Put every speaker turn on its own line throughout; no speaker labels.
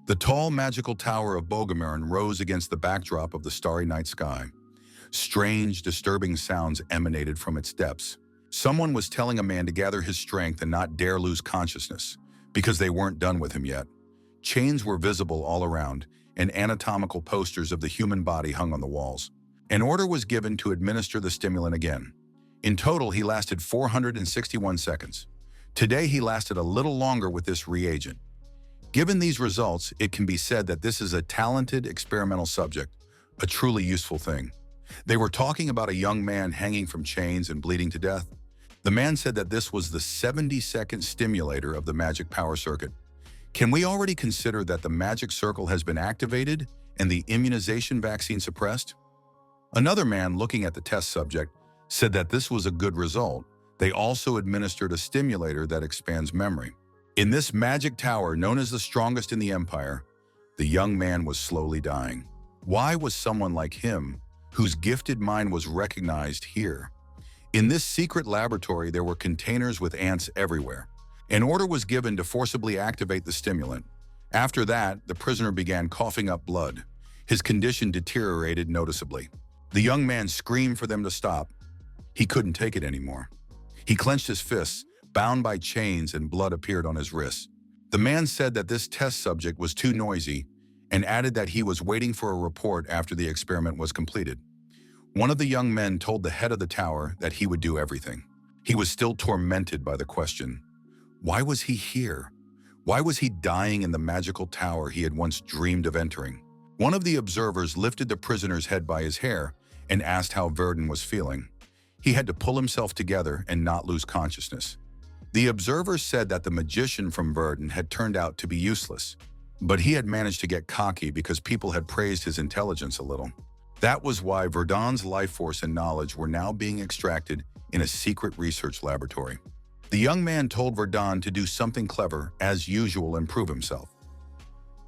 The tall, magical tower of Bogomeren rose against the backdrop of the starry night sky. Strange, disturbing sounds emanated from its depths. Someone was telling a man to gather his strength and not dare lose consciousness, because they weren't done with him yet. Chains were visible all around, and anatomical posters of the human body hung on the walls. An order was given to administer the stimulant again. In total, he lasted 461 seconds. Today, he lasted a little longer with this reagent. Given these results, it can be said that this is a talented experimental subject, a truly useful thing. They were talking about a young man hanging from chains and bleeding to death. The man said that this was the 70-second stimulator of the magic power circuit. Can we already consider that the magic circle has been activated and the immunization vaccine suppressed? Another man looking at the test subject said that this was a good result. They also administered a stimulator that expands memory. In this magic tower, known as the strongest in the empire, the young man was slowly dying. Why was someone like him, whose gifted mind was recognized here? In this secret laboratory, there were containers with ants everywhere. An order was given to forcibly activate the stimulant. After that, the prisoner began coughing up blood. His condition deteriorated noticeably. The young man screamed for them to stop. He couldn't take it anymore. He clenched his fists, bound by chains, and blood appeared on his wrists. The man said that this test subject was too noisy and added that he was waiting for a report after the experiment was completed. One of the young men told the head of the tower that he would do everything. He was still tormented by the question, why was he here? Why was he dying in the magical tower he had once dreamed of entering? One of the observers lifted the prisoner's head by his hair and asked how Verdun was feeling. He had to pull himself together and not lose consciousness. The observer said that the magician from Verdun had turned out to be useless, but he had managed to get cocky because people had praised his intelligence a little. That was why Verdun's life force and knowledge were now being extracted in a secret research laboratory. The young man told Verdun to do something clever, as usual, and prove himself.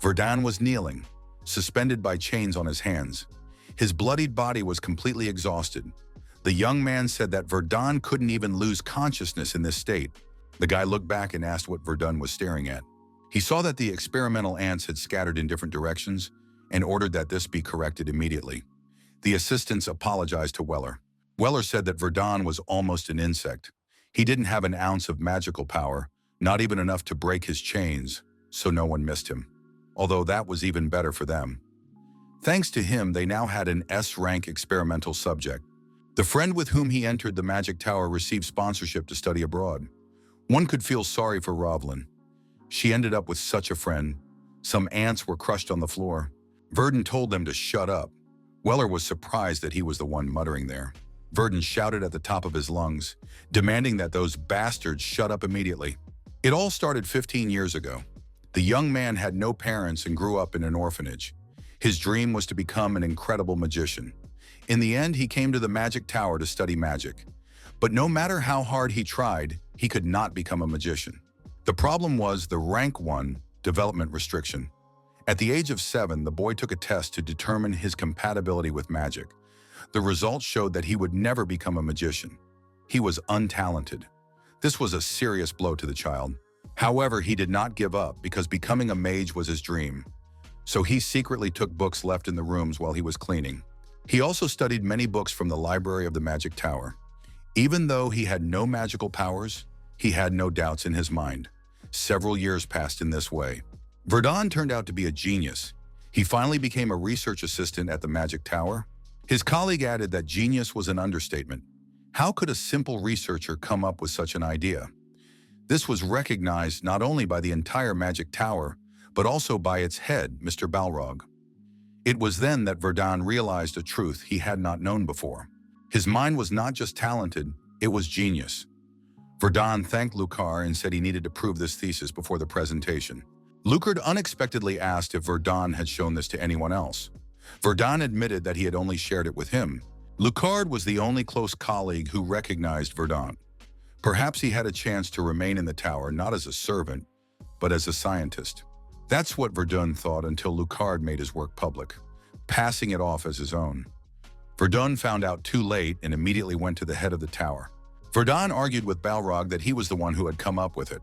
Verdun was kneeling, suspended by chains on his hands. His bloodied body was completely exhausted. The young man said that Verdun couldn't even lose consciousness in this state. The guy looked back and asked what Verdun was staring at. He saw that the experimental ants had scattered in different directions and ordered that this be corrected immediately. The assistants apologized to Weller. Weller said that Verdun was almost an insect. He didn't have an ounce of magical power, not even enough to break his chains, so no one missed him. Although that was even better for them. Thanks to him, they now had an S-rank experimental subject. The friend with whom he entered the magic tower received sponsorship to study abroad. One could feel sorry for Rovlin. She ended up with such a friend. Some ants were crushed on the floor. Verdun told them to shut up. Weller was surprised that he was the one muttering there. Verdun shouted at the top of his lungs, demanding that those bastards shut up immediately. It all started 15 years ago. The young man had no parents and grew up in an orphanage. His dream was to become an incredible magician. In the end, he came to the magic tower to study magic. But no matter how hard he tried, he could not become a magician. The problem was the rank 1 development restriction. At the age of 7, the boy took a test to determine his compatibility with magic. The results showed that he would never become a magician. He was untalented. This was a serious blow to the child. However, he did not give up because becoming a mage was his dream. So he secretly took books left in the rooms while he was cleaning. He also studied many books from the library of the magic tower. Even though he had no magical powers, he had no doubts in his mind. Several years passed in this way. Verdun turned out to be a genius. He finally became a research assistant at the magic tower. His colleague added that genius was an understatement. How could a simple researcher come up with such an idea? This was recognized not only by the entire magic tower, but also by its head, Mr. Balrog. It was then that Verdun realized a truth he had not known before. His mind was not just talented, it was genius. Verdun thanked Lucar and said he needed to prove this thesis before the presentation. Lucard unexpectedly asked if Verdun had shown this to anyone else. Verdun admitted that he had only shared it with him. Lucard was the only close colleague who recognized Verdun. Perhaps he had a chance to remain in the tower not as a servant, but as a scientist. That's what Verdun thought until Lucard made his work public, passing it off as his own. Verdun found out too late and immediately went to the head of the tower. Verdun argued with Balrog that he was the one who had come up with it.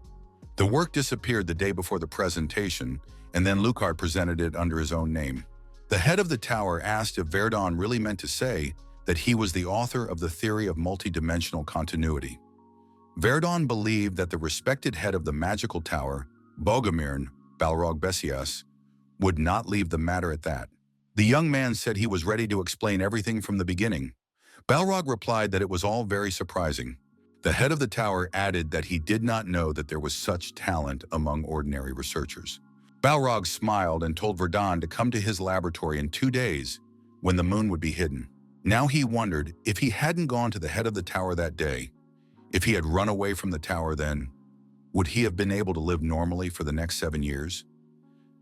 The work disappeared the day before the presentation, and then Lucard presented it under his own name. The head of the tower asked if Verdun really meant to say that he was the author of the theory of multidimensional continuity. Verdun believed that the respected head of the magical tower, Bogomirn Balrog Bessias, would not leave the matter at that. The young man said he was ready to explain everything from the beginning. Balrog replied that it was all very surprising. The head of the tower added that he did not know that there was such talent among ordinary researchers. Balrog smiled and told Verdun to come to his laboratory in 2 days, when the moon would be hidden. Now he wondered if he hadn't gone to the head of the tower that day. If he had run away from the tower then, would he have been able to live normally for the next 7 years?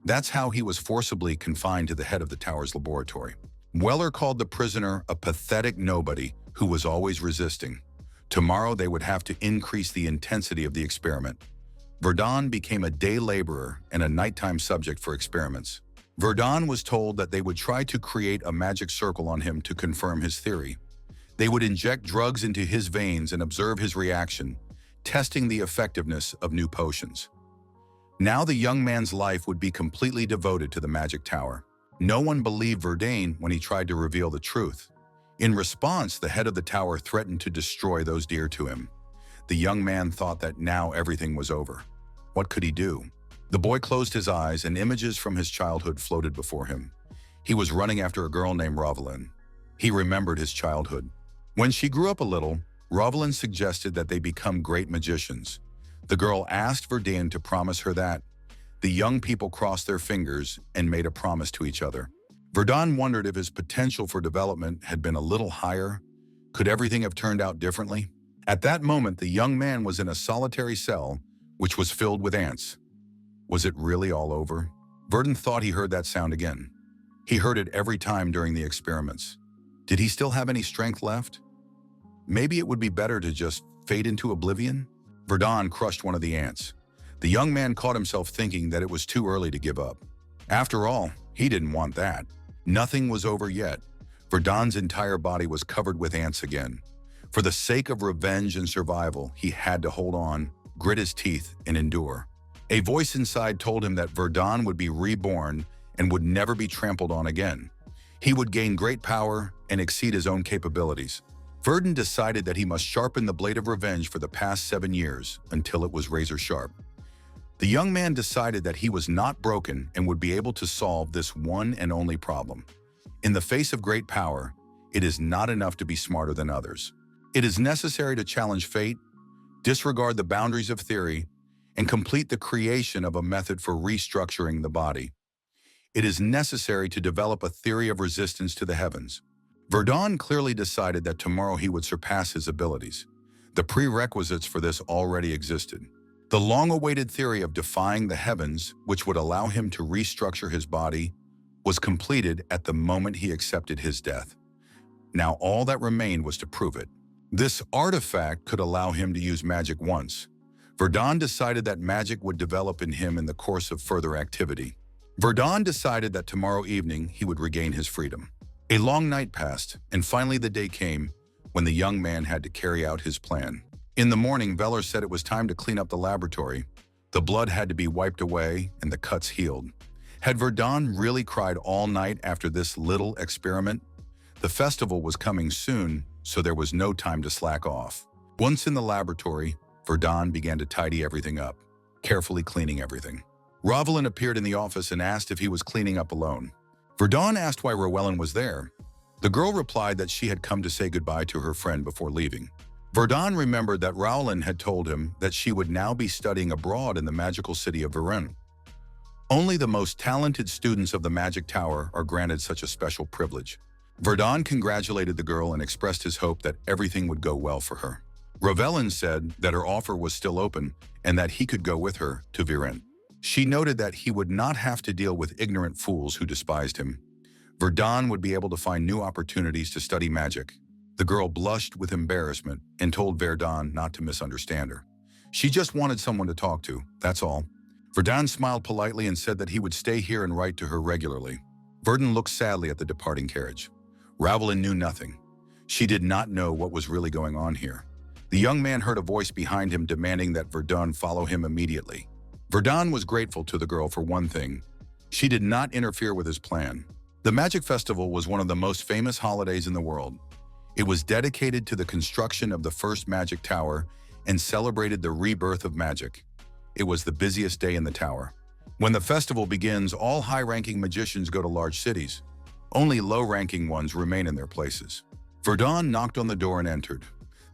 That's how he was forcibly confined to the head of the tower's laboratory. Weller called the prisoner a pathetic nobody who was always resisting. Tomorrow they would have to increase the intensity of the experiment. Verdun became a day laborer and a nighttime subject for experiments. Verdun was told that they would try to create a magic circle on him to confirm his theory. They would inject drugs into his veins and observe his reaction, testing the effectiveness of new potions. Now the young man's life would be completely devoted to the magic tower. No one believed Verdun when he tried to reveal the truth. In response, the head of the tower threatened to destroy those dear to him. The young man thought that now everything was over. What could he do? The boy closed his eyes and images from his childhood floated before him. He was running after a girl named Rovalyn. He remembered his childhood. When she grew up a little, Rovalyn suggested that they become great magicians. The girl asked Verdun to promise her that. The young people crossed their fingers and made a promise to each other. Verdun wondered if his potential for development had been a little higher. Could everything have turned out differently? At that moment, the young man was in a solitary cell, which was filled with ants. Was it really all over? Verdun thought he heard that sound again. He heard it every time during the experiments. Did he still have any strength left? Maybe it would be better to just fade into oblivion? Verdun crushed one of the ants. The young man caught himself thinking that it was too early to give up. After all, he didn't want that. Nothing was over yet. Verdun's entire body was covered with ants again. For the sake of revenge and survival, he had to hold on, grit his teeth, and endure. A voice inside told him that Verdun would be reborn and would never be trampled on again. He would gain great power and exceed his own capabilities. Verdun decided that he must sharpen the blade of revenge for the past 7 years until it was razor sharp. The young man decided that he was not broken and would be able to solve this one and only problem. In the face of great power, it is not enough to be smarter than others. It is necessary to challenge fate, disregard the boundaries of theory, and complete the creation of a method for restructuring the body. It is necessary to develop a theory of resistance to the heavens. Verdun clearly decided that tomorrow he would surpass his abilities. The prerequisites for this already existed. The long-awaited theory of defying the heavens, which would allow him to restructure his body, was completed at the moment he accepted his death. Now all that remained was to prove it. This artifact could allow him to use magic once. Verdun decided that magic would develop in him in the course of further activity. Verdun decided that tomorrow evening he would regain his freedom. A long night passed, and finally the day came when the young man had to carry out his plan. In the morning, Veller said it was time to clean up the laboratory. The blood had to be wiped away and the cuts healed. Had Verdun really cried all night after this little experiment? The festival was coming soon, so there was no time to slack off. Once in the laboratory, Verdun began to tidy everything up, carefully cleaning everything. Rovalyn appeared in the office and asked if he was cleaning up alone. Verdun asked why Rowellen was there. The girl replied that she had come to say goodbye to her friend before leaving. Verdun remembered that Rowellen had told him that she would now be studying abroad in the magical city of Viren. Only the most talented students of the Magic Tower are granted such a special privilege. Verdun congratulated the girl and expressed his hope that everything would go well for her. Rowellen said that her offer was still open and that he could go with her to Viren. She noted that he would not have to deal with ignorant fools who despised him. Verdun would be able to find new opportunities to study magic. The girl blushed with embarrassment and told Verdun not to misunderstand her. She just wanted someone to talk to, that's all. Verdun smiled politely and said that he would stay here and write to her regularly. Verdun looked sadly at the departing carriage. Rowellen knew nothing. She did not know what was really going on here. The young man heard a voice behind him demanding that Verdun follow him immediately. Verdun was grateful to the girl for one thing. She did not interfere with his plan. The Magic Festival was one of the most famous holidays in the world. It was dedicated to the construction of the first magic tower and celebrated the rebirth of magic. It was the busiest day in the tower. When the festival begins, all high-ranking magicians go to large cities. Only low-ranking ones remain in their places. Verdun knocked on the door and entered.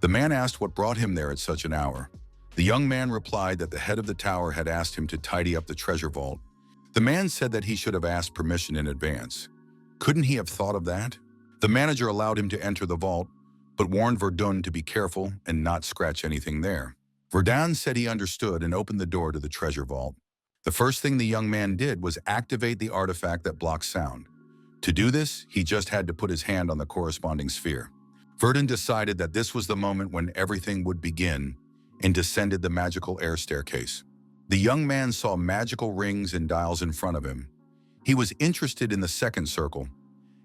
The man asked what brought him there at such an hour. The young man replied that the head of the tower had asked him to tidy up the treasure vault. The man said that he should have asked permission in advance. Couldn't he have thought of that? The manager allowed him to enter the vault, but warned Verdun to be careful and not scratch anything there. Verdun said he understood and opened the door to the treasure vault. The first thing the young man did was activate the artifact that blocks sound. To do this, he just had to put his hand on the corresponding sphere. Verdun decided that this was the moment when everything would begin and descended the magical air staircase. The young man saw magical rings and dials in front of him. He was interested in the second circle,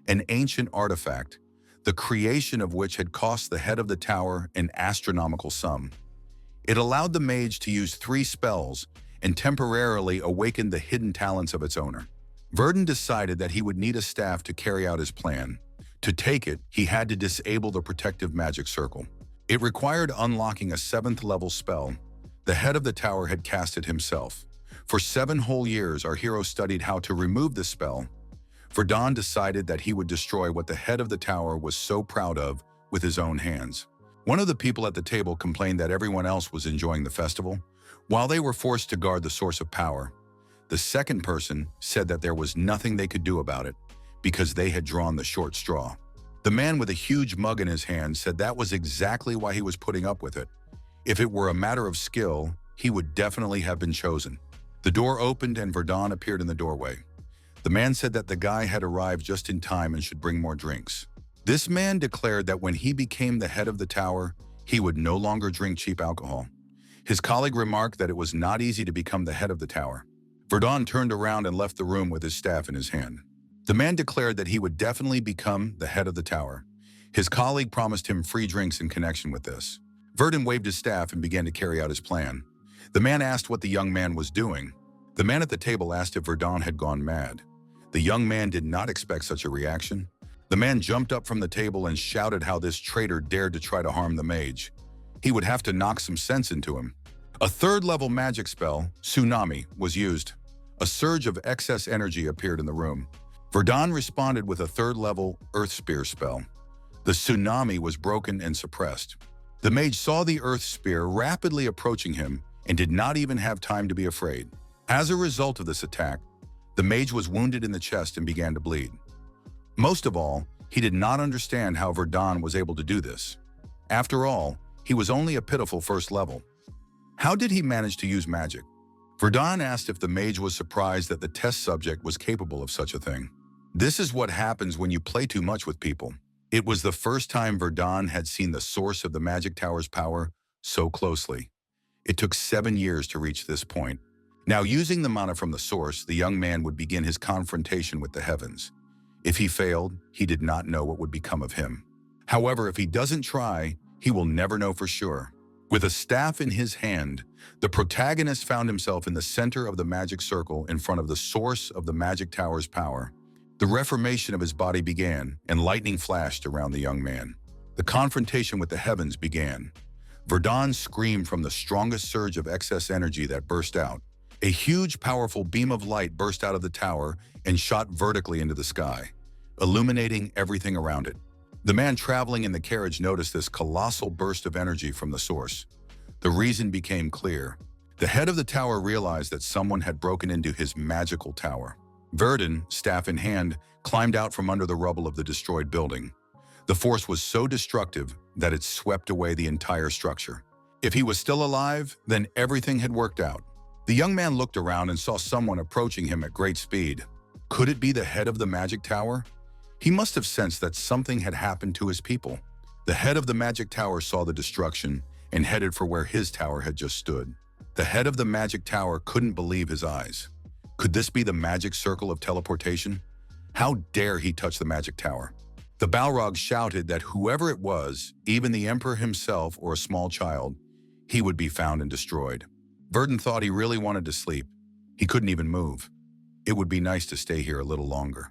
an ancient artifact, the creation of which had cost the head of the tower an astronomical sum. It allowed the mage to use 3 spells and temporarily awakened the hidden talents of its owner. Verdun decided that he would need a staff to carry out his plan. To take it, he had to disable the protective magic circle. It required unlocking a 7th level spell. The head of the tower had cast it himself. For 7 whole years, our hero studied how to remove the spell. Verdun decided that he would destroy what the head of the tower was so proud of with his own hands. One of the people at the table complained that everyone else was enjoying the festival, while they were forced to guard the source of power. The second person said that there was nothing they could do about it, because they had drawn the short straw. The man with a huge mug in his hand said that was exactly why he was putting up with it. If it were a matter of skill, he would definitely have been chosen. The door opened and Verdun appeared in the doorway. The man said that the guy had arrived just in time and should bring more drinks. This man declared that when he became the head of the tower, he would no longer drink cheap alcohol. His colleague remarked that it was not easy to become the head of the tower. Verdun turned around and left the room with his staff in his hand. The man declared that he would definitely become the head of the tower. His colleague promised him free drinks in connection with this. Verdun waved his staff and began to carry out his plan. The man asked what the young man was doing. The man at the table asked if Verdun had gone mad. The young man did not expect such a reaction. The man jumped up from the table and shouted how this traitor dared to try to harm the mage. He would have to knock some sense into him. A 3rd-level magic spell, Tsunami, was used. A surge of excess energy appeared in the room. Verdun responded with a 3rd-level Earth Spear spell. The tsunami was broken and suppressed. The mage saw the Earth Spear rapidly approaching him and did not even have time to be afraid. As a result of this attack, the mage was wounded in the chest and began to bleed. Most of all, he did not understand how Verdun was able to do this. After all, he was only a pitiful 1st level. How did he manage to use magic? Verdun asked if the mage was surprised that the test subject was capable of such a thing. This is what happens when you play too much with people. It was the first time Verdun had seen the source of the magic tower's power so closely. It took 7 years to reach this point. Now, using the mana from the source, the young man would begin his confrontation with the heavens. If he failed, he did not know what would become of him. However, if he doesn't try, he will never know for sure. With a staff in his hand, the protagonist found himself in the center of the magic circle in front of the source of the magic tower's power. The reformation of his body began, and lightning flashed around the young man. The confrontation with the heavens began. Verdun screamed from the strongest surge of excess energy that burst out. A huge, powerful beam of light burst out of the tower and shot vertically into the sky, illuminating everything around it. The man traveling in the carriage noticed this colossal burst of energy from the source. The reason became clear. The head of the tower realized that someone had broken into his magical tower. Verdun, staff in hand, climbed out from under the rubble of the destroyed building. The force was so destructive that it swept away the entire structure. If he was still alive, then everything had worked out. The young man looked around and saw someone approaching him at great speed. Could it be the head of the magic tower? He must have sensed that something had happened to his people. The head of the magic tower saw the destruction and headed for where his tower had just stood. The head of the magic tower couldn't believe his eyes. Could this be the magic circle of teleportation? How dare he touch the magic tower? The Balrog shouted that whoever it was, even the emperor himself or a small child, he would be found and destroyed. Verdun thought he really wanted to sleep. He couldn't even move. It would be nice to stay here a little longer.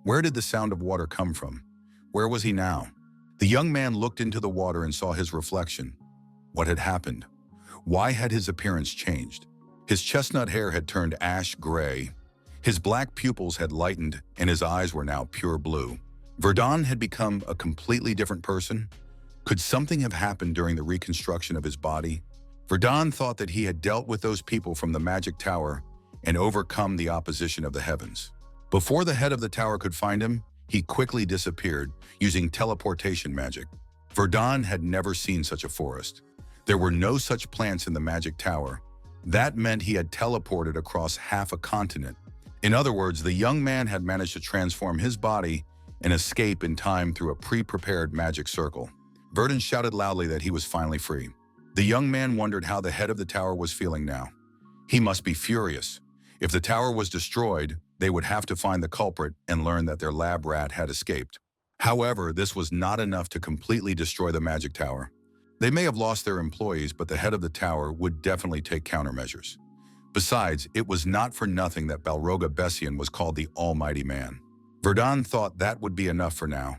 Where did the sound of water come from? Where was he now? The young man looked into the water and saw his reflection. What had happened? Why had his appearance changed? His chestnut hair had turned ash gray. His black pupils had lightened and his eyes were now pure blue. Verdun had become a completely different person. Could something have happened during the reconstruction of his body? Verdun thought that he had dealt with those people from the magic tower and overcome the opposition of the heavens. Before the head of the tower could find him, he quickly disappeared using teleportation magic. Verdun had never seen such a forest. There were no such plants in the magic tower. That meant he had teleported across half a continent. In other words, the young man had managed to transform his body and escape in time through a pre-prepared magic circle. Verdun shouted loudly that he was finally free. The young man wondered how the head of the tower was feeling now. He must be furious. If the tower was destroyed, they would have to find the culprit and learn that their lab rat had escaped. However, this was not enough to completely destroy the magic tower. They may have lost their employees, but the head of the tower would definitely take countermeasures. Besides, it was not for nothing that Balrog Bessian was called the Almighty Man. Verdun thought that would be enough for now.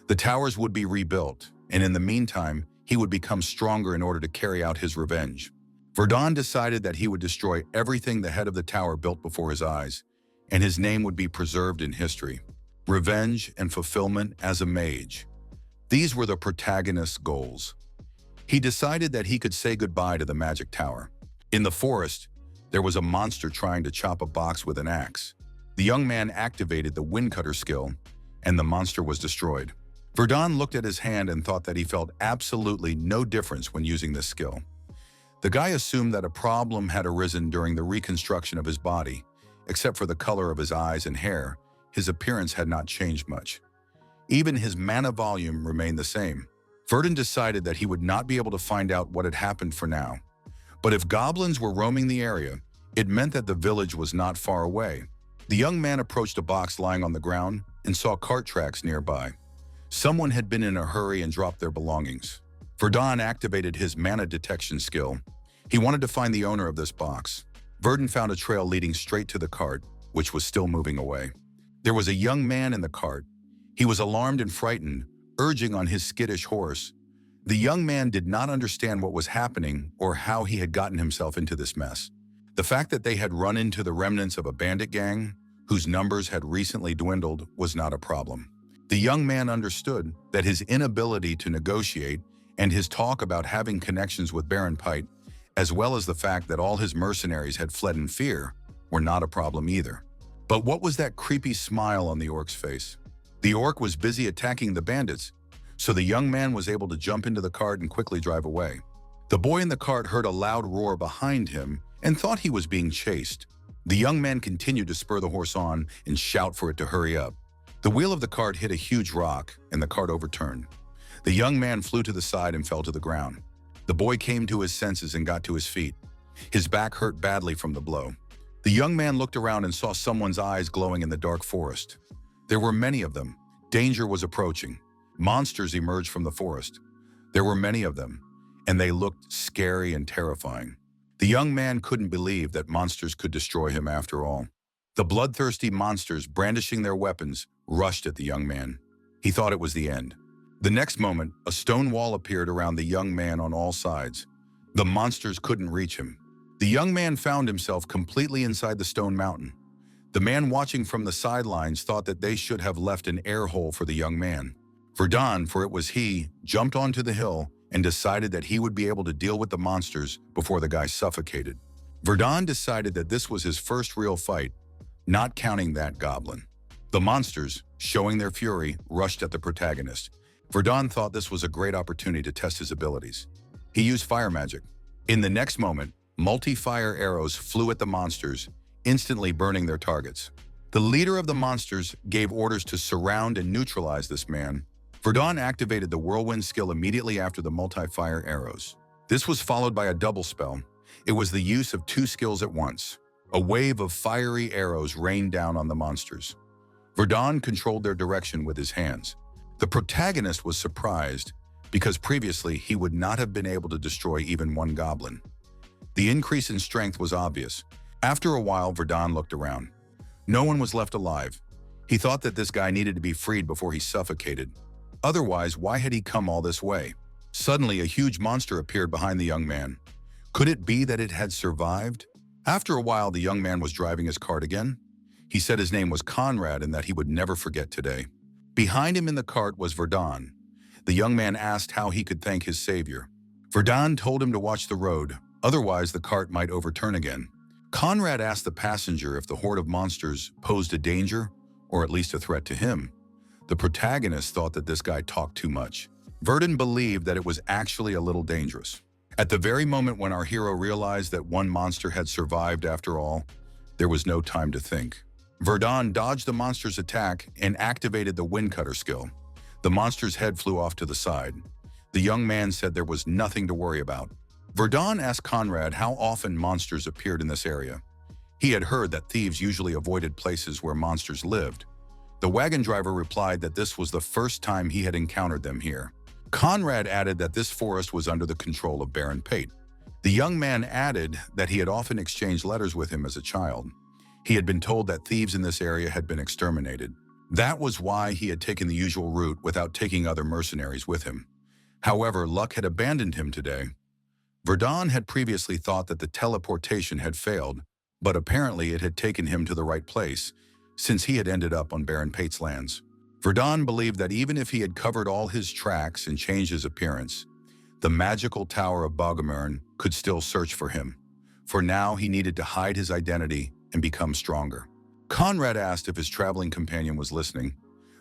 The towers would be rebuilt, and in the meantime, he would become stronger in order to carry out his revenge. Verdun decided that he would destroy everything the head of the tower built before his eyes, and his name would be preserved in history. Revenge and fulfillment as a mage. These were the protagonist's goals. He decided that he could say goodbye to the magic tower. In the forest, there was a monster trying to chop a box with an axe. The young man activated the windcutter skill, and the monster was destroyed. Verdun looked at his hand and thought that he felt absolutely no difference when using this skill. The guy assumed that a problem had arisen during the reconstruction of his body. Except for the color of his eyes and hair, his appearance had not changed much. Even his mana volume remained the same. Verdun decided that he would not be able to find out what had happened for now. But if goblins were roaming the area, it meant that the village was not far away. The young man approached a box lying on the ground and saw cart tracks nearby. Someone had been in a hurry and dropped their belongings. Verdun activated his mana detection skill. He wanted to find the owner of this box. Verdun found a trail leading straight to the cart, which was still moving away. There was a young man in the cart. He was alarmed and frightened, urging on his skittish horse. The young man did not understand what was happening or how he had gotten himself into this mess. The fact that they had run into the remnants of a bandit gang, whose numbers had recently dwindled, was not a problem. The young man understood that his inability to negotiate and his talk about having connections with Baron Pite, as well as the fact that all his mercenaries had fled in fear, were not a problem either. But what was that creepy smile on the orc's face? The orc was busy attacking the bandits, so the young man was able to jump into the cart and quickly drive away. The boy in the cart heard a loud roar behind him and thought he was being chased. The young man continued to spur the horse on and shout for it to hurry up. The wheel of the cart hit a huge rock and the cart overturned. The young man flew to the side and fell to the ground. The boy came to his senses and got to his feet. His back hurt badly from the blow. The young man looked around and saw someone's eyes glowing in the dark forest. There were many of them. Danger was approaching. Monsters emerged from the forest. There were many of them, and they looked scary and terrifying. The young man couldn't believe that monsters could destroy him after all. The bloodthirsty monsters, brandishing their weapons, rushed at the young man. He thought it was the end. The next moment, a stone wall appeared around the young man on all sides. The monsters couldn't reach him. The young man found himself completely inside the stone mountain. The man watching from the sidelines thought that they should have left an air hole for the young man. Verdun, for it was he, jumped onto the hill and decided that he would be able to deal with the monsters before the guy suffocated. Verdun decided that this was his first real fight, not counting that goblin. The monsters, showing their fury, rushed at the protagonist. Verdun thought this was a great opportunity to test his abilities. He used fire magic. In the next moment, multi-fire arrows flew at the monsters, instantly burning their targets. The leader of the monsters gave orders to surround and neutralize this man. Verdun activated the whirlwind skill immediately after the multi-fire arrows. This was followed by a double spell. It was the use of two skills at once. A wave of fiery arrows rained down on the monsters. Verdun controlled their direction with his hands. The protagonist was surprised because previously he would not have been able to destroy even one goblin. The increase in strength was obvious. After a while, Verdun looked around. No one was left alive. He thought that this guy needed to be freed before he suffocated. Otherwise, why had he come all this way? Suddenly, a huge monster appeared behind the young man. Could it be that it had survived? After a while, the young man was driving his cart again. He said his name was Conrad and that he would never forget today. Behind him in the cart was Verdun. The young man asked how he could thank his savior. Verdun told him to watch the road, otherwise the cart might overturn again. Conrad asked the passenger if the horde of monsters posed a danger, or at least a threat to him. The protagonist thought that this guy talked too much. Verdun believed that it was actually a little dangerous. At the very moment when our hero realized that one monster had survived after all, there was no time to think. Verdun dodged the monster's attack and activated the wind cutter skill. The monster's head flew off to the side. The young man said there was nothing to worry about. Verdun asked Conrad how often monsters appeared in this area. He had heard that thieves usually avoided places where monsters lived. The wagon driver replied that this was the first time he had encountered them here. Conrad added that this forest was under the control of Baron Pate. The young man added that he had often exchanged letters with him as a child. He had been told that thieves in this area had been exterminated. That was why he had taken the usual route without taking other mercenaries with him. However, luck had abandoned him today. Verdun had previously thought that the teleportation had failed, but apparently it had taken him to the right place, since he had ended up on Baron Pate's lands. Verdun believed that even if he had covered all his tracks and changed his appearance, the magical Tower of Bogomern could still search for him. For now, he needed to hide his identity and become stronger. Conrad asked if his traveling companion was listening.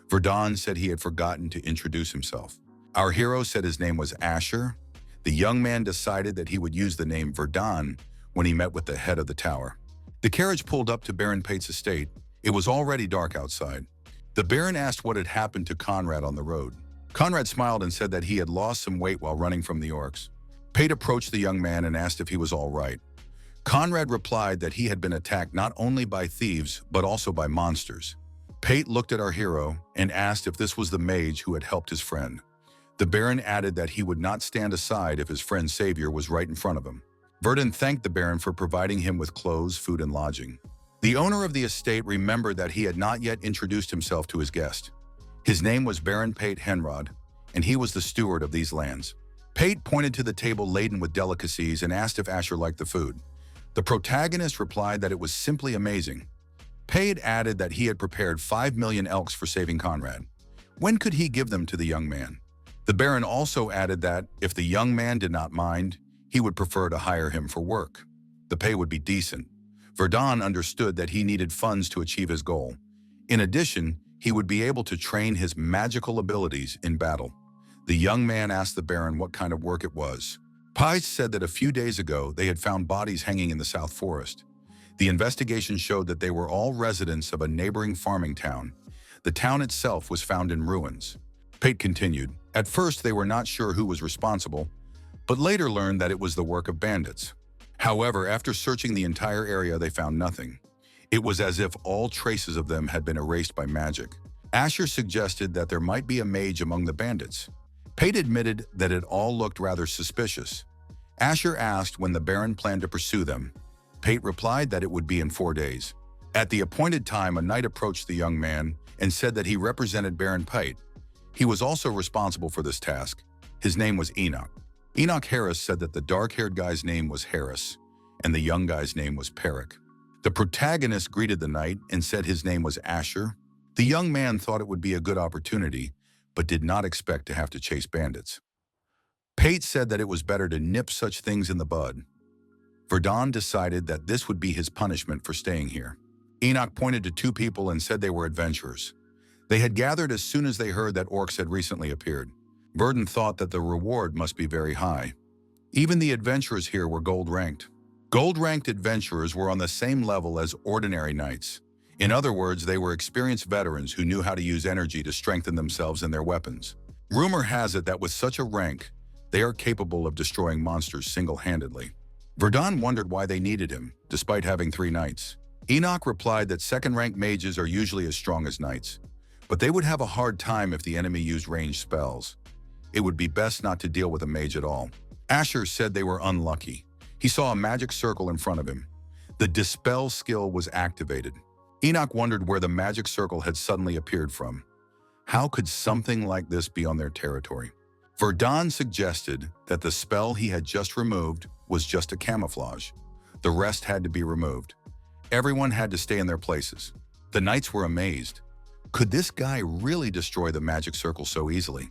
Verdun said he had forgotten to introduce himself. Our hero said his name was Asher. The young man decided that he would use the name Verdun when he met with the head of the tower. The carriage pulled up to Baron Pate's estate. It was already dark outside. The Baron asked what had happened to Conrad on the road. Conrad smiled and said that he had lost some weight while running from the orcs. Pate approached the young man and asked if he was all right. Conrad replied that he had been attacked not only by thieves, but also by monsters. Pate looked at our hero and asked if this was the mage who had helped his friend. The Baron added that he would not stand aside if his friend's savior was right in front of him. Verdun thanked the Baron for providing him with clothes, food, and lodging. The owner of the estate remembered that he had not yet introduced himself to his guest. His name was Baron Pate Henrod, and he was the steward of these lands. Pate pointed to the table laden with delicacies and asked if Asher liked the food. The protagonist replied that it was simply amazing. Pate added that he had prepared 5 million elks for saving Conrad. When could he give them to the young man? The Baron also added that if the young man did not mind, he would prefer to hire him for work. The pay would be decent. Verdun understood that he needed funds to achieve his goal. In addition, he would be able to train his magical abilities in battle. The young man asked the Baron what kind of work it was. Pate said that a few days ago they had found bodies hanging in the South Forest. The investigation showed that they were all residents of a neighboring farming town. The town itself was found in ruins. Pate continued, at first they were not sure who was responsible, but later learned that it was the work of bandits. However, after searching the entire area, they found nothing. It was as if all traces of them had been erased by magic. Asher suggested that there might be a mage among the bandits. Pate admitted that it all looked rather suspicious. Asher asked when the Baron planned to pursue them. Pate replied that it would be in 4 days. At the appointed time, a knight approached the young man and said that he represented Baron Pate. He was also responsible for this task. His name was Enoch. Enoch Harris said that the dark-haired guy's name was Harris, and the young guy's name was Peric. The protagonist greeted the knight and said his name was Asher. The young man thought it would be a good opportunity, but did not expect to have to chase bandits. Pate said that it was better to nip such things in the bud. Verdun decided that this would be his punishment for staying here. Enoch pointed to 2 people and said they were adventurers. They had gathered as soon as they heard that orcs had recently appeared. Verdun thought that the reward must be very high. Even the adventurers here were gold-ranked. Gold-ranked adventurers were on the same level as ordinary knights. In other words, they were experienced veterans who knew how to use energy to strengthen themselves and their weapons. Rumor has it that with such a rank, they are capable of destroying monsters single-handedly. Verdun wondered why they needed him, despite having 3 knights. Enoch replied that second-rank mages are usually as strong as knights. But they would have a hard time if the enemy used ranged spells. It would be best not to deal with a mage at all. Asher said they were unlucky. He saw a magic circle in front of him. The dispel skill was activated. Enoch wondered where the magic circle had suddenly appeared from. How could something like this be on their territory? Verdun suggested that the spell he had just removed was just a camouflage. The rest had to be removed. Everyone had to stay in their places. The knights were amazed. Could this guy really destroy the magic circle so easily?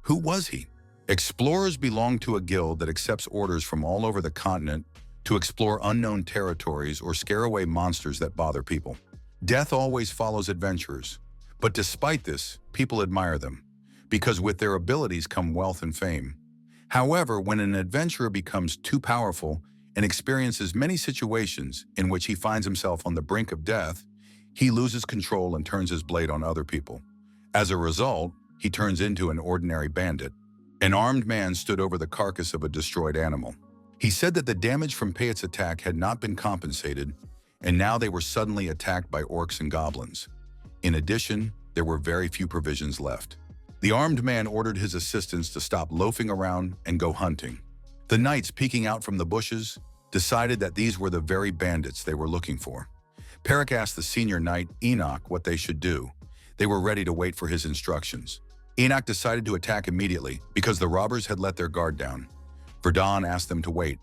Who was he? Explorers belong to a guild that accepts orders from all over the continent to explore unknown territories or scare away monsters that bother people. Death always follows adventurers. But despite this, people admire them, because with their abilities come wealth and fame. However, when an adventurer becomes too powerful and experiences many situations in which he finds himself on the brink of death, he loses control and turns his blade on other people. As a result, he turns into an ordinary bandit. An armed man stood over the carcass of a destroyed animal. He said that the damage from Payet's attack had not been compensated, and now they were suddenly attacked by orcs and goblins. In addition, there were very few provisions left. The armed man ordered his assistants to stop loafing around and go hunting. The knights, peeking out from the bushes, decided that these were the very bandits they were looking for. Perrick asked the senior knight, Enoch, what they should do. They were ready to wait for his instructions. Enoch decided to attack immediately because the robbers had let their guard down. Verdun asked them to wait.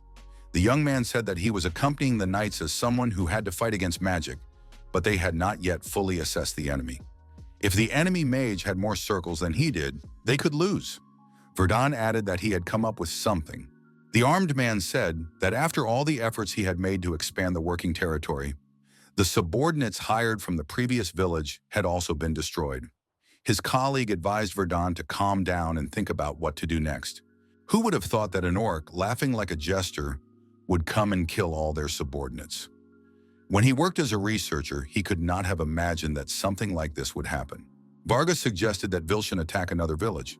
The young man said that he was accompanying the knights as someone who had to fight against magic, but they had not yet fully assessed the enemy. If the enemy mage had more circles than he did, they could lose. Verdun added that he had come up with something. The armed man said that after all the efforts he had made to expand the working territory, the subordinates hired from the previous village had also been destroyed. His colleague advised Verdun to calm down and think about what to do next. Who would have thought that an orc, laughing like a jester, would come and kill all their subordinates? When he worked as a researcher, he could not have imagined that something like this would happen. Varga suggested that Vilshan attack another village.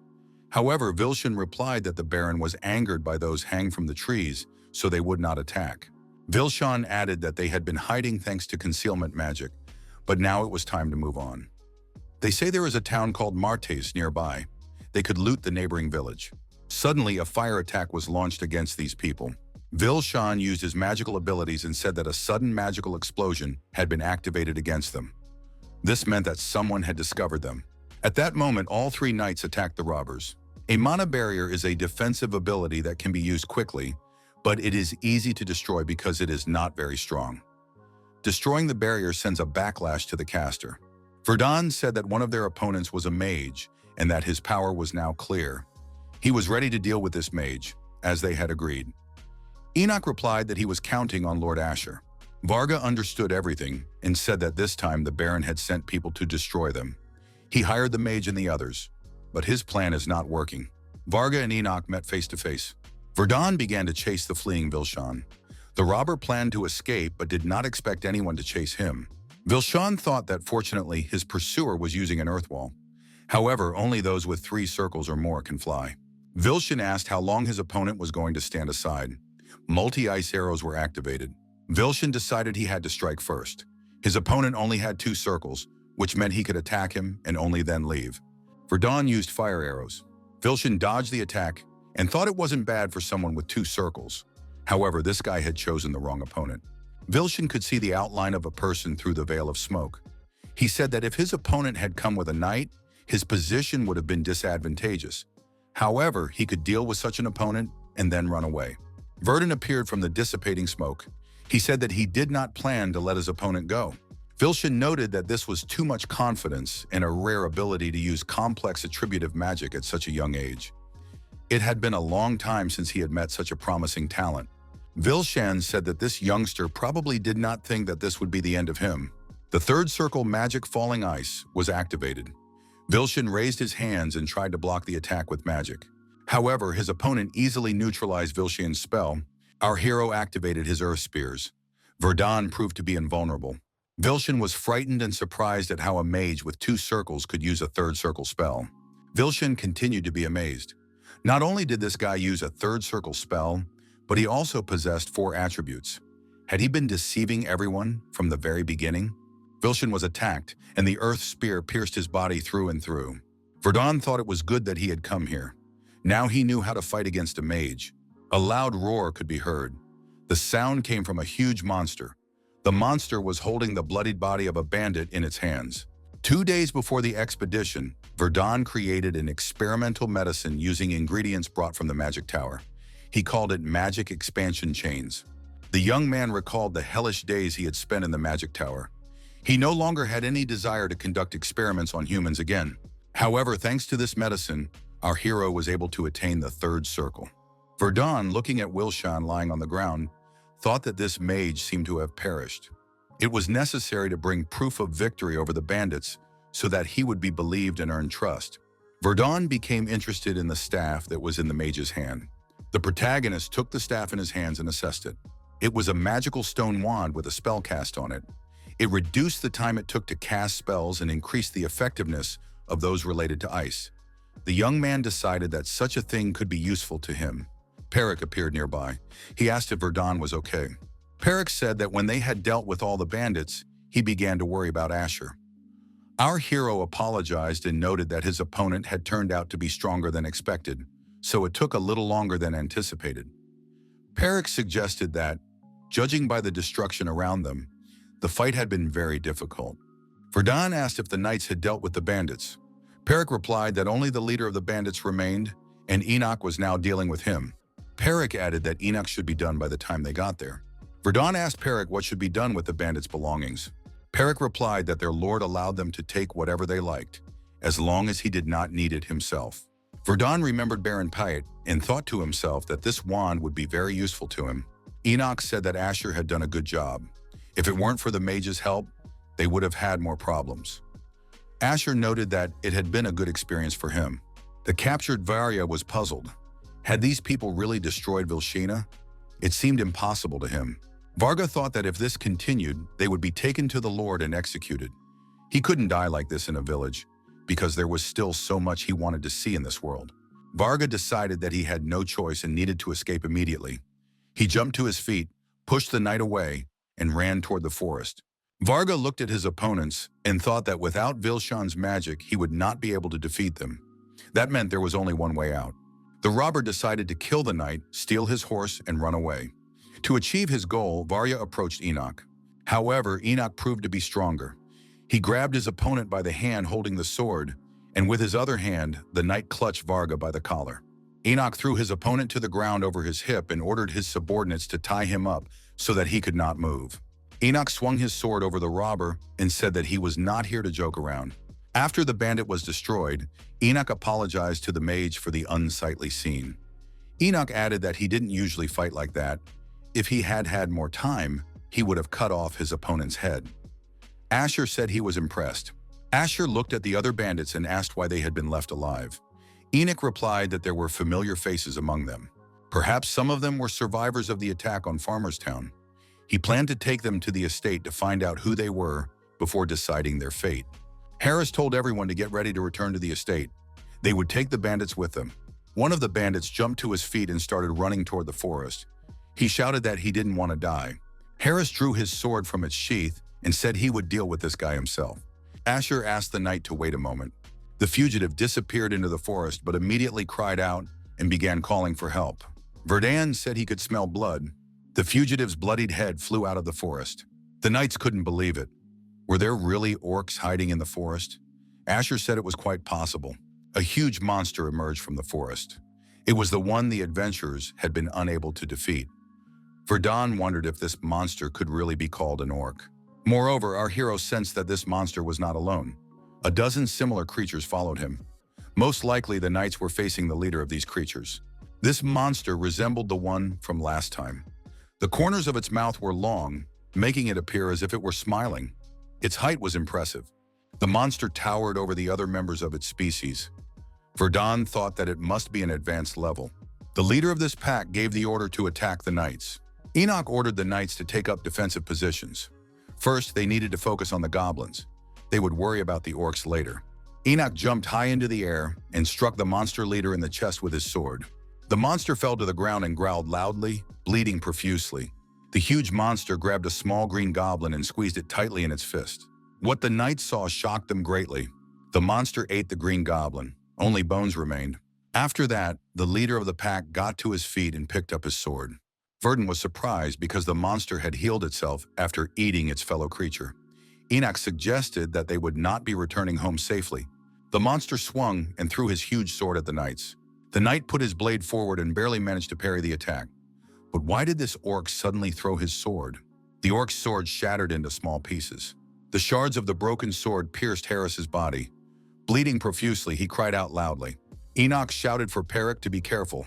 However, Vilshan replied that the Baron was angered by those hanged from the trees, so they would not attack. Vilshan added that they had been hiding thanks to concealment magic, but now it was time to move on. They say there is a town called Martes nearby. They could loot the neighboring village. Suddenly, a fire attack was launched against these people. Vilshan used his magical abilities and said that a sudden magical explosion had been activated against them. This meant that someone had discovered them. At that moment, all three knights attacked the robbers. A mana barrier is a defensive ability that can be used quickly, but it is easy to destroy because it is not very strong. Destroying the barrier sends a backlash to the caster. Verdun said that one of their opponents was a mage and that his power was now clear. He was ready to deal with this mage, as they had agreed. Enoch replied that he was counting on Lord Asher. Varga understood everything and said that this time the Baron had sent people to destroy them. He hired the mage and the others, but his plan is not working. Varga and Enoch met face to face. Verdun began to chase the fleeing Vilshan. The robber planned to escape but did not expect anyone to chase him. Vilshan thought that fortunately his pursuer was using an earth wall. However, only those with 3 circles or more can fly. Vilshan asked how long his opponent was going to stand aside. Multi-ice arrows were activated. Vilshan decided he had to strike first. His opponent only had 2 circles, which meant he could attack him and only then leave. Verdun used fire arrows. Vilshan dodged the attack and thought it wasn't bad for someone with 2 circles. However, this guy had chosen the wrong opponent. Vilshan could see the outline of a person through the veil of smoke. He said that if his opponent had come with a knight, his position would have been disadvantageous. However, he could deal with such an opponent and then run away. Verdun appeared from the dissipating smoke. He said that he did not plan to let his opponent go. Vilshan noted that this was too much confidence and a rare ability to use complex attributive magic at such a young age. It had been a long time since he had met such a promising talent. Vilshan said that this youngster probably did not think that this would be the end of him. The 3rd circle magic falling ice was activated. Vilshan raised his hands and tried to block the attack with magic. However, his opponent easily neutralized Vilshan's spell. Our hero activated his earth spears. Verdun proved to be invulnerable. Vilshan was frightened and surprised at how a mage with 2 circles could use a 3rd circle spell. Vilshan continued to be amazed. Not only did this guy use a 3rd circle spell, but he also possessed 4 attributes. Had he been deceiving everyone from the very beginning? Vilshan was attacked, and the earth spear pierced his body through and through. Verdun thought it was good that he had come here. Now he knew how to fight against a mage. A loud roar could be heard. The sound came from a huge monster. The monster was holding the bloodied body of a bandit in its hands. 2 days before the expedition, Verdun created an experimental medicine using ingredients brought from the magic tower. He called it magic expansion chains. The young man recalled the hellish days he had spent in the magic tower. He no longer had any desire to conduct experiments on humans again. However, thanks to this medicine, our hero was able to attain the third circle. Verdun, looking at Wilshan lying on the ground, thought that this mage seemed to have perished. It was necessary to bring proof of victory over the bandits so that he would be believed and earn trust. Verdun became interested in the staff that was in the mage's hand. The protagonist took the staff in his hands and assessed it. It was a magical stone wand with a spell cast on it. It reduced the time it took to cast spells and increased the effectiveness of those related to ice. The young man decided that such a thing could be useful to him. Perik appeared nearby. He asked if Verdun was okay. Perik said that when they had dealt with all the bandits, he began to worry about Asher. Our hero apologized and noted that his opponent had turned out to be stronger than expected, so it took a little longer than anticipated. Perik suggested that, judging by the destruction around them, the fight had been very difficult. Verdun asked if the knights had dealt with the bandits. Perik replied that only the leader of the bandits remained, and Enoch was now dealing with him. Perik added that Enoch should be done by the time they got there. Verdun asked Perik what should be done with the bandits' belongings. Perik replied that their lord allowed them to take whatever they liked, as long as he did not need it himself. Verdun remembered Baron Pyatt and thought to himself that this wand would be very useful to him. Enoch said that Asher had done a good job. If it weren't for the mage's help, they would have had more problems. Asher noted that it had been a good experience for him. The captured Varya was puzzled. Had these people really destroyed Vilshina? It seemed impossible to him. Varga thought that if this continued, they would be taken to the Lord and executed. He couldn't die like this in a village, because there was still so much he wanted to see in this world. Varga decided that he had no choice and needed to escape immediately. He jumped to his feet, pushed the knight away, and ran toward the forest. Varga looked at his opponents and thought that without Vilshan's magic, he would not be able to defeat them. That meant there was only one way out. The robber decided to kill the knight, steal his horse, and run away. To achieve his goal, Varya approached Enoch. However, Enoch proved to be stronger. He grabbed his opponent by the hand holding the sword, and with his other hand, the knight clutched Varga by the collar. Enoch threw his opponent to the ground over his hip and ordered his subordinates to tie him up so that he could not move. Enoch swung his sword over the robber and said that he was not here to joke around. After the bandit was destroyed, Enoch apologized to the mage for the unsightly scene. Enoch added that he didn't usually fight like that. If he had had more time, he would have cut off his opponent's head. Asher said he was impressed. Asher looked at the other bandits and asked why they had been left alive. Enoch replied that there were familiar faces among them. Perhaps some of them were survivors of the attack on Farmerstown. He planned to take them to the estate to find out who they were before deciding their fate. Harris told everyone to get ready to return to the estate. They would take the bandits with them. One of the bandits jumped to his feet and started running toward the forest. He shouted that he didn't want to die. Harris drew his sword from its sheath and said he would deal with this guy himself. Asher asked the knight to wait a moment. The fugitive disappeared into the forest but immediately cried out and began calling for help. Verdun said he could smell blood. The fugitive's bloodied head flew out of the forest. The knights couldn't believe it. Were there really orcs hiding in the forest? Asher said it was quite possible. A huge monster emerged from the forest. It was the one the adventurers had been unable to defeat. Verdun wondered if this monster could really be called an orc. Moreover, our hero sensed that this monster was not alone. A dozen similar creatures followed him. Most likely, the knights were facing the leader of these creatures. This monster resembled the one from last time. The corners of its mouth were long, making it appear as if it were smiling. Its height was impressive. The monster towered over the other members of its species. Verdun thought that it must be an advanced level. The leader of this pack gave the order to attack the knights. Enoch ordered the knights to take up defensive positions. First, they needed to focus on the goblins. They would worry about the orcs later. Enoch jumped high into the air and struck the monster leader in the chest with his sword. The monster fell to the ground and growled loudly, bleeding profusely. The huge monster grabbed a small green goblin and squeezed it tightly in its fist. What the knights saw shocked them greatly. The monster ate the green goblin. Only bones remained. After that, the leader of the pack got to his feet and picked up his sword. Verdun was surprised because the monster had healed itself after eating its fellow creature. Enoch suggested that they would not be returning home safely. The monster swung and threw his huge sword at the knights. The knight put his blade forward and barely managed to parry the attack. But why did this orc suddenly throw his sword? The orc's sword shattered into small pieces. The shards of the broken sword pierced Harris's body. Bleeding profusely, he cried out loudly. Enoch shouted for Perrick to be careful.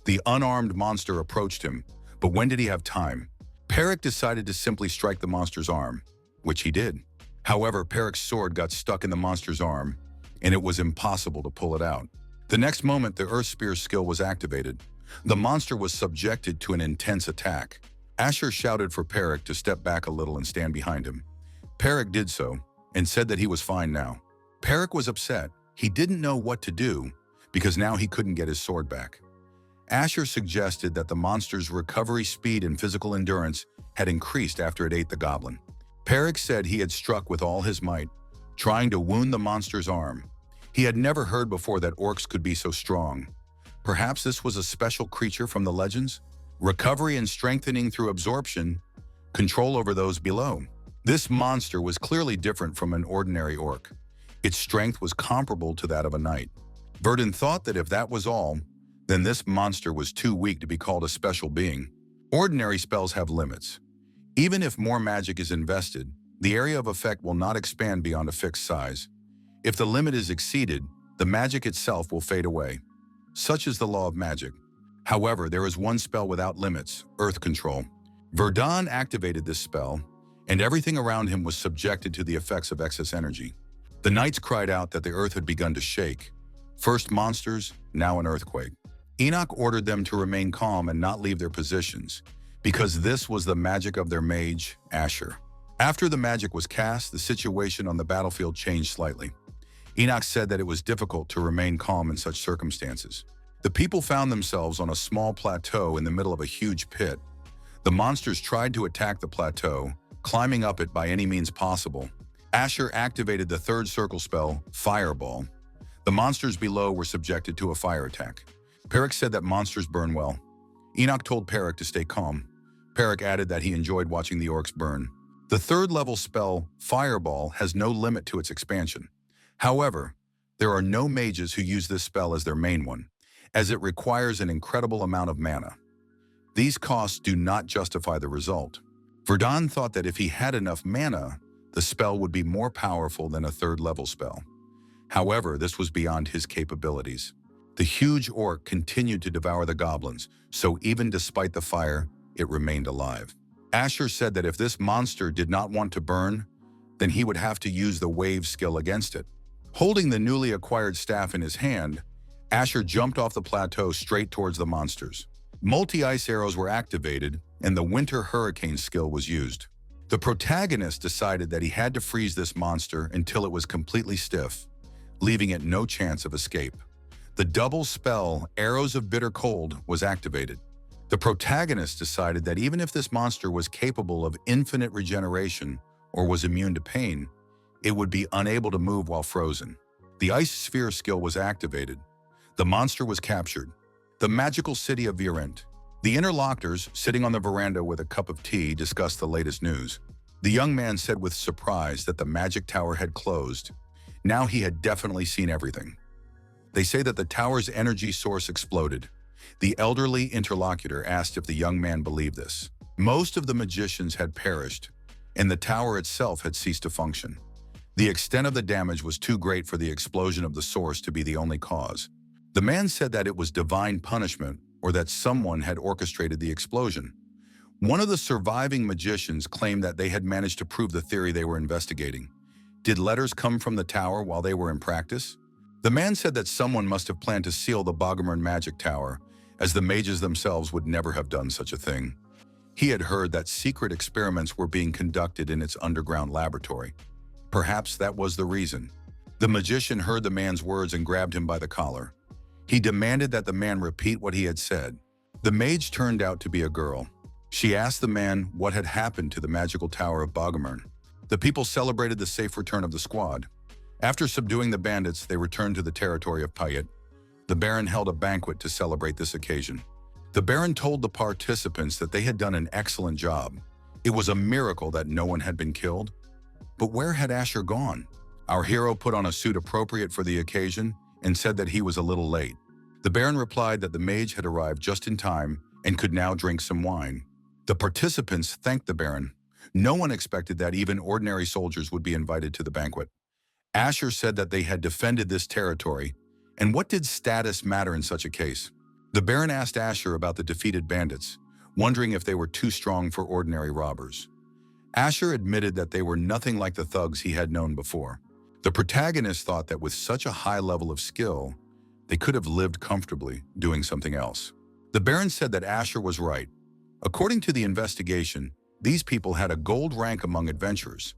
The unarmed monster approached him, but when did he have time? Perrick decided to simply strike the monster's arm, which he did. However, Perrick's sword got stuck in the monster's arm, and it was impossible to pull it out. The next moment, the Earth Spear skill was activated. The monster was subjected to an intense attack. Asher shouted for Perrick to step back a little and stand behind him. Perrick did so, and said that he was fine now. Perrick was upset. He didn't know what to do, because now he couldn't get his sword back. Asher suggested that the monster's recovery speed and physical endurance had increased after it ate the goblin. Perrick said he had struck with all his might, trying to wound the monster's arm. He had never heard before that orcs could be so strong. Perhaps this was a special creature from the legends? Recovery and strengthening through absorption, control over those below. This monster was clearly different from an ordinary orc. Its strength was comparable to that of a knight. Verdun thought that if that was all, then this monster was too weak to be called a special being. Ordinary spells have limits. Even if more magic is invested, the area of effect will not expand beyond a fixed size. If the limit is exceeded, the magic itself will fade away. Such is the law of magic. However, there is one spell without limits, Earth Control. Verdun activated this spell, and everything around him was subjected to the effects of excess energy. The knights cried out that the earth had begun to shake. First monsters, now an earthquake. Enoch ordered them to remain calm and not leave their positions, because this was the magic of their mage, Asher. After the magic was cast, the situation on the battlefield changed slightly. Enoch said that it was difficult to remain calm in such circumstances. The people found themselves on a small plateau in the middle of a huge pit. The monsters tried to attack the plateau, climbing up it by any means possible. Asher activated the third circle spell, Fireball. The monsters below were subjected to a fire attack. Perrick said that monsters burn well. Enoch told Perrick to stay calm. Perrick added that he enjoyed watching the orcs burn. The third level spell, Fireball, has no limit to its expansion. However, there are no mages who use this spell as their main one, as it requires an incredible amount of mana. These costs do not justify the result. Verdun thought that if he had enough mana, the spell would be more powerful than a third-level spell. However, this was beyond his capabilities. The huge orc continued to devour the goblins, so even despite the fire, it remained alive. Asher said that if this monster did not want to burn, then he would have to use the wave skill against it. Holding the newly acquired staff in his hand, Asher jumped off the plateau straight towards the monsters. Multi-ice arrows were activated, and the winter hurricane skill was used. The protagonist decided that he had to freeze this monster until it was completely stiff, leaving it no chance of escape. The double spell, Arrows of Bitter Cold, was activated. The protagonist decided that even if this monster was capable of infinite regeneration or was immune to pain, it would be unable to move while frozen. The Ice Sphere skill was activated. The monster was captured. The magical city of Virent. The interlocutors, sitting on the veranda with a cup of tea, discussed the latest news. The young man said with surprise that the magic tower had closed. Now he had definitely seen everything. They say that the tower's energy source exploded. The elderly interlocutor asked if the young man believed this. Most of the magicians had perished, and the tower itself had ceased to function. The extent of the damage was too great for the explosion of the source to be the only cause. The man said that it was divine punishment, or that someone had orchestrated the explosion. One of the surviving magicians claimed that they had managed to prove the theory they were investigating. Did letters come from the tower while they were in practice? The man said that someone must have planned to seal the Bogomern magic tower, as the mages themselves would never have done such a thing. He had heard that secret experiments were being conducted in its underground laboratory. Perhaps that was the reason. The magician heard the man's words and grabbed him by the collar. He demanded that the man repeat what he had said. The mage turned out to be a girl. She asked the man what had happened to the magical tower of Bogomern. The people celebrated the safe return of the squad. After subduing the bandits, they returned to the territory of Payet. The Baron held a banquet to celebrate this occasion. The Baron told the participants that they had done an excellent job. It was a miracle that no one had been killed. But where had Asher gone? Our hero put on a suit appropriate for the occasion and said that he was a little late. The Baron replied that the mage had arrived just in time and could now drink some wine. The participants thanked the Baron. No one expected that even ordinary soldiers would be invited to the banquet. Asher said that they had defended this territory, and what did status matter in such a case? The Baron asked Asher about the defeated bandits, wondering if they were too strong for ordinary robbers. Asher admitted that they were nothing like the thugs he had known before. The protagonist thought that with such a high level of skill, they could have lived comfortably doing something else. The Baron said that Asher was right. According to the investigation, these people had a gold rank among adventurers.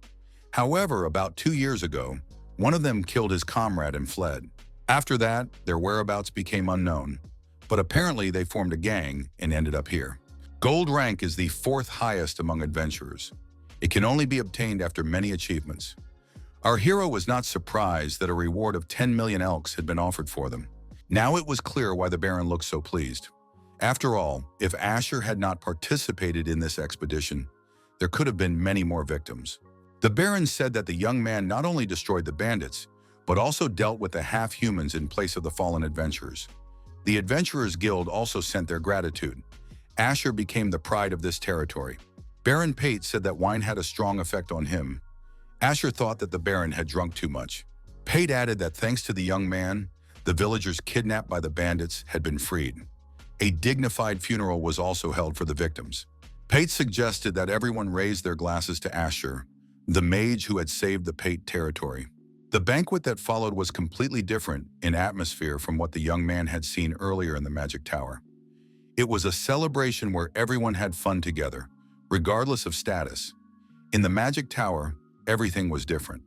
However, about 2 years ago, one of them killed his comrade and fled. After that, their whereabouts became unknown, but apparently they formed a gang and ended up here. Gold rank is the 4th highest among adventurers. It can only be obtained after many achievements. Our hero was not surprised that a reward of 10 million elks had been offered for them. Now it was clear why the Baron looked so pleased. After all, if Asher had not participated in this expedition, there could have been many more victims. The Baron said that the young man not only destroyed the bandits, but also dealt with the half-humans in place of the fallen adventurers. The Adventurers Guild also sent their gratitude. Asher became the pride of this territory. Baron Pate said that wine had a strong effect on him. Asher thought that the Baron had drunk too much. Pate added that thanks to the young man, the villagers kidnapped by the bandits had been freed. A dignified funeral was also held for the victims. Pate suggested that everyone raise their glasses to Asher, the mage who had saved the Pate territory. The banquet that followed was completely different in atmosphere from what the young man had seen earlier in the Magic Tower. It was a celebration where everyone had fun together, regardless of status. In the Magic Tower, everything was different.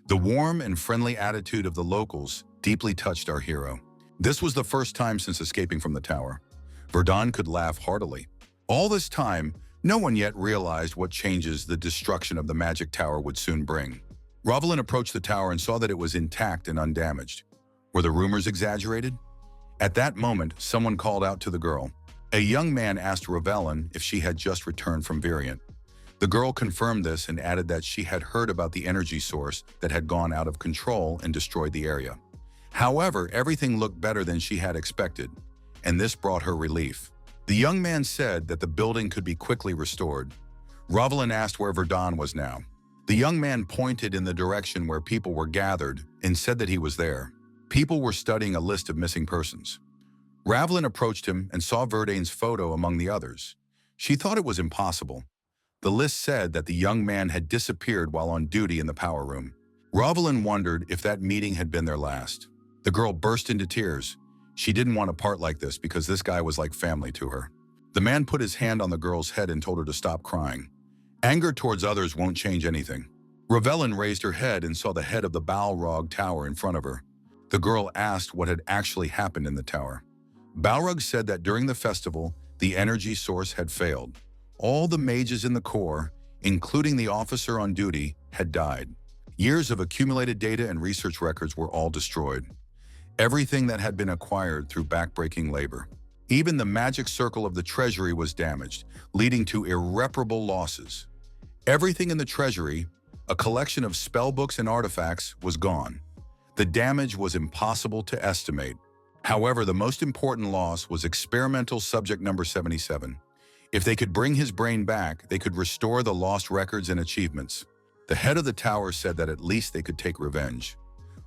The warm and friendly attitude of the locals deeply touched our hero. This was the first time since escaping from the tower. Verdun could laugh heartily. All this time, no one yet realized what changes the destruction of the Magic Tower would soon bring. Rovelin approached the tower and saw that it was intact and undamaged. Were the rumors exaggerated? At that moment, someone called out to the girl. A young man asked Rovelin if she had just returned from Variant. The girl confirmed this and added that she had heard about the energy source that had gone out of control and destroyed the area. However, everything looked better than she had expected, and this brought her relief. The young man said that the building could be quickly restored. Rovelin asked where Verdun was now. The young man pointed in the direction where people were gathered and said that he was there. People were studying a list of missing persons. Rovelin approached him and saw Verdane's photo among the others. She thought it was impossible. The list said that the young man had disappeared while on duty in the power room. Rovelin wondered if that meeting had been their last. The girl burst into tears. She didn't want to part like this because this guy was like family to her. The man put his hand on the girl's head and told her to stop crying. Anger towards others won't change anything. Rovelin raised her head and saw the head of the Balrog Tower in front of her. The girl asked what had actually happened in the tower. Balrog said that during the festival, the energy source had failed. All the mages in the Corps, including the officer on duty, had died. Years of accumulated data and research records were all destroyed. Everything that had been acquired through backbreaking labor. Even the magic circle of the treasury was damaged, leading to irreparable losses. Everything in the treasury, a collection of spellbooks and artifacts, was gone. The damage was impossible to estimate. However, the most important loss was experimental subject number 77. If they could bring his brain back, they could restore the lost records and achievements. The head of the tower said that at least they could take revenge.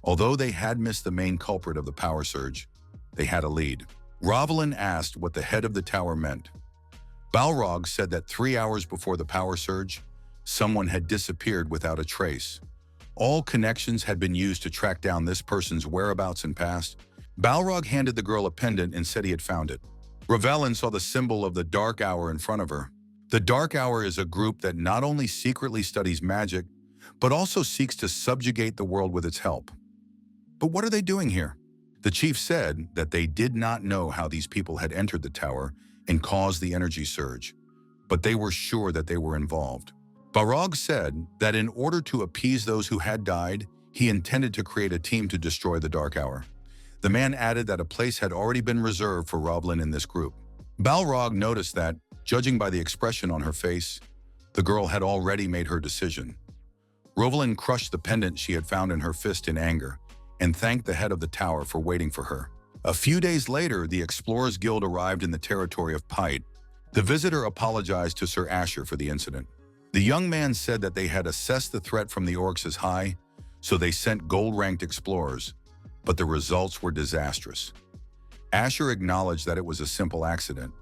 Although they had missed the main culprit of the power surge, they had a lead. Rovelin asked what the head of the tower meant. Balrog said that 3 hours before the power surge, someone had disappeared without a trace. All connections had been used to track down this person's whereabouts and past. Balrog handed the girl a pendant and said he had found it. Rovelin saw the symbol of the Dark Hour in front of her. The Dark Hour is a group that not only secretly studies magic, but also seeks to subjugate the world with its help. But what are they doing here? The chief said that they did not know how these people had entered the tower and caused the energy surge, but they were sure that they were involved. Balrog said that in order to appease those who had died, he intended to create a team to destroy the Dark Hour. The man added that a place had already been reserved for Roblin in this group. Balrog noticed that, judging by the expression on her face, the girl had already made her decision. Roblin crushed the pendant she had found in her fist in anger and thanked the head of the tower for waiting for her. A few days later, the Explorers Guild arrived in the territory of Pite. The visitor apologized to Sir Asher for the incident. The young man said that they had assessed the threat from the orcs as high, so they sent gold-ranked explorers, but the results were disastrous. Asher acknowledged that it was a simple accident.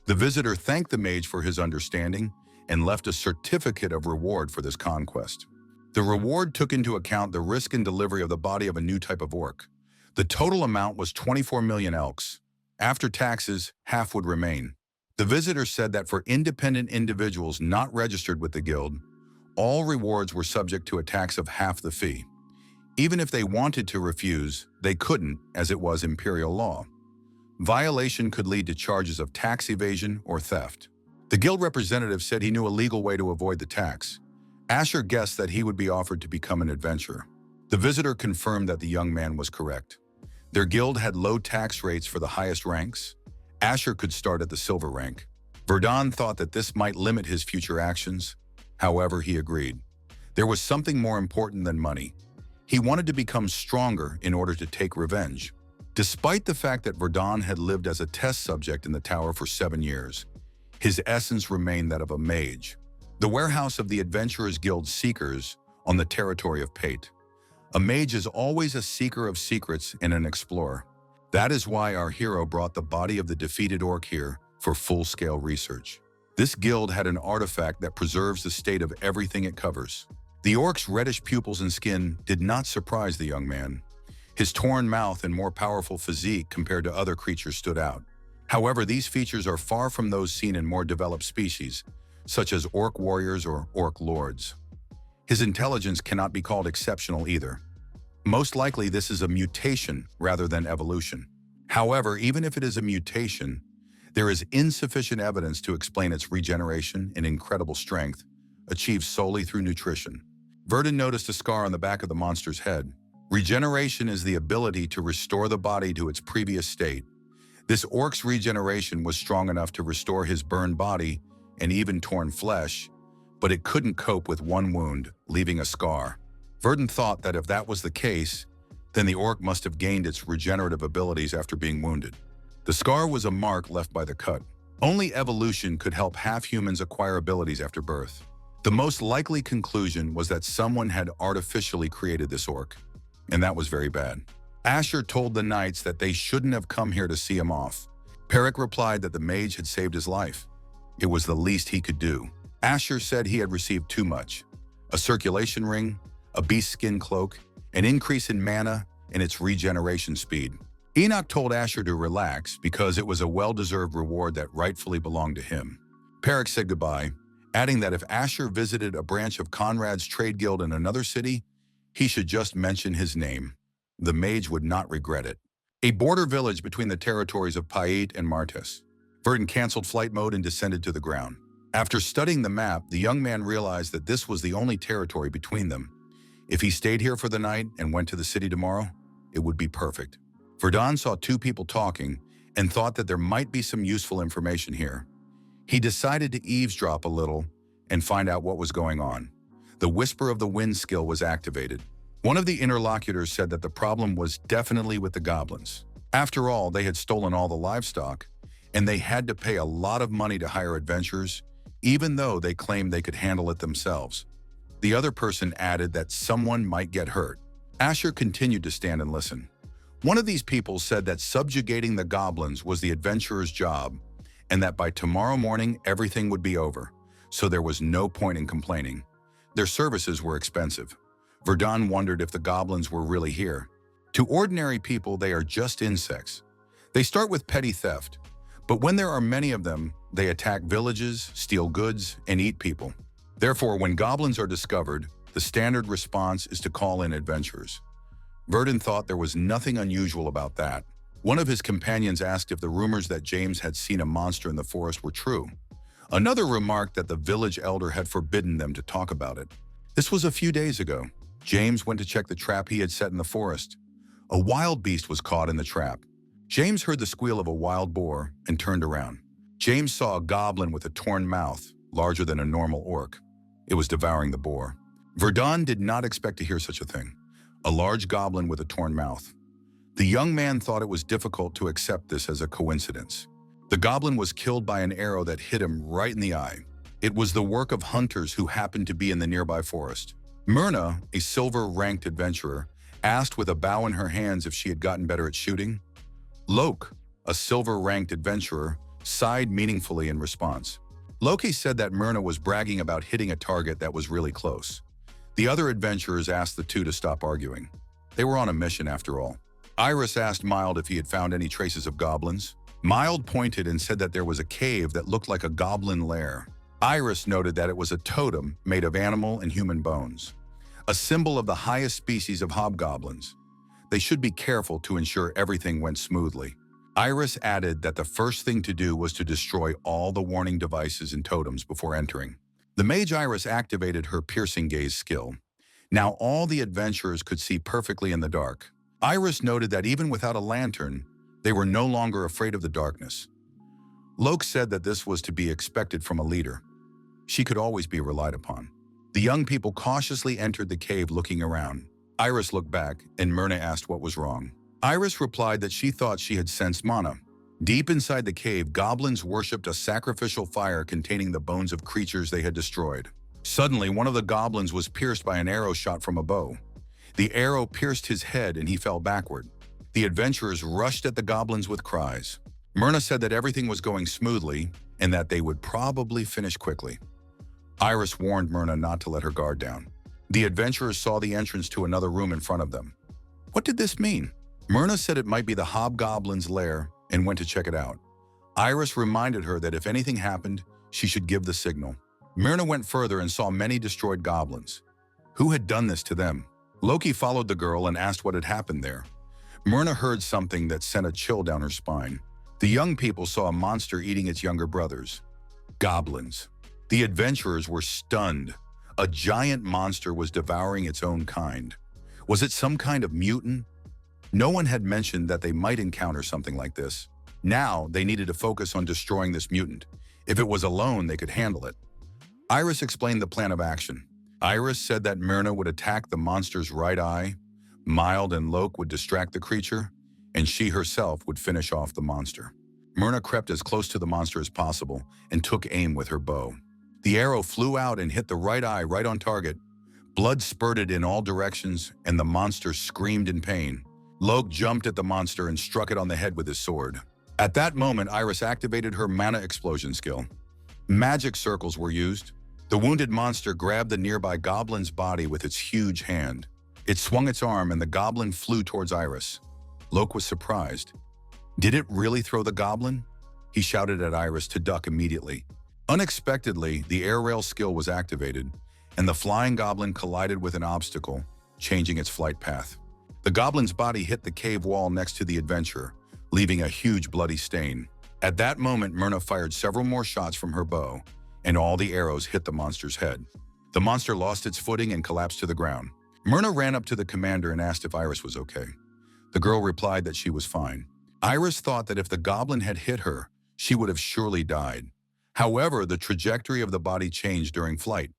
The visitor thanked the mage for his understanding and left a certificate of reward for this conquest. The reward took into account the risk and delivery of the body of a new type of orc. The total amount was 24 million elks. After taxes, half would remain. The visitor said that for independent individuals not registered with the guild, all rewards were subject to a tax of half the fee. Even if they wanted to refuse, they couldn't, as it was imperial law. Violation could lead to charges of tax evasion or theft. The guild representative said he knew a legal way to avoid the tax. Asher guessed that he would be offered to become an adventurer. The visitor confirmed that the young man was correct. Their guild had low tax rates for the highest ranks. Asher could start at the silver rank. Verdun thought that this might limit his future actions. However, he agreed. There was something more important than money. He wanted to become stronger in order to take revenge. Despite the fact that Verdun had lived as a test subject in the tower for 7 years, his essence remained that of a mage. The warehouse of the Adventurers Guild Seekers on the territory of Pate. A mage is always a seeker of secrets and an explorer. That is why our hero brought the body of the defeated orc here for full-scale research. This guild had an artifact that preserves the state of everything it covers. The orc's reddish pupils and skin did not surprise the young man. His torn mouth and more powerful physique compared to other creatures stood out. However, these features are far from those seen in more developed species, such as orc warriors or orc lords. His intelligence cannot be called exceptional either. Most likely this is a mutation rather than evolution. However, even if it is a mutation, there is insufficient evidence to explain its regeneration and incredible strength, achieved solely through nutrition. Verdun noticed a scar on the back of the monster's head. Regeneration is the ability to restore the body to its previous state. This orc's regeneration was strong enough to restore his burned body and even torn flesh, but it couldn't cope with one wound, leaving a scar. Verdun thought that if that was the case, then the orc must have gained its regenerative abilities after being wounded. The scar was a mark left by the cut. Only evolution could help half-humans acquire abilities after birth. The most likely conclusion was that someone had artificially created this orc, and that was very bad. Asher told the knights that they shouldn't have come here to see him off. Perrick replied that the mage had saved his life. It was the least he could do. Asher said he had received too much: a circulation ring, a beast skin cloak, an increase in mana, and its regeneration speed. Enoch told Asher to relax because it was a well-deserved reward that rightfully belonged to him. Perrick said goodbye, adding that if Asher visited a branch of Conrad's trade guild in another city, he should just mention his name. The mage would not regret it. A border village between the territories of Paiet and Martes. Verdun canceled flight mode and descended to the ground. After studying the map, the young man realized that this was the only territory between them. If he stayed here for the night and went to the city tomorrow, it would be perfect. Verdun saw two people talking and thought that there might be some useful information here. He decided to eavesdrop a little and find out what was going on. The Whisper of the Wind skill was activated. One of the interlocutors said that the problem was definitely with the goblins. After all, they had stolen all the livestock, and they had to pay a lot of money to hire adventurers, even though they claimed they could handle it themselves. The other person added that someone might get hurt. Asher continued to stand and listen. One of these people said that subjugating the goblins was the adventurer's job, and that by tomorrow morning everything would be over, so there was no point in complaining. Their services were expensive. Verdun wondered if the goblins were really here. To ordinary people, they are just insects. They start with petty theft, but when there are many of them, they attack villages, steal goods, and eat people. Therefore, when goblins are discovered, the standard response is to call in adventurers. Verdun thought there was nothing unusual about that. One of his companions asked if the rumors that James had seen a monster in the forest were true. Another remarked that the village elder had forbidden them to talk about it. This was a few days ago. James went to check the trap he had set in the forest. A wild beast was caught in the trap. James heard the squeal of a wild boar and turned around. James saw a goblin with a torn mouth, larger than a normal orc. It was devouring the boar. Verdun did not expect to hear such a thing. A large goblin with a torn mouth. The young man thought it was difficult to accept this as a coincidence. The goblin was killed by an arrow that hit him right in the eye. It was the work of hunters who happened to be in the nearby forest. Myrna, a silver-ranked adventurer, asked with a bow in her hands if she had gotten better at shooting. Loke, a silver-ranked adventurer, sighed meaningfully in response. Loki said that Myrna was bragging about hitting a target that was really close. The other adventurers asked the two to stop arguing. They were on a mission after all. Iris asked Mild if he had found any traces of goblins. Mild pointed and said that there was a cave that looked like a goblin lair. Iris noted that it was a totem made of animal and human bones, a symbol of the highest species of hobgoblins. They should be careful to ensure everything went smoothly. Iris added that the first thing to do was to destroy all the warning devices and totems before entering. The mage Iris activated her piercing gaze skill. Now all the adventurers could see perfectly in the dark. Iris noted that even without a lantern, they were no longer afraid of the darkness. Loke said that this was to be expected from a leader. She could always be relied upon. The young people cautiously entered the cave looking around. Iris looked back, and Myrna asked what was wrong. Iris replied that she thought she had sensed mana. Deep inside the cave, goblins worshipped a sacrificial fire containing the bones of creatures they had destroyed. Suddenly, one of the goblins was pierced by an arrow shot from a bow. The arrow pierced his head and he fell backward. The adventurers rushed at the goblins with cries. Myrna said that everything was going smoothly and that they would probably finish quickly. Iris warned Myrna not to let her guard down. The adventurers saw the entrance to another room in front of them. What did this mean? Myrna said it might be the hobgoblin's lair and went to check it out. Iris reminded her that if anything happened, she should give the signal. Myrna went further and saw many destroyed goblins. Who had done this to them? Loki followed the girl and asked what had happened there. Myrna heard something that sent a chill down her spine. The young people saw a monster eating its younger brothers. Goblins. The adventurers were stunned. A giant monster was devouring its own kind. Was it some kind of mutant? No one had mentioned that they might encounter something like this. Now, they needed to focus on destroying this mutant. If it was alone, they could handle it. Iris explained the plan of action. Iris said that Myrna would attack the monster's right eye, Mild and Loke would distract the creature, and she herself would finish off the monster. Myrna crept as close to the monster as possible and took aim with her bow. The arrow flew out and hit the right eye right on target. Blood spurted in all directions, and the monster screamed in pain. Loke jumped at the monster and struck it on the head with his sword. At that moment, Iris activated her mana explosion skill. Magic circles were used. The wounded monster grabbed the nearby goblin's body with its huge hand. It swung its arm and the goblin flew towards Iris. Loke was surprised. Did it really throw the goblin? He shouted at Iris to duck immediately. Unexpectedly, the air rail skill was activated, and the flying goblin collided with an obstacle, changing its flight path. The goblin's body hit the cave wall next to the adventurer, leaving a huge bloody stain. At that moment, Myrna fired several more shots from her bow, and all the arrows hit the monster's head. The monster lost its footing and collapsed to the ground. Myrna ran up to the commander and asked if Iris was okay. The girl replied that she was fine. Iris thought that if the goblin had hit her, she would have surely died. However, the trajectory of the body changed during flight.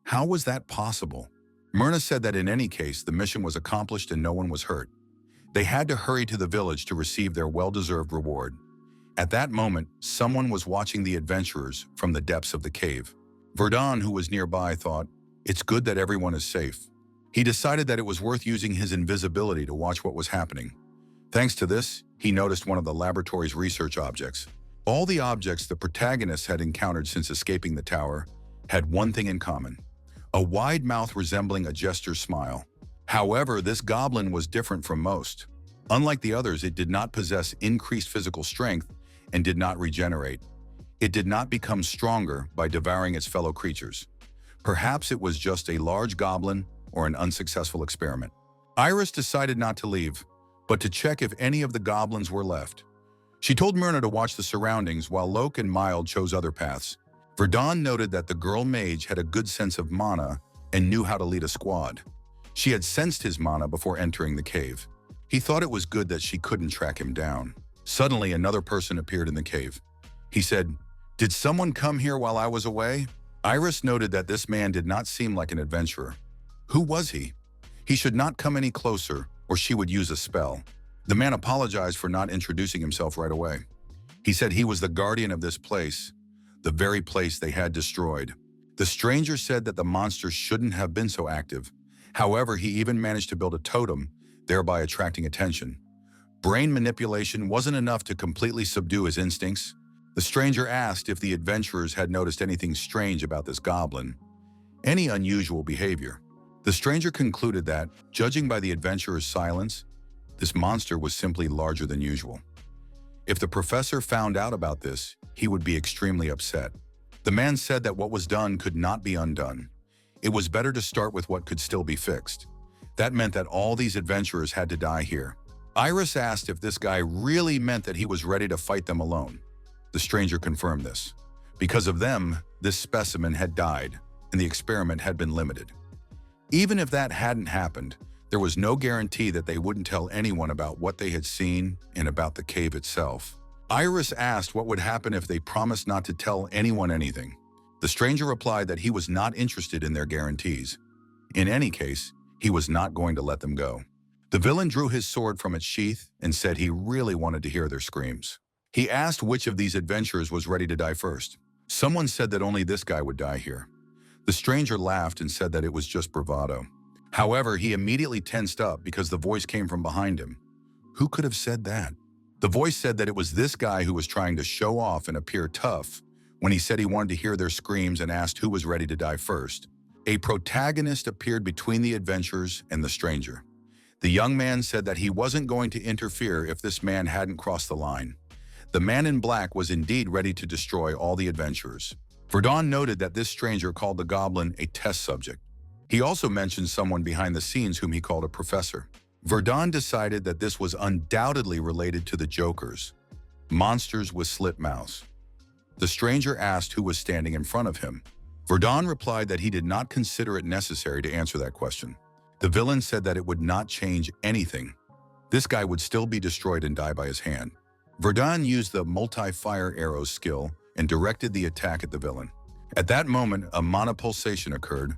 How was that possible? Myrna said that in any case, the mission was accomplished and no one was hurt. They had to hurry to the village to receive their well-deserved reward. At that moment, someone was watching the adventurers from the depths of the cave. Verdun, who was nearby, thought, "It's good that everyone is safe." He decided that it was worth using his invisibility to watch what was happening. Thanks to this, he noticed one of the laboratory's research objects. All the objects the protagonists had encountered since escaping the tower had one thing in common: a wide mouth resembling a jester's smile. However, this goblin was different from most. Unlike the others, it did not possess increased physical strength and did not regenerate. It did not become stronger by devouring its fellow creatures. Perhaps it was just a large goblin or an unsuccessful experiment. Iris decided not to leave, but to check if any of the goblins were left. She told Myrna to watch the surroundings while Loke and Mild chose other paths. Verdun noted that the girl mage had a good sense of mana and knew how to lead a squad. She had sensed his mana before entering the cave. He thought it was good that she couldn't track him down. Suddenly, another person appeared in the cave. He said, "Did someone come here while I was away?" Iris noted that this man did not seem like an adventurer. Who was he? He should not come any closer, or she would use a spell. The man apologized for not introducing himself right away. He said he was the guardian of this place, the very place they had destroyed. The stranger said that the monster shouldn't have been so active. However, he even managed to build a totem, thereby attracting attention. Brain manipulation wasn't enough to completely subdue his instincts. The stranger asked if the adventurers had noticed anything strange about this goblin, any unusual behavior. The stranger concluded that, judging by the adventurer's silence, this monster was simply larger than usual. If the professor found out about this, he would be extremely upset. The man said that what was done could not be undone. It was better to start with what could still be fixed. That meant that all these adventurers had to die here. Iris asked if this guy really meant that he was ready to fight them alone. The stranger confirmed this. Because of them, this specimen had died, and the experiment had been limited. Even if that hadn't happened, there was no guarantee that they wouldn't tell anyone about what they had seen and about the cave itself. Iris asked what would happen if they promised not to tell anyone anything. The stranger replied that he was not interested in their guarantees. In any case, he was not going to let them go. The villain drew his sword from its sheath and said he really wanted to hear their screams. He asked which of these adventurers was ready to die first. Someone said that only this guy would die here. The stranger laughed and said that it was just bravado. However, he immediately tensed up because the voice came from behind him. Who could have said that? The voice said that it was this guy who was trying to show off and appear tough when he said he wanted to hear their screams and asked who was ready to die first. A protagonist appeared between the adventurers and the stranger. The young man said that he wasn't going to interfere if this man hadn't crossed the line. The man in black was indeed ready to destroy all the adventurers. Verdun noted that this stranger called the goblin a test subject. He also mentioned someone behind the scenes whom he called a professor. Verdun decided that this was undoubtedly related to the jokers, monsters with slit mouths. The stranger asked who was standing in front of him. Verdun replied that he did not consider it necessary to answer that question. The villain said that it would not change anything. This guy would still be destroyed and die by his hand. Verdun used the multi-fire arrows skill and directed the attack at the villain. At that moment, a mana pulsation occurred,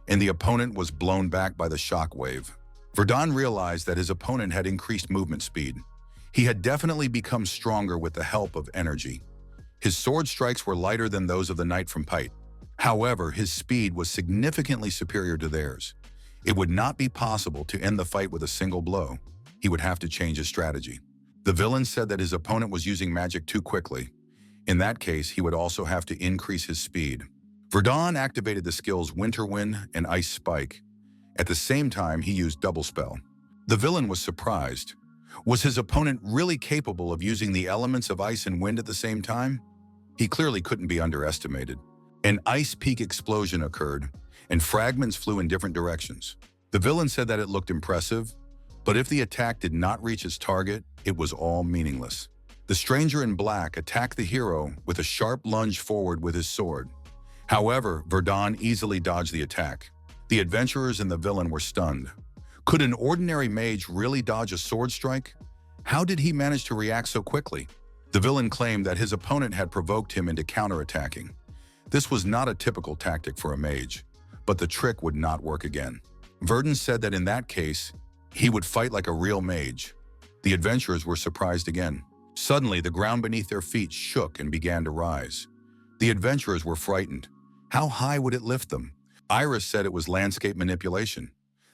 and the opponent was blown back by the shock wave. Verdun realized that his opponent had increased movement speed. He had definitely become stronger with the help of energy. His sword strikes were lighter than those of the knight from Pite. However, his speed was significantly superior to theirs. It would not be possible to end the fight with a single blow. He would have to change his strategy. The villain said that his opponent was using magic too quickly. In that case, he would also have to increase his speed. Verdun activated the skills Winter Wind and Ice Spike. At the same time, he used Double Spell. The villain was surprised. Was his opponent really capable of using the elements of ice and wind at the same time? He clearly couldn't be underestimated. An ice peak explosion occurred, and fragments flew in different directions. The villain said that it looked impressive, but if the attack did not reach its target, it was all meaningless. The stranger in black attacked the hero with a sharp lunge forward with his sword. However, Verdun easily dodged the attack. The adventurers and the villain were stunned. Could an ordinary mage really dodge a sword strike? How did he manage to react so quickly? The villain claimed that his opponent had provoked him into counterattacking. This was not a typical tactic for a mage, but the trick would not work again. Verdun said that in that case, he would fight like a real mage. The adventurers were surprised again. Suddenly, the ground beneath their feet shook and began to rise. The adventurers were frightened. How high would it lift them? Iris said it was landscape manipulation.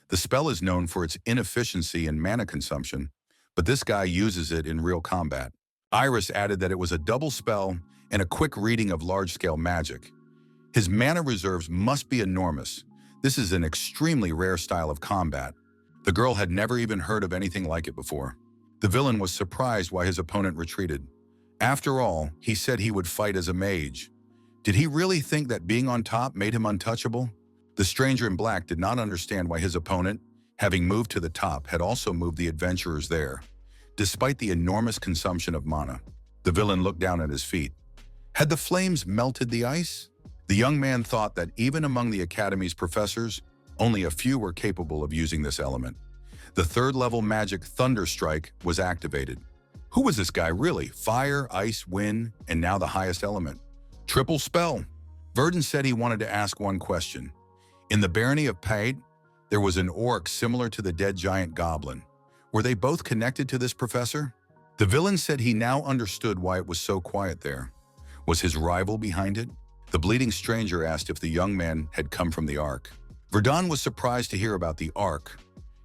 The spell is known for its inefficiency and mana consumption, but this guy uses it in real combat. Iris added that it was a double spell and a quick reading of large-scale magic. His mana reserves must be enormous. This is an extremely rare style of combat. The girl had never even heard of anything like it before. The villain was surprised why his opponent retreated. After all, he said he would fight as a mage. Did he really think that being on top made him untouchable? The stranger in black did not understand why his opponent, having moved to the top, had also moved the adventurers there, despite the enormous consumption of mana. The villain looked down at his feet. Had the flames melted the ice? The young man thought that even among the Academy's professors, only a few were capable of using this element. The third-level magic Thunder Strike was activated. Who was this guy really? Fire, ice, wind, and now the highest element. Triple spell. Verdun said he wanted to ask one question. In the barony of Pate, there was an orc similar to the dead giant goblin. Were they both connected to this professor? The villain said he now understood why it was so quiet there. Was his rival behind it? The bleeding stranger asked if the young man had come from the Ark. Verdun was surprised to hear about the Ark.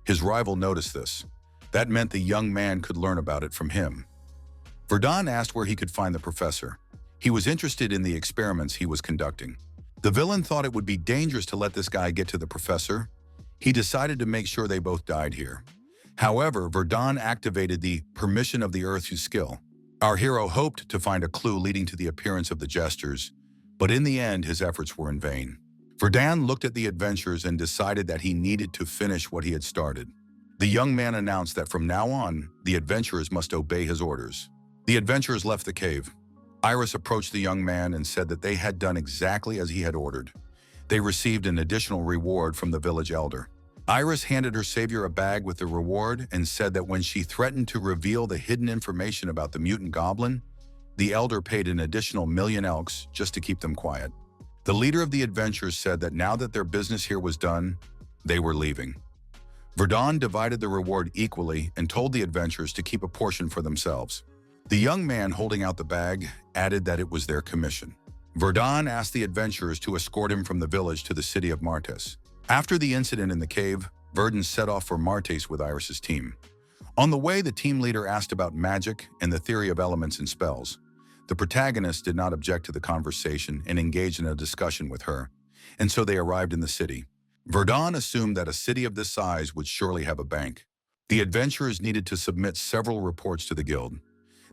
His rival noticed this. That meant the young man could learn about it from him. Verdun asked where he could find the professor. He was interested in the experiments he was conducting. The villain thought it would be dangerous to let this guy get to the professor. He decided to make sure they both died here. However, Verdun activated the permission of the Earth's skill. Our hero hoped to find a clue leading to the appearance of the jesters, but in the end his efforts were in vain. Verdun looked at the adventurers and decided that he needed to finish what he had started. The young man announced that from now on, the adventurers must obey his orders. The adventurers left the cave. Iris approached the young man and said that they had done exactly as he had ordered. They received an additional reward from the village elder. Iris handed her savior a bag with the reward and said that when she threatened to reveal the hidden information about the mutant goblin, the elder paid an additional 1,000,000 elks just to keep them quiet. The leader of the adventurers said that now that their business here was done, they were leaving. Verdun divided the reward equally and told the adventurers to keep a portion for themselves. The young man holding out the bag added that it was their commission. Verdun asked the adventurers to escort him from the village to the city of Martes. After the incident in the cave, Verdun set off for Martes with Iris's team. On the way, the team leader asked about magic and the theory of elements and spells. The protagonist did not object to the conversation and engaged in a discussion with her, and so they arrived in the city. Verdun assumed that a city of this size would surely have a bank. The adventurers needed to submit several reports to the guild.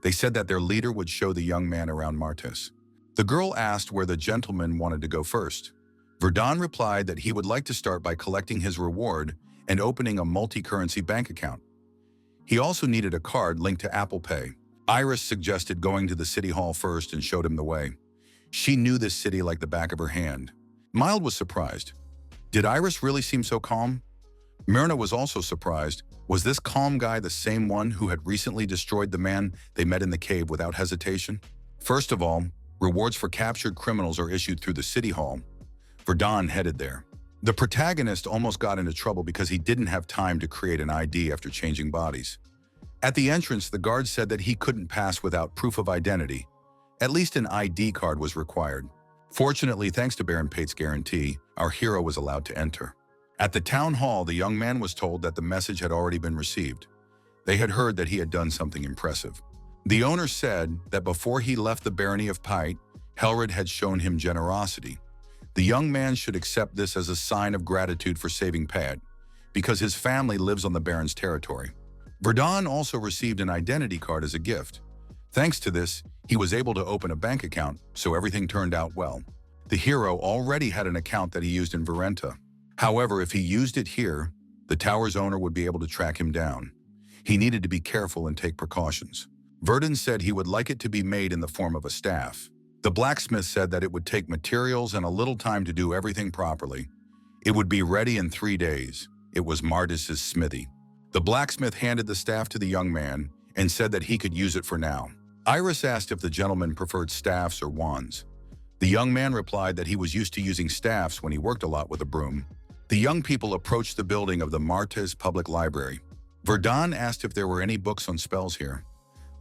They said that their leader would show the young man around Martes. The girl asked where the gentleman wanted to go first. Verdun replied that he would like to start by collecting his reward and opening a multi-currency bank account. He also needed a card linked to Apple Pay. Iris suggested going to the city hall first and showed him the way. She knew this city like the back of her hand. Mild was surprised. Did Iris really seem so calm? Myrna was also surprised. Was this calm guy the same one who had recently destroyed the man they met in the cave without hesitation? First of all, rewards for captured criminals are issued through the city hall. Verdun headed there. The protagonist almost got into trouble because he didn't have time to create an ID after changing bodies. At the entrance, the guard said that he couldn't pass without proof of identity. At least an ID card was required. Fortunately, thanks to Baron Pate's guarantee, our hero was allowed to enter. At the town hall, the young man was told that the message had already been received. They had heard that he had done something impressive. The owner said that before he left the barony of Pate, Helrid had shown him generosity. The young man should accept this as a sign of gratitude for saving Pate, because his family lives on the Baron's territory. Verdun also received an identity card as a gift. Thanks to this, he was able to open a bank account, so everything turned out well. The hero already had an account that he used in Verenta. However, if he used it here, the tower's owner would be able to track him down. He needed to be careful and take precautions. Verdun said he would like it to be made in the form of a staff. The blacksmith said that it would take materials and a little time to do everything properly. It would be ready in 3 days. It was Martes' smithy. The blacksmith handed the staff to the young man and said that he could use it for now. Iris asked if the gentleman preferred staffs or wands. The young man replied that he was used to using staffs when he worked a lot with a broom. The young people approached the building of the Martes Public Library. Verdun asked if there were any books on spells here.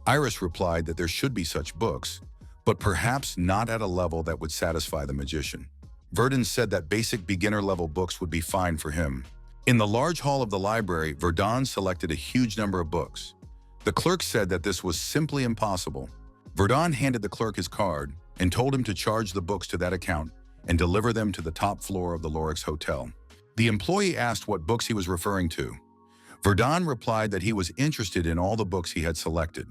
Iris replied that there should be such books, but perhaps not at a level that would satisfy the magician. Verdun said that basic beginner-level books would be fine for him. In the large hall of the library, Verdun selected a huge number of books. The clerk said that this was simply impossible. Verdun handed the clerk his card and told him to charge the books to that account and deliver them to the top floor of the Lorix Hotel. The employee asked what books he was referring to. Verdun replied that he was interested in all the books he had selected.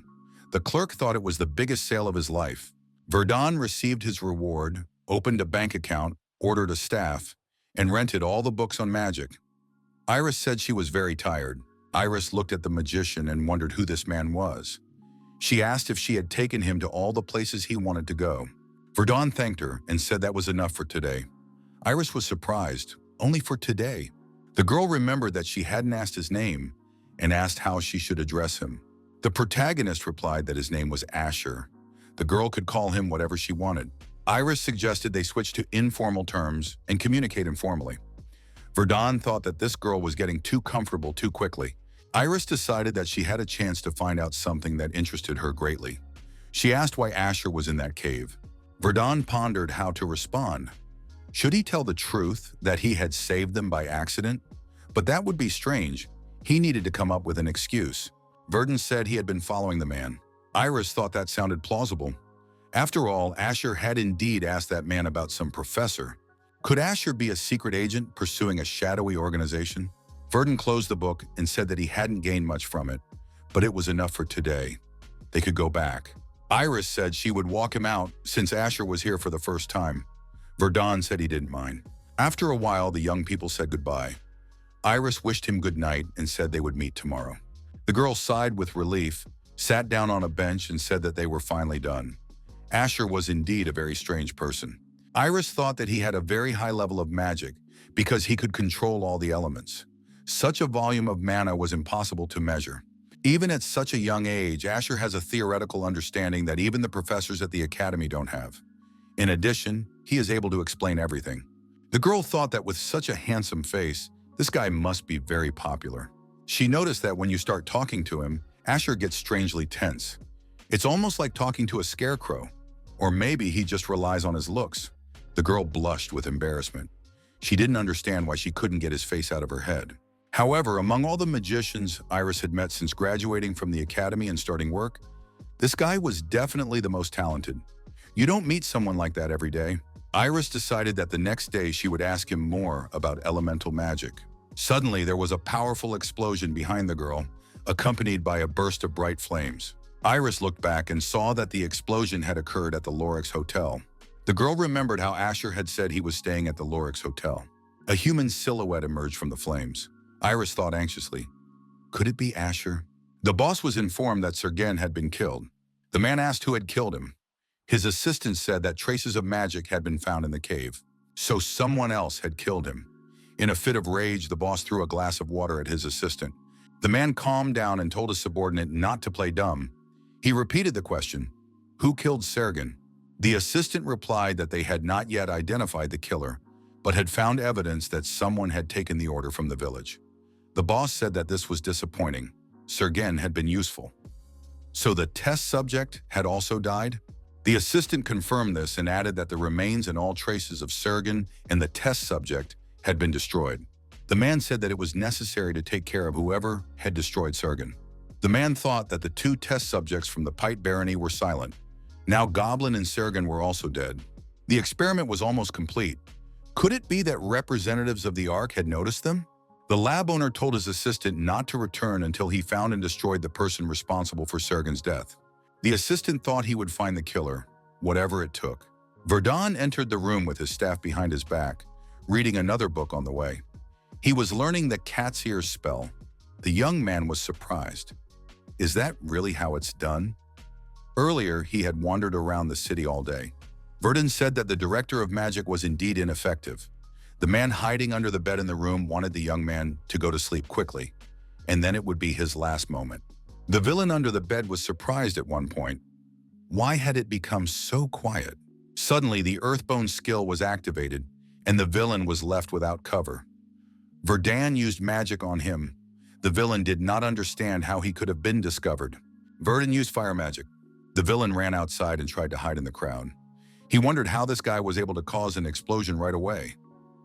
The clerk thought it was the biggest sale of his life. Verdun received his reward, opened a bank account, ordered a staff, and rented all the books on magic. Iris said she was very tired. Iris looked at the magician and wondered who this man was. She asked if she had taken him to all the places he wanted to go. Verdun thanked her and said that was enough for today. Iris was surprised, only for today. The girl remembered that she hadn't asked his name and asked how she should address him. The protagonist replied that his name was Asher. The girl could call him whatever she wanted. Iris suggested they switch to informal terms and communicate informally. Verdun thought that this girl was getting too comfortable too quickly. Iris decided that she had a chance to find out something that interested her greatly. She asked why Asher was in that cave. Verdun pondered how to respond. Should he tell the truth that he had saved them by accident? But that would be strange. He needed to come up with an excuse. Verdun said he had been following the man. Iris thought that sounded plausible. After all, Asher had indeed asked that man about some professor. Could Asher be a secret agent pursuing a shadowy organization? Verdun closed the book and said that he hadn't gained much from it, but it was enough for today. They could go back. Iris said she would walk him out since Asher was here for the first time. Verdun said he didn't mind. After a while, the young people said goodbye. Iris wished him good night and said they would meet tomorrow. The girl sighed with relief, sat down on a bench and said that they were finally done. Asher was indeed a very strange person. Iris thought that he had a very high level of magic because he could control all the elements. Such a volume of mana was impossible to measure. Even at such a young age, Asher has a theoretical understanding that even the professors at the academy don't have. In addition, he is able to explain everything. The girl thought that with such a handsome face, this guy must be very popular. She noticed that when you start talking to him, Asher gets strangely tense. It's almost like talking to a scarecrow. Or maybe he just relies on his looks. The girl blushed with embarrassment. She didn't understand why she couldn't get his face out of her head. However, among all the magicians Iris had met since graduating from the academy and starting work, this guy was definitely the most talented. You don't meet someone like that every day. Iris decided that the next day she would ask him more about elemental magic. Suddenly, there was a powerful explosion behind the girl, accompanied by a burst of bright flames. Iris looked back and saw that the explosion had occurred at the Lorix Hotel. The girl remembered how Asher had said he was staying at the Lorix Hotel. A human silhouette emerged from the flames. Iris thought anxiously, could it be Asher? The boss was informed that Sergen had been killed. The man asked who had killed him. His assistant said that traces of magic had been found in the cave. So someone else had killed him. In a fit of rage, the boss threw a glass of water at his assistant. The man calmed down and told his subordinate not to play dumb. He repeated the question, who killed Sergen? The assistant replied that they had not yet identified the killer, but had found evidence that someone had taken the order from the village. The boss said that this was disappointing. Sergen had been useful. So the test subject had also died? The assistant confirmed this and added that the remains and all traces of Sergen and the test subject had been destroyed. The man said that it was necessary to take care of whoever had destroyed Sergen. The man thought that the two test subjects from the Pite Barony were silent. Now Goblin and Sergen were also dead. The experiment was almost complete. Could it be that representatives of the Ark had noticed them? The lab owner told his assistant not to return until he found and destroyed the person responsible for Sergen's death. The assistant thought he would find the killer, whatever it took. Verdun entered the room with his staff behind his back, reading another book on the way. He was learning the cat's ear spell. The young man was surprised. Is that really how it's done? Earlier, he had wandered around the city all day. Verdun said that the director of magic was indeed ineffective. The man hiding under the bed in the room wanted the young man to go to sleep quickly, and then it would be his last moment. The villain under the bed was surprised at one point. Why had it become so quiet? Suddenly, the Earthbone skill was activated, and the villain was left without cover. Verdun used magic on him. The villain did not understand how he could have been discovered. Verdun used fire magic. The villain ran outside and tried to hide in the crowd. He wondered how this guy was able to cause an explosion right away.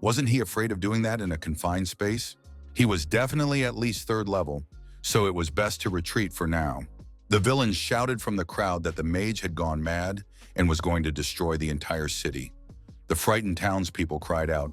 Wasn't he afraid of doing that in a confined space? He was definitely at least third level, so it was best to retreat for now. The villain shouted from the crowd that the mage had gone mad and was going to destroy the entire city. The frightened townspeople cried out,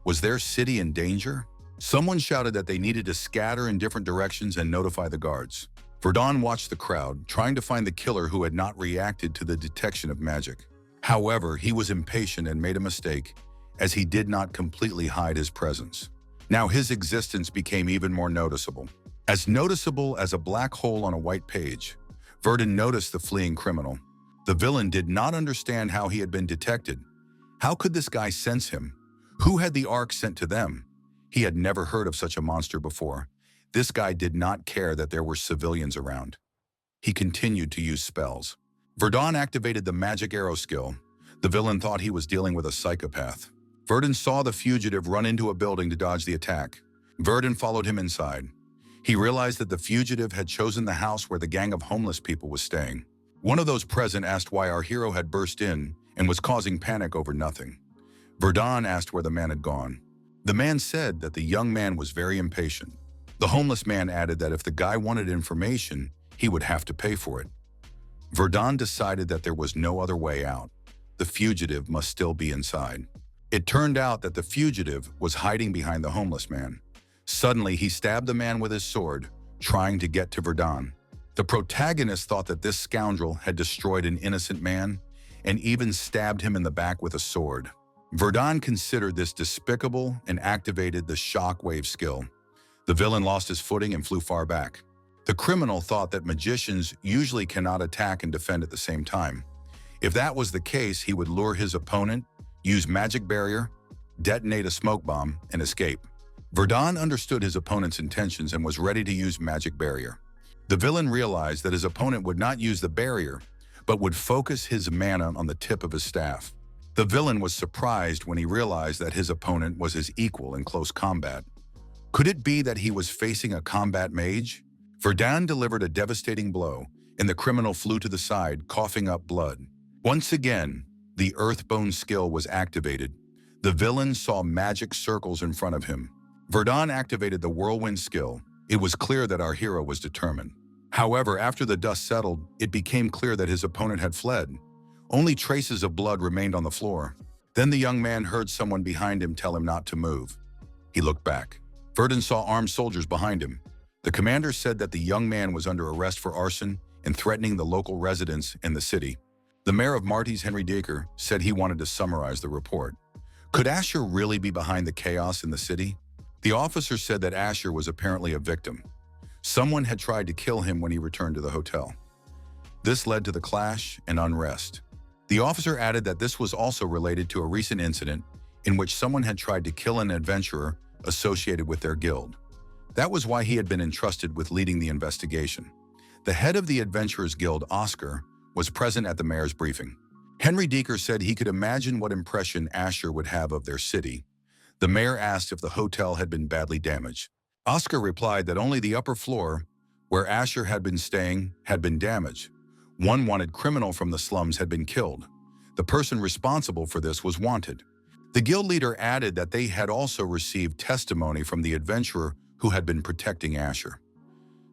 was their city in danger? Someone shouted that they needed to scatter in different directions and notify the guards. Verdun watched the crowd, trying to find the killer who had not reacted to the detection of magic. However, he was impatient and made a mistake, as he did not completely hide his presence. Now his existence became even more noticeable. As noticeable as a black hole on a white page. Verdun noticed the fleeing criminal. The villain did not understand how he had been detected. How could this guy sense him? Who had the arc sent to them? He had never heard of such a monster before. This guy did not care that there were civilians around. He continued to use spells. Verdun activated the magic arrow skill. The villain thought he was dealing with a psychopath. Verdun saw the fugitive run into a building to dodge the attack. Verdun followed him inside. He realized that the fugitive had chosen the house where the gang of homeless people was staying. One of those present asked why our hero had burst in and was causing panic over nothing. Verdun asked where the man had gone. The man said that the young man was very impatient. The homeless man added that if the guy wanted information, he would have to pay for it. Verdun decided that there was no other way out. The fugitive must still be inside. It turned out that the fugitive was hiding behind the homeless man. Suddenly, he stabbed the man with his sword, trying to get to Verdun. The protagonist thought that this scoundrel had destroyed an innocent man and even stabbed him in the back with a sword. Verdun considered this despicable and activated the shockwave skill. The villain lost his footing and flew far back. The criminal thought that magicians usually cannot attack and defend at the same time. If that was the case, he would lure his opponent, use magic barrier, detonate a smoke bomb, and escape. Verdun understood his opponent's intentions and was ready to use magic barrier. The villain realized that his opponent would not use the barrier, but would focus his mana on the tip of his staff. The villain was surprised when he realized that his opponent was his equal in close combat. Could it be that he was facing a combat mage? Verdun delivered a devastating blow, and the criminal flew to the side, coughing up blood. Once again, the Earthbone skill was activated. The villain saw magic circles in front of him. Verdun activated the Whirlwind skill. It was clear that our hero was determined. However, after the dust settled, it became clear that his opponent had fled. Only traces of blood remained on the floor. Then the young man heard someone behind him tell him not to move. He looked back. Verdun saw armed soldiers behind him. The commander said that the young man was under arrest for arson and threatening the local residents in the city. The mayor of Marty's, Henry Decker, said he wanted to summarize the report. Could Asher really be behind the chaos in the city? The officer said that Asher was apparently a victim. Someone had tried to kill him when he returned to the hotel. This led to the clash and unrest. The officer added that this was also related to a recent incident in which someone had tried to kill an adventurer associated with their guild. That was why he had been entrusted with leading the investigation. The head of the Adventurers Guild, Oscar, was present at the mayor's briefing. Henry Decker said he could imagine what impression Asher would have of their city. The mayor asked if the hotel had been badly damaged. Oscar replied that only the upper floor, where Asher had been staying, had been damaged. One wanted criminal from the slums had been killed. The person responsible for this was wanted. The guild leader added that they had also received testimony from the adventurer who had been protecting Asher.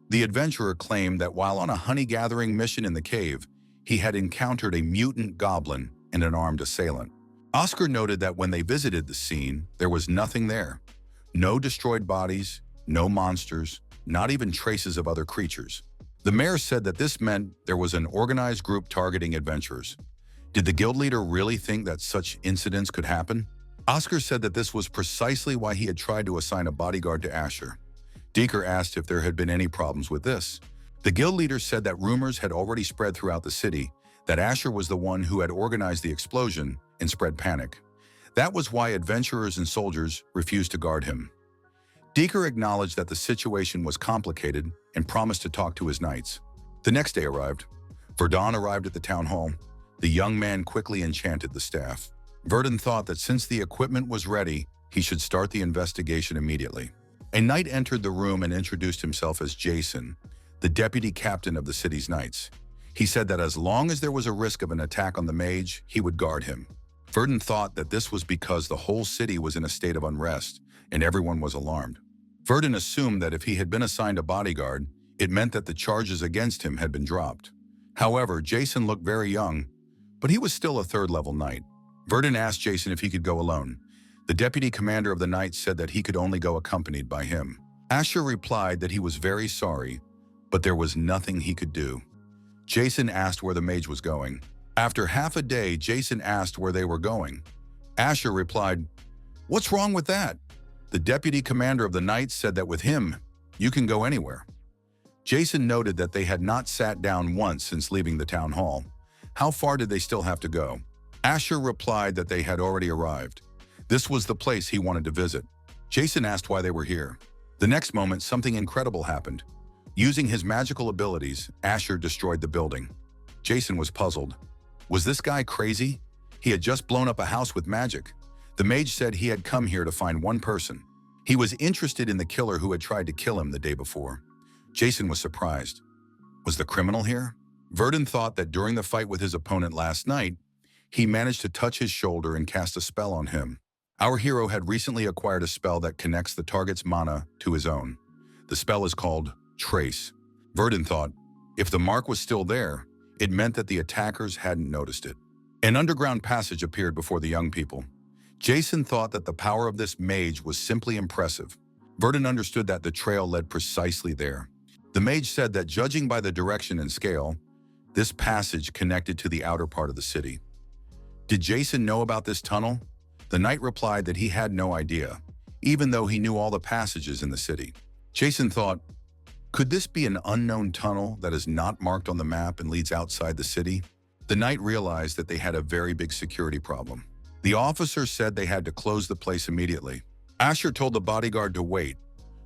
The adventurer claimed that while on a honey-gathering mission in the cave, he had encountered a mutant goblin and an armed assailant. Oscar noted that when they visited the scene, there was nothing there. No destroyed bodies, no monsters, not even traces of other creatures. The mayor said that this meant there was an organized group targeting adventurers. Did the guild leader really think that such incidents could happen? Oscar said that this was precisely why he had tried to assign a bodyguard to Asher. Decker asked if there had been any problems with this. The guild leader said that rumors had already spread throughout the city that Asher was the one who had organized the explosion and spread panic. That was why adventurers and soldiers refused to guard him. Decker acknowledged that the situation was complicated and promised to talk to his knights. The next day arrived. Verdun arrived at the town hall. The young man quickly enchanted the staff. Verdun thought that since the equipment was ready, he should start the investigation immediately. A knight entered the room and introduced himself as Jason, the deputy captain of the city's knights. He said that as long as there was a risk of an attack on the mage, he would guard him. Verdun thought that this was because the whole city was in a state of unrest and everyone was alarmed. Verdun assumed that if he had been assigned a bodyguard, it meant that the charges against him had been dropped. However, Jason looked very young, but he was still a third-level knight. Verdun asked Jason if he could go alone. The deputy commander of the knights said that he could only go accompanied by him. Asher replied that he was very sorry, but there was nothing he could do. Jason asked where the mage was going. After half a day, Jason asked where they were going. Asher replied, "What's wrong with that?" The deputy commander of the knights said that with him, you can go anywhere. Jason noted that they had not sat down once since leaving the town hall. How far did they still have to go? Asher replied that they had already arrived. This was the place he wanted to visit. Jason asked why they were here. The next moment, something incredible happened. Using his magical abilities, Asher destroyed the building. Jason was puzzled. Was this guy crazy? He had just blown up a house with magic. The mage said he had come here to find one person. He was interested in the killer who had tried to kill him the day before. Jason was surprised. Was the criminal here? Verdun thought that during the fight with his opponent last night, he managed to touch his shoulder and cast a spell on him. Our hero had recently acquired a spell that connects the target's mana to his own. The spell is called Trace. Verdun thought, if the mark was still there, it meant that the attackers hadn't noticed it. An underground passage appeared before the young people. Jason thought that the power of this mage was simply impressive. Verdun understood that the trail led precisely there. The mage said that judging by the direction and scale, this passage connected to the outer part of the city. Did Jason know about this tunnel? The knight replied that he had no idea, even though he knew all the passages in the city. Jason thought, could this be an unknown tunnel that is not marked on the map and leads outside the city? The knight realized that they had a very big security problem. The officer said they had to close the place immediately. Asher told the bodyguard to wait.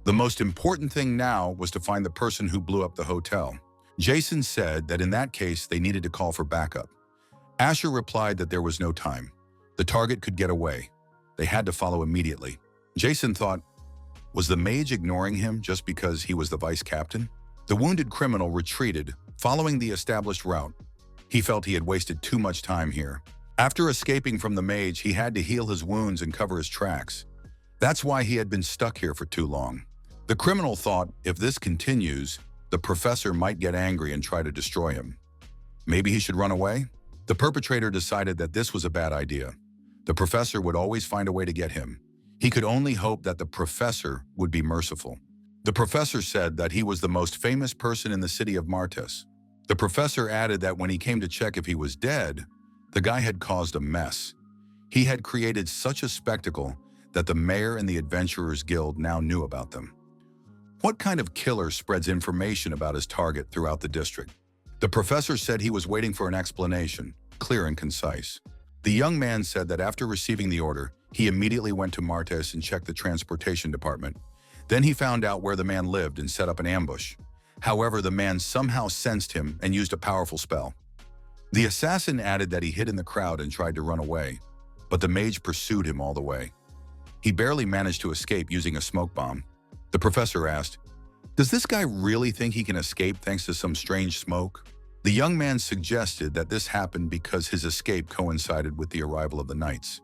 The most important thing now was to find the person who blew up the hotel. Jason said that in that case, they needed to call for backup. Asher replied that there was no time. The target could get away. They had to follow immediately. Jason thought, was the mage ignoring him just because he was the vice captain? The wounded criminal retreated, following the established route. He felt he had wasted too much time here. After escaping from the mage, he had to heal his wounds and cover his tracks. That's why he had been stuck here for too long. The criminal thought, if this continues, the professor might get angry and try to destroy him. Maybe he should run away? The perpetrator decided that this was a bad idea. The professor would always find a way to get him. He could only hope that the professor would be merciful. The professor said that he was the most famous person in the city of Martes. The professor added that when he came to check if he was dead, the guy had caused a mess. He had created such a spectacle that the mayor and the Adventurers Guild now knew about them. What kind of killer spreads information about his target throughout the district? The professor said he was waiting for an explanation, clear and concise. The young man said that after receiving the order, he immediately went to Martes and checked the transportation department. Then he found out where the man lived and set up an ambush. However, the man somehow sensed him and used a powerful spell. The assassin added that he hid in the crowd and tried to run away, but the mage pursued him all the way. He barely managed to escape using a smoke bomb. The professor asked, does this guy really think he can escape thanks to some strange smoke? The young man suggested that this happened because his escape coincided with the arrival of the knights.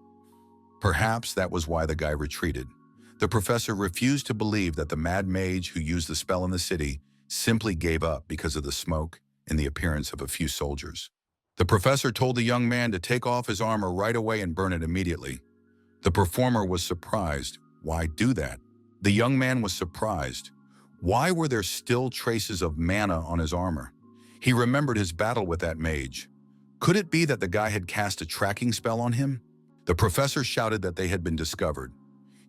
Perhaps that was why the guy retreated. The professor refused to believe that the mad mage who used the spell in the city simply gave up because of the smoke and the appearance of a few soldiers. The professor told the young man to take off his armor right away and burn it immediately. The performer was surprised. Why do that? The young man was surprised. Why were there still traces of mana on his armor? He remembered his battle with that mage. Could it be that the guy had cast a tracking spell on him? The professor shouted that they had been discovered.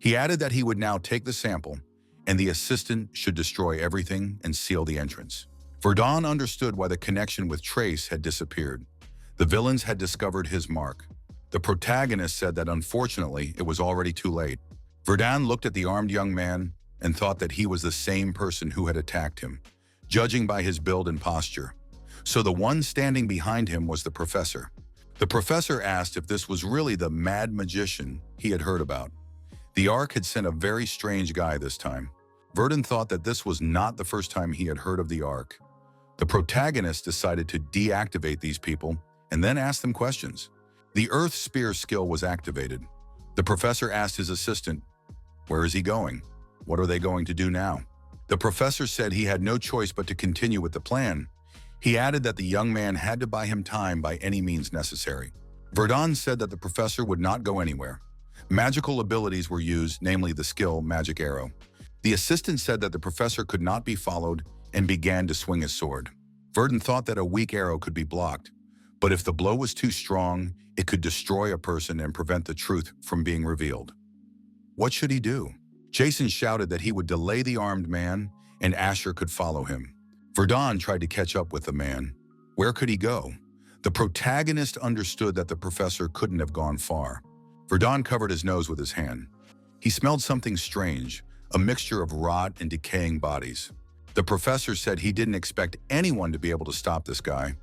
He added that he would now take the sample, and the assistant should destroy everything and seal the entrance. Verdun understood why the connection with Trace had disappeared. The villains had discovered his mark. The protagonist said that unfortunately it was already too late. Verdun looked at the armed young man and thought that he was the same person who had attacked him, judging by his build and posture. So the one standing behind him was the professor. The professor asked if this was really the mad magician he had heard about. The Ark had sent a very strange guy this time. Verdun thought that this was not the first time he had heard of the Ark. The protagonist decided to deactivate these people and then ask them questions. The Earth Spear skill was activated. The professor asked his assistant, where is he going? What are they going to do now? The professor said he had no choice but to continue with the plan. He added that the young man had to buy him time by any means necessary. Verdun said that the professor would not go anywhere. Magical abilities were used, namely the skill Magic Arrow. The assistant said that the professor could not be followed and began to swing his sword. Verdun thought that a weak arrow could be blocked, but if the blow was too strong, it could destroy a person and prevent the truth from being revealed. What should he do? Jason shouted that he would delay the armed man and Asher could follow him. Verdun tried to catch up with the man. Where could he go? The protagonist understood that the professor couldn't have gone far. Verdun covered his nose with his hand. He smelled something strange, a mixture of rot and decaying bodies. The professor said he didn't expect anyone to be able to stop this guy,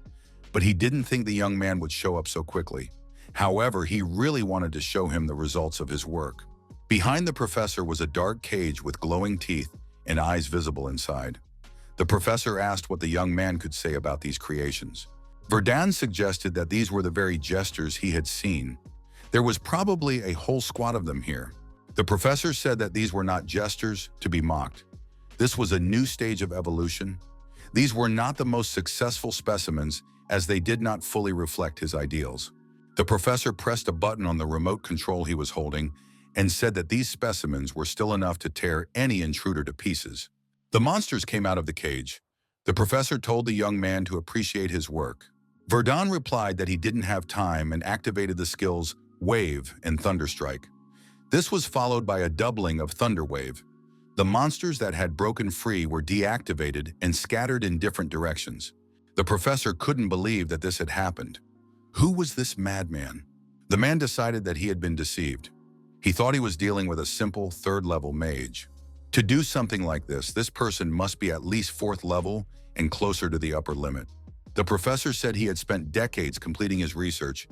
but he didn't think the young man would show up so quickly. However, he really wanted to show him the results of his work. Behind the professor was a dark cage with glowing teeth and eyes visible inside. The professor asked what the young man could say about these creations. Verdun suggested that these were the very jesters he had seen. There was probably a whole squad of them here. The professor said that these were not jesters to be mocked. This was a new stage of evolution. These were not the most successful specimens, as they did not fully reflect his ideals. The professor pressed a button on the remote control he was holding and said that these specimens were still enough to tear any intruder to pieces. The monsters came out of the cage. The professor told the young man to appreciate his work. Verdun replied that he didn't have time and activated the skills Wave and Thunderstrike. This was followed by a doubling of Thunderwave. The monsters that had broken free were deactivated and scattered in different directions. The professor couldn't believe that this had happened. Who was this madman? The man decided that he had been deceived. He thought he was dealing with a simple third-level mage. To do something like this person must be at least 4th level and closer to the upper limit. The professor said he had spent decades completing his research,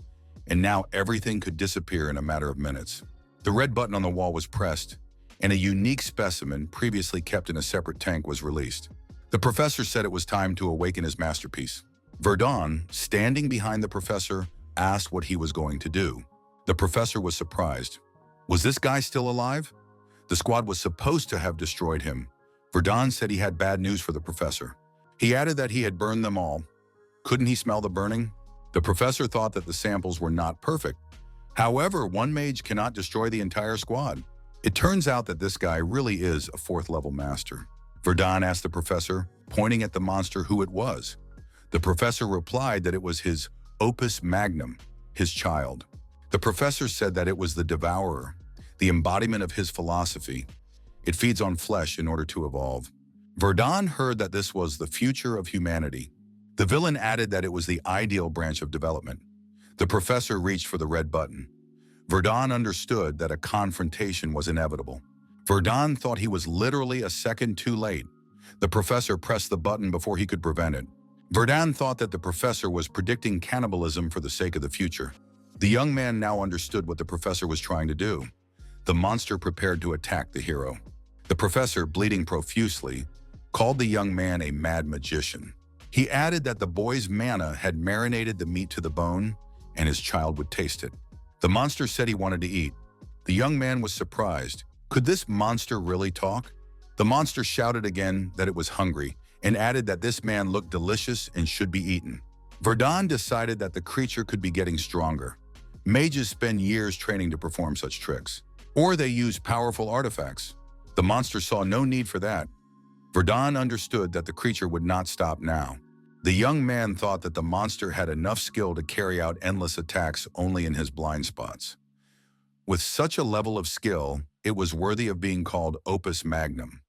and now everything could disappear in a matter of minutes. The red button on the wall was pressed, and a unique specimen previously kept in a separate tank was released. The professor said it was time to awaken his masterpiece. Verdun, standing behind the professor, asked what he was going to do. The professor was surprised. Was this guy still alive? The squad was supposed to have destroyed him. Verdun said he had bad news for the professor. He added that he had burned them all. Couldn't he smell the burning? The professor thought that the samples were not perfect. However, one mage cannot destroy the entire squad. It turns out that this guy really is a 4th-level master. Verdun asked the professor, pointing at the monster, who it was. The professor replied that it was his opus magnum, his child. The professor said that it was the devourer, the embodiment of his philosophy. It feeds on flesh in order to evolve. Verdun heard that this was the future of humanity. The villain added that it was the ideal branch of development. The professor reached for the red button. Verdun understood that a confrontation was inevitable. Verdun thought he was literally a second too late. The professor pressed the button before he could prevent it. Verdun thought that the professor was predicting cannibalism for the sake of the future. The young man now understood what the professor was trying to do. The monster prepared to attack the hero. The professor, bleeding profusely, called the young man a mad magician. He added that the boy's mana had marinated the meat to the bone, and his child would taste it. The monster said he wanted to eat. The young man was surprised. Could this monster really talk? The monster shouted again that it was hungry, and added that this man looked delicious and should be eaten. Verdun decided that the creature could be getting stronger. Mages spend years training to perform such tricks. Or they use powerful artifacts. The monster saw no need for that. Verdun understood that the creature would not stop now. The young man thought that the monster had enough skill to carry out endless attacks only in his blind spots. With such a level of skill, it was worthy of being called opus magnum.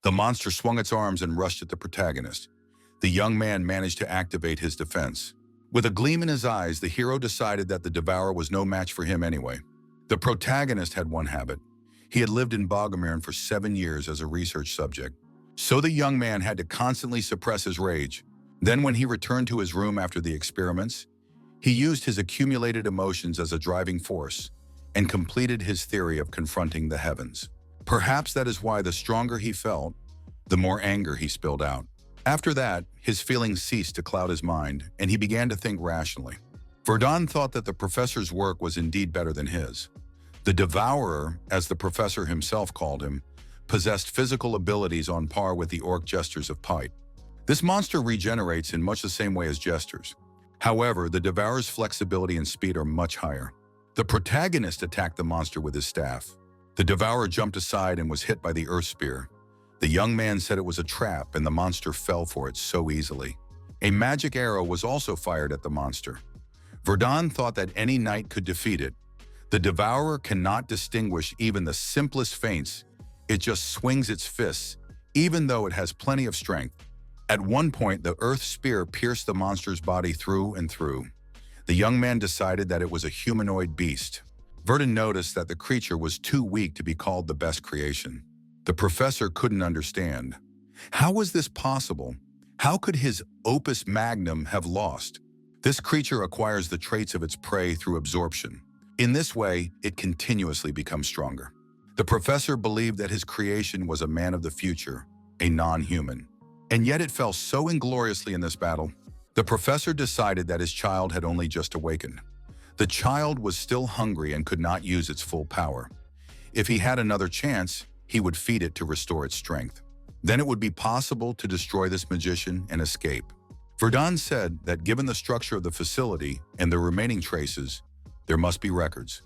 The monster swung its arms and rushed at the protagonist. The young man managed to activate his defense. With a gleam in his eyes, the hero decided that the devourer was no match for him anyway. The protagonist had one habit. He had lived in Bogomir for 7 years as a research subject. So the young man had to constantly suppress his rage. Then when he returned to his room after the experiments, he used his accumulated emotions as a driving force and completed his theory of confronting the heavens. Perhaps that is why the stronger he felt, the more anger he spilled out. After that, his feelings ceased to cloud his mind, and he began to think rationally. Verdun thought that the professor's work was indeed better than his. The devourer, as the professor himself called him, possessed physical abilities on par with the orc jesters of Pite. This monster regenerates in much the same way as jesters. However, the devourer's flexibility and speed are much higher. The protagonist attacked the monster with his staff. The devourer jumped aside and was hit by the earth spear. The young man said it was a trap, and the monster fell for it so easily. A magic arrow was also fired at the monster. Verdun thought that any knight could defeat it. The devourer cannot distinguish even the simplest feints. It just swings its fists, even though it has plenty of strength. At one point, the earth spear pierced the monster's body through and through. The young man decided that it was a humanoid beast. Verdun noticed that the creature was too weak to be called the best creation. The professor couldn't understand. How was this possible? How could his opus magnum have lost? This creature acquires the traits of its prey through absorption. In this way, it continuously becomes stronger. The professor believed that his creation was a man of the future, a non-human. And yet it fell so ingloriously in this battle. The professor decided that his child had only just awakened. The child was still hungry and could not use its full power. If he had another chance, he would feed it to restore its strength. Then it would be possible to destroy this magician and escape. Verdun said that given the structure of the facility and the remaining traces, there must be records.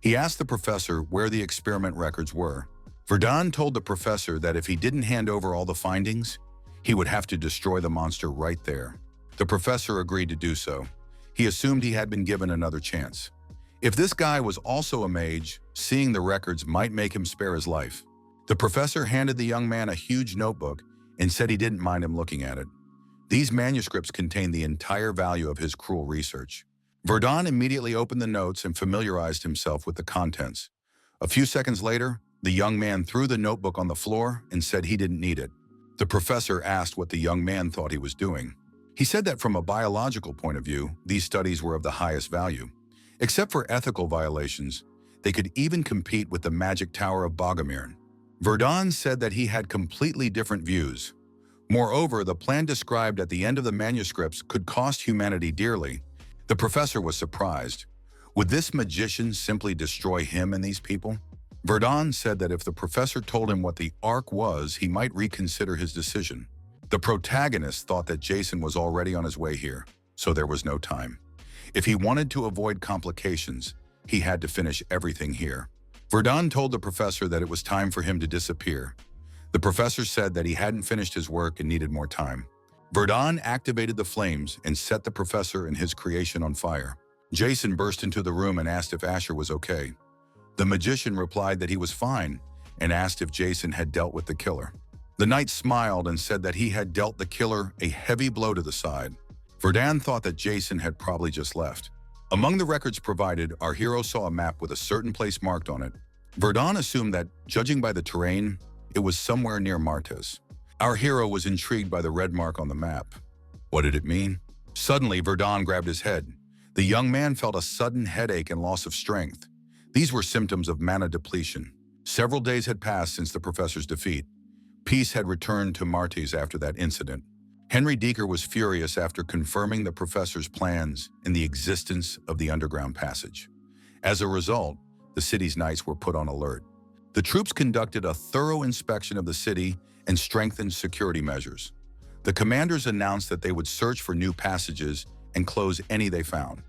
He asked the professor where the experiment records were. Verdun told the professor that if he didn't hand over all the findings, he would have to destroy the monster right there. The professor agreed to do so. He assumed he had been given another chance. If this guy was also a mage, seeing the records might make him spare his life. The professor handed the young man a huge notebook and said he didn't mind him looking at it. These manuscripts contained the entire value of his cruel research. Verdun immediately opened the notes and familiarized himself with the contents. A few seconds later, the young man threw the notebook on the floor and said he didn't need it. The professor asked what the young man thought he was doing. He said that from a biological point of view, these studies were of the highest value. Except for ethical violations, they could even compete with the magic tower of Bogomir. Verdun said that he had completely different views. Moreover, the plan described at the end of the manuscripts could cost humanity dearly. The professor was surprised. Would this magician simply destroy him and these people? Verdun said that if the professor told him what the Ark was, he might reconsider his decision. The protagonist thought that Jason was already on his way here, so there was no time. If he wanted to avoid complications, he had to finish everything here. Verdun told the professor that it was time for him to disappear. The professor said that he hadn't finished his work and needed more time. Verdun activated the flames and set the professor and his creation on fire. Jason burst into the room and asked if Asher was okay. The magician replied that he was fine and asked if Jason had dealt with the killer. The knight smiled and said that he had dealt the killer a heavy blow to the side. Verdun thought that Jason had probably just left. Among the records provided, our hero saw a map with a certain place marked on it. Verdun assumed that, judging by the terrain, it was somewhere near Martes. Our hero was intrigued by the red mark on the map. What did it mean? Suddenly, Verdun grabbed his head. The young man felt a sudden headache and loss of strength. These were symptoms of mana depletion. Several days had passed since the professor's defeat. Peace had returned to Martes after that incident. Henry Deeker was furious after confirming the professor's plans and the existence of the underground passage. As a result, the city's knights were put on alert. The troops conducted a thorough inspection of the city and strengthened security measures. The commanders announced that they would search for new passages and close any they found.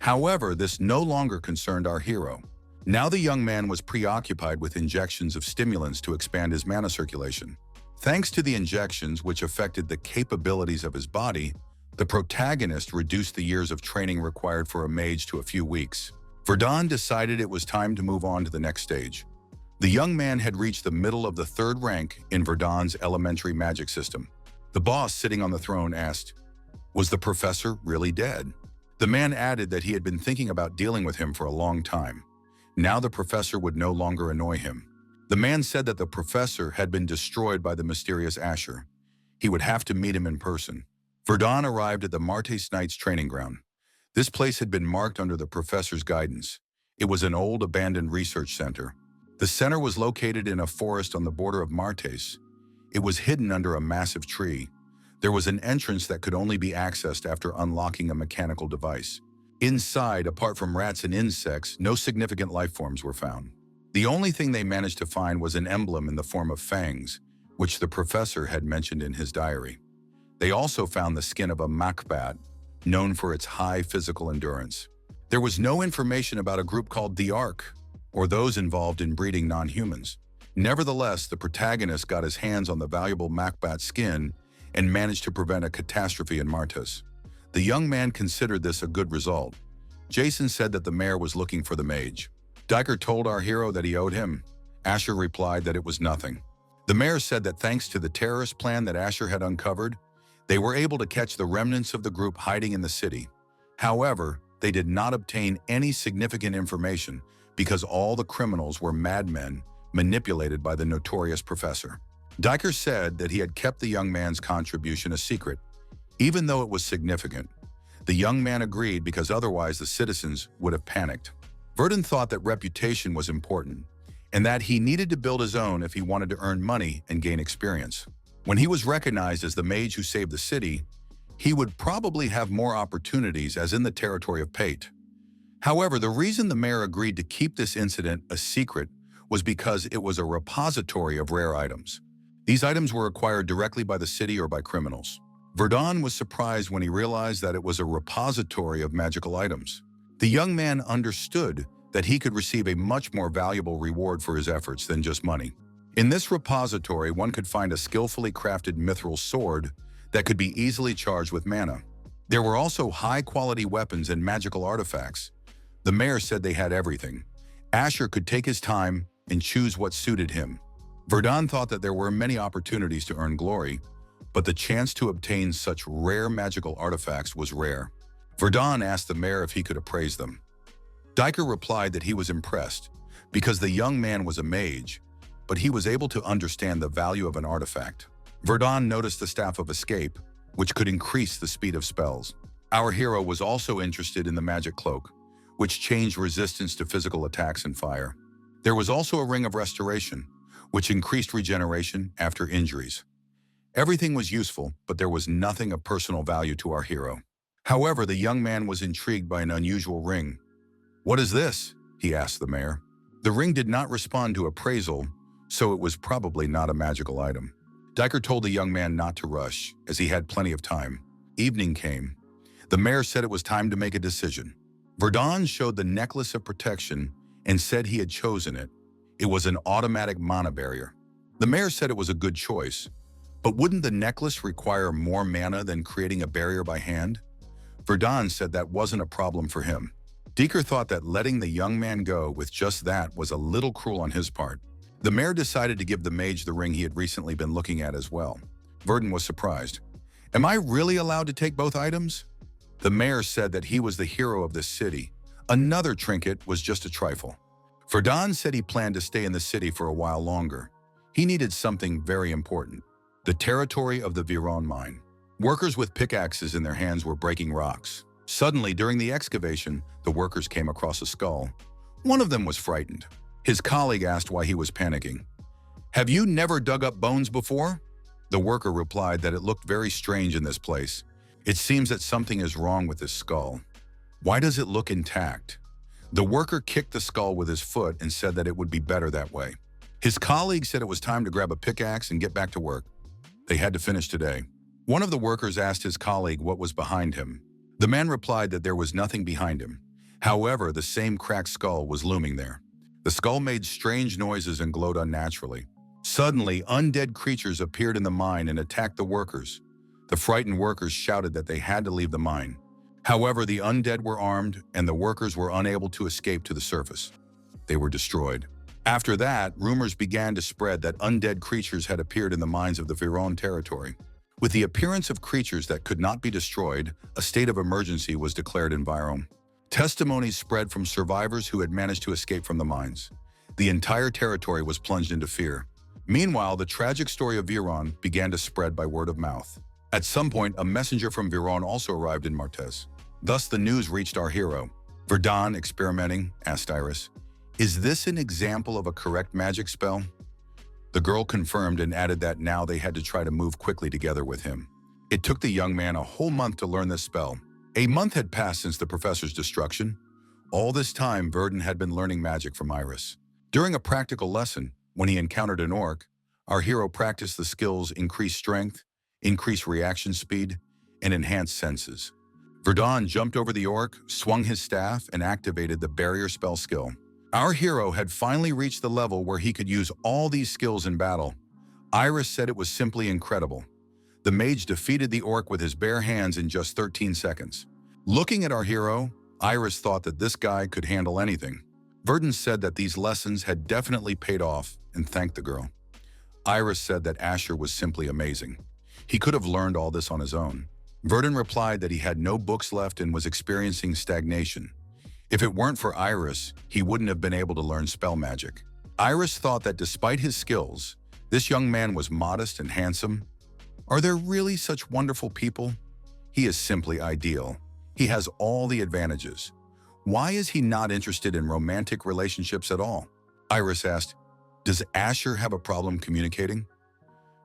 However, this no longer concerned our hero. Now the young man was preoccupied with injections of stimulants to expand his mana circulation. Thanks to the injections, which affected the capabilities of his body, the protagonist reduced the years of training required for a mage to a few weeks. Verdun decided it was time to move on to the next stage. The young man had reached the middle of the third rank in Verdun's elementary magic system. The boss sitting on the throne asked, "Was the professor really dead?" The man added that he had been thinking about dealing with him for a long time. Now the professor would no longer annoy him. The man said that the professor had been destroyed by the mysterious Asher. He would have to meet him in person. Verdun arrived at the Martes Knights training ground. This place had been marked under the professor's guidance. It was an old abandoned research center. The center was located in a forest on the border of Martes. It was hidden under a massive tree. There was an entrance that could only be accessed after unlocking a mechanical device. Inside, apart from rats and insects, no significant life forms were found. The only thing they managed to find was an emblem in the form of fangs, which the professor had mentioned in his diary. They also found the skin of a mangacap, known for its high physical endurance. There was no information about a group called the Ark, or those involved in breeding non-humans. Nevertheless, the protagonist got his hands on the valuable mangacap skin and managed to prevent a catastrophe in Martes. The young man considered this a good result. Jason said that the mayor was looking for the mage. Deeker told our hero that he owed him. Asher replied that it was nothing. The mayor said that thanks to the terrorist plan that Asher had uncovered, they were able to catch the remnants of the group hiding in the city. However, they did not obtain any significant information because all the criminals were madmen manipulated by the notorious professor. Diker said that he had kept the young man's contribution a secret, even though it was significant. The young man agreed because otherwise the citizens would have panicked. Verdun thought that reputation was important, and that he needed to build his own if he wanted to earn money and gain experience. When he was recognized as the mage who saved the city, he would probably have more opportunities as in the territory of Pate. However, the reason the mayor agreed to keep this incident a secret was because it was a repository of rare items. These items were acquired directly by the city or by criminals. Verdun was surprised when he realized that it was a repository of magical items. The young man understood that he could receive a much more valuable reward for his efforts than just money. In this repository, one could find a skillfully crafted mithril sword that could be easily charged with mana. There were also high-quality weapons and magical artifacts. The mayor said they had everything. Asher could take his time and choose what suited him. Verdun thought that there were many opportunities to earn glory, but the chance to obtain such rare magical artifacts was rare. Verdun asked the mayor if he could appraise them. Diker replied that he was impressed because the young man was a mage, but he was able to understand the value of an artifact. Verdun noticed the Staff of Escape, which could increase the speed of spells. Our hero was also interested in the magic cloak, which changed resistance to physical attacks and fire. There was also a ring of restoration, which increased regeneration after injuries. Everything was useful, but there was nothing of personal value to our hero. However, the young man was intrigued by an unusual ring. "What is this?" he asked the mayor. The ring did not respond to appraisal, so it was probably not a magical item. Diker told the young man not to rush, as he had plenty of time. Evening came. The mayor said it was time to make a decision. Verdun showed the necklace of protection and said he had chosen it. It was an automatic mana barrier. The mayor said it was a good choice, but wouldn't the necklace require more mana than creating a barrier by hand? Verdun said that wasn't a problem for him. Diker thought that letting the young man go with just that was a little cruel on his part. The mayor decided to give the mage the ring he had recently been looking at as well. Verdun was surprised. "Am I really allowed to take both items?" The mayor said that he was the hero of this city. Another trinket was just a trifle. Verdun said he planned to stay in the city for a while longer. He needed something very important: the territory of the Viron mine. Workers with pickaxes in their hands were breaking rocks. Suddenly, during the excavation, the workers came across a skull. One of them was frightened. His colleague asked why he was panicking. "Have you never dug up bones before?" The worker replied that it looked very strange in this place. "It seems that something is wrong with this skull. Why does it look intact?" The worker kicked the skull with his foot and said that it would be better that way. His colleague said it was time to grab a pickaxe and get back to work. They had to finish today. One of the workers asked his colleague what was behind him. The man replied that there was nothing behind him. However, the same cracked skull was looming there. The skull made strange noises and glowed unnaturally. Suddenly, undead creatures appeared in the mine and attacked the workers. The frightened workers shouted that they had to leave the mine. However, the undead were armed, and the workers were unable to escape to the surface. They were destroyed. After that, rumors began to spread that undead creatures had appeared in the mines of the Viron territory. With the appearance of creatures that could not be destroyed, a state of emergency was declared in Viron. Testimonies spread from survivors who had managed to escape from the mines. The entire territory was plunged into fear. Meanwhile, the tragic story of Viron began to spread by word of mouth. At some point, a messenger from Viron also arrived in Martes. Thus, the news reached our hero. Verdun, experimenting, asked Iris, "Is this an example of a correct magic spell?" The girl confirmed and added that now they had to try to move quickly together with him. It took the young man a whole month to learn this spell. A month had passed since the professor's destruction. All this time, Verdun had been learning magic from Iris. During a practical lesson, when he encountered an orc, our hero practiced the skills increase strength, increase reaction speed, and enhance senses. Verdun jumped over the orc, swung his staff, and activated the barrier spell skill. Our hero had finally reached the level where he could use all these skills in battle. Iris said it was simply incredible. The mage defeated the orc with his bare hands in just 13 seconds. Looking at our hero, Iris thought that this guy could handle anything. Verdun said that these lessons had definitely paid off and thanked the girl. Iris said that Asher was simply amazing. He could have learned all this on his own. Verdun replied that he had no books left and was experiencing stagnation. If it weren't for Iris, he wouldn't have been able to learn spell magic. Iris thought that despite his skills, this young man was modest and handsome. Are there really such wonderful people? He is simply ideal. He has all the advantages. Why is he not interested in romantic relationships at all? Iris asked, "Does Asher have a problem communicating?"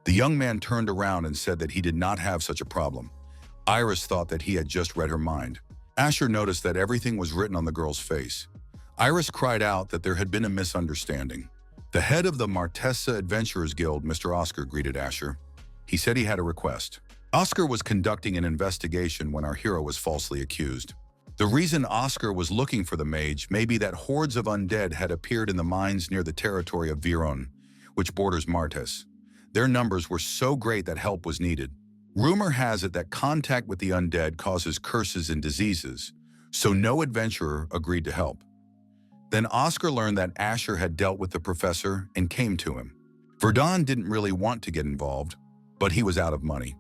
The young man turned around and said that he did not have such a problem. Iris thought that he had just read her mind. Asher noticed that everything was written on the girl's face. Iris cried out that there had been a misunderstanding. The head of the Martessa Adventurers Guild, Mr. Oscar, greeted Asher. He said he had a request. Oscar was conducting an investigation when our hero was falsely accused. The reason Oscar was looking for the mage may be that hordes of undead had appeared in the mines near the territory of Viron, which borders Martes. Their numbers were so great that help was needed. Rumor has it that contact with the undead causes curses and diseases, so no adventurer agreed to help. Then Oscar learned that Asher had dealt with the professor and came to him. Verdun didn't really want to get involved, but he was out of money.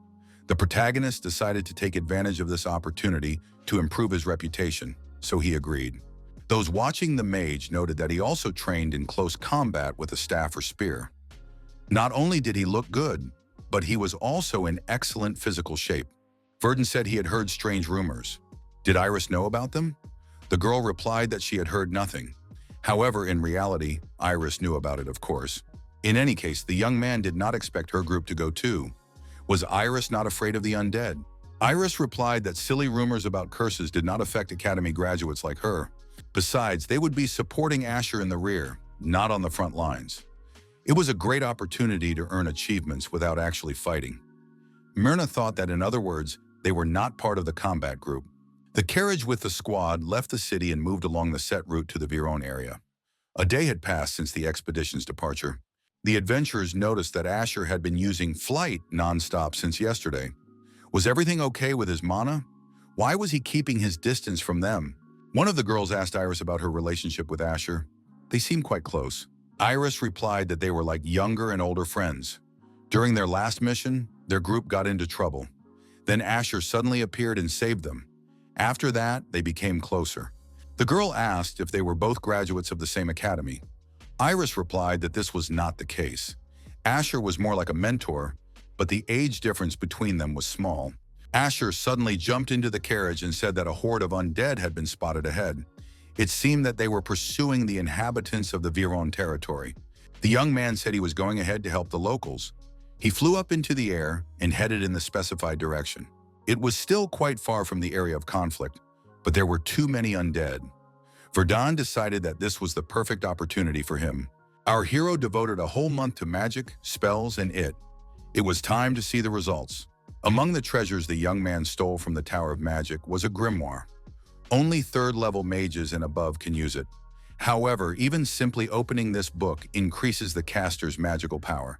The protagonist decided to take advantage of this opportunity to improve his reputation, so he agreed. Those watching the mage noted that he also trained in close combat with a staff or spear. Not only did he look good, but he was also in excellent physical shape. Verdun said he had heard strange rumors. Did Iris know about them? The girl replied that she had heard nothing. However, in reality, Iris knew about it, of course. In any case, the young man did not expect her group to go too. Was Iris not afraid of the undead? Iris replied that silly rumors about curses did not affect academy graduates like her. Besides, they would be supporting Asher in the rear, not on the front lines. It was a great opportunity to earn achievements without actually fighting. Myrna thought that, in other words, they were not part of the combat group. The carriage with the squad left the city and moved along the set route to the Viron area. A day had passed since the expedition's departure. The adventurers noticed that Asher had been using flight non-stop since yesterday. Was everything okay with his mana? Why was he keeping his distance from them? One of the girls asked Iris about her relationship with Asher. They seemed quite close. Iris replied that they were like younger and older friends. During their last mission, their group got into trouble. Then Asher suddenly appeared and saved them. After that, they became closer. The girl asked if they were both graduates of the same academy. Iris replied that this was not the case. Asher was more like a mentor, but the age difference between them was small. Asher suddenly jumped into the carriage and said that a horde of undead had been spotted ahead. It seemed that they were pursuing the inhabitants of the Viron territory. The young man said he was going ahead to help the locals. He flew up into the air and headed in the specified direction. It was still quite far from the area of conflict, but there were too many undead. Verdun decided that this was the perfect opportunity for him. Our hero devoted a whole month to magic, spells, and it. It was time to see the results. Among the treasures the young man stole from the Tower of Magic was a grimoire. Only third-level mages and above can use it. However, even simply opening this book increases the caster's magical power.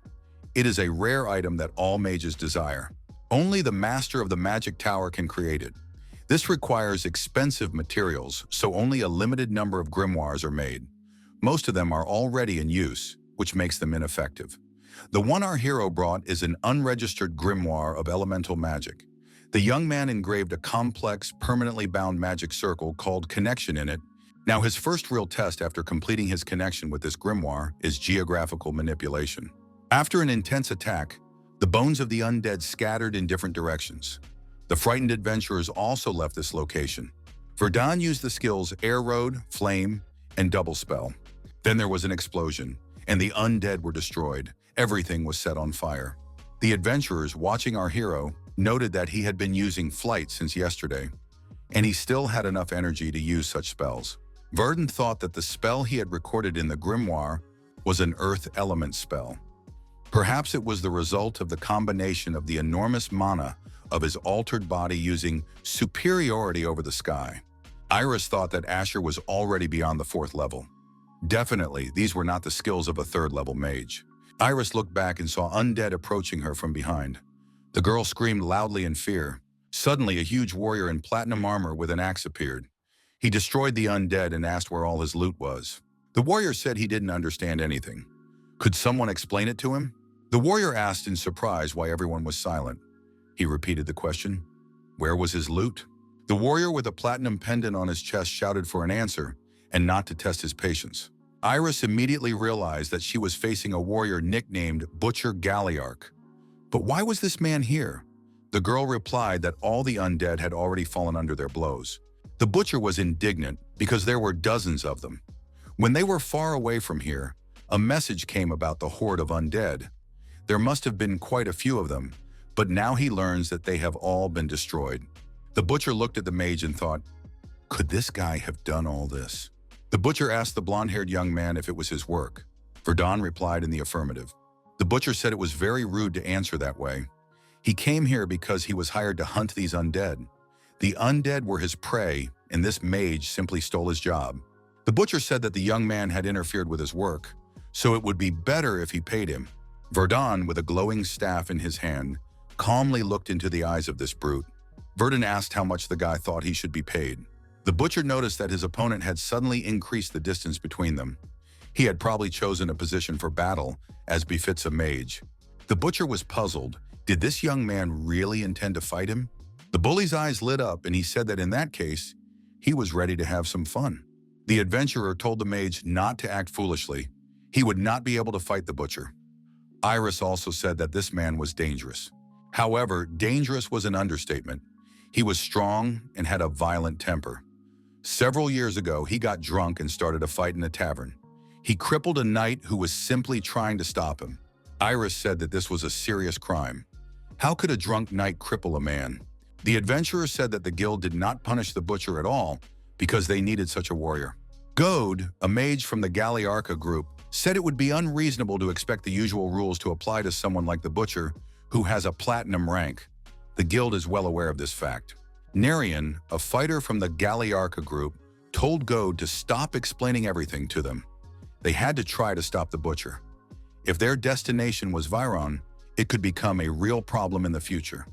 It is a rare item that all mages desire. Only the master of the magic tower can create it. This requires expensive materials, so only a limited number of grimoires are made. Most of them are already in use, which makes them ineffective. The one our hero brought is an unregistered grimoire of elemental magic. The young man engraved a complex, permanently bound magic circle called Connection in it. Now, his first real test after completing his connection with this grimoire is geographical manipulation. After an intense attack, the bones of the undead scattered in different directions. The frightened adventurers also left this location. Verdun used the skills Air Road, Flame, and Double Spell. Then there was an explosion, and the undead were destroyed. Everything was set on fire. The adventurers, watching our hero, noted that he had been using flight since yesterday, and he still had enough energy to use such spells. Verdun thought that the spell he had recorded in the grimoire was an earth element spell. Perhaps it was the result of the combination of the enormous mana of his altered body using superiority over the sky. Iris thought that Asher was already beyond the 4th level. Definitely, these were not the skills of a 3rd-level mage. Iris looked back and saw undead approaching her from behind. The girl screamed loudly in fear. Suddenly, a huge warrior in platinum armor with an axe appeared. He destroyed the undead and asked where all his loot was. The warrior said he didn't understand anything. Could someone explain it to him? The warrior asked in surprise why everyone was silent. He repeated the question. Where was his loot? The warrior with a platinum pendant on his chest shouted for an answer, and not to test his patience. Iris immediately realized that she was facing a warrior nicknamed Butcher Galliarch. But why was this man here? The girl replied that all the undead had already fallen under their blows. The butcher was indignant because there were dozens of them. When they were far away from here, a message came about the horde of undead. There must have been quite a few of them, but now he learns that they have all been destroyed. The butcher looked at the mage and thought, could this guy have done all this? The butcher asked the blonde-haired young man if it was his work. Verdun replied in the affirmative. The butcher said it was very rude to answer that way. He came here because he was hired to hunt these undead. The undead were his prey, and this mage simply stole his job. The butcher said that the young man had interfered with his work, so it would be better if he paid him. Verdun, with a glowing staff in his hand, calmly looked into the eyes of this brute. Verdun asked how much the guy thought he should be paid. The butcher noticed that his opponent had suddenly increased the distance between them. He had probably chosen a position for battle, as befits a mage. The butcher was puzzled. Did this young man really intend to fight him? The bully's eyes lit up, and he said that in that case, he was ready to have some fun. The adventurer told the mage not to act foolishly. He would not be able to fight the butcher. Iris also said that this man was dangerous. However, dangerous was an understatement. He was strong and had a violent temper. Several years ago, he got drunk and started a fight in a tavern. He crippled a knight who was simply trying to stop him. Iris said that this was a serious crime. How could a drunk knight cripple a man? The adventurer said that the guild did not punish the butcher at all because they needed such a warrior. Goad, a mage from the Galliarch group, said it would be unreasonable to expect the usual rules to apply to someone like the butcher who has a platinum rank. The guild is well aware of this fact. Narian, a fighter from the Galliarch group, told Goad to stop explaining everything to them. They had to try to stop the butcher. If their destination was Viron, it could become a real problem in the future.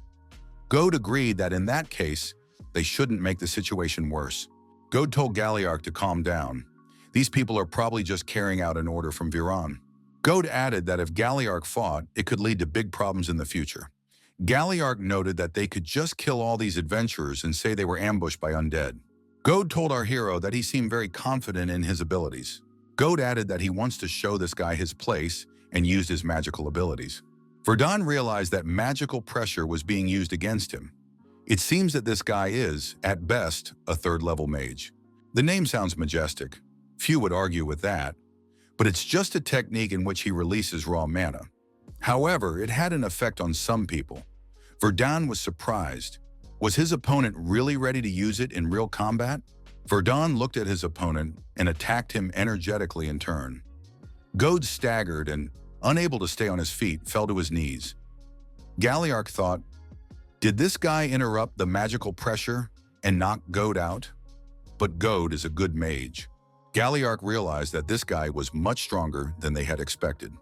Goad agreed that in that case, they shouldn't make the situation worse. Goad told Galliarch to calm down. These people are probably just carrying out an order from Viron. Goad added that if Galliarch fought, it could lead to big problems in the future. Galliarch noted that they could just kill all these adventurers and say they were ambushed by undead. Goad told our hero that he seemed very confident in his abilities. Goad added that he wants to show this guy his place and used his magical abilities. Verdun realized that magical pressure was being used against him. It seems that this guy is, at best, a third-level mage. The name sounds majestic. Few would argue with that. But it's just a technique in which he releases raw mana. However, it had an effect on some people. Verdun was surprised. Was his opponent really ready to use it in real combat? Verdun looked at his opponent and attacked him energetically in turn. Goad staggered and, unable to stay on his feet, fell to his knees. Galliarch thought, did this guy interrupt the magical pressure and knock Goad out? But Goad is a good mage. Galliarch realized that this guy was much stronger than they had expected.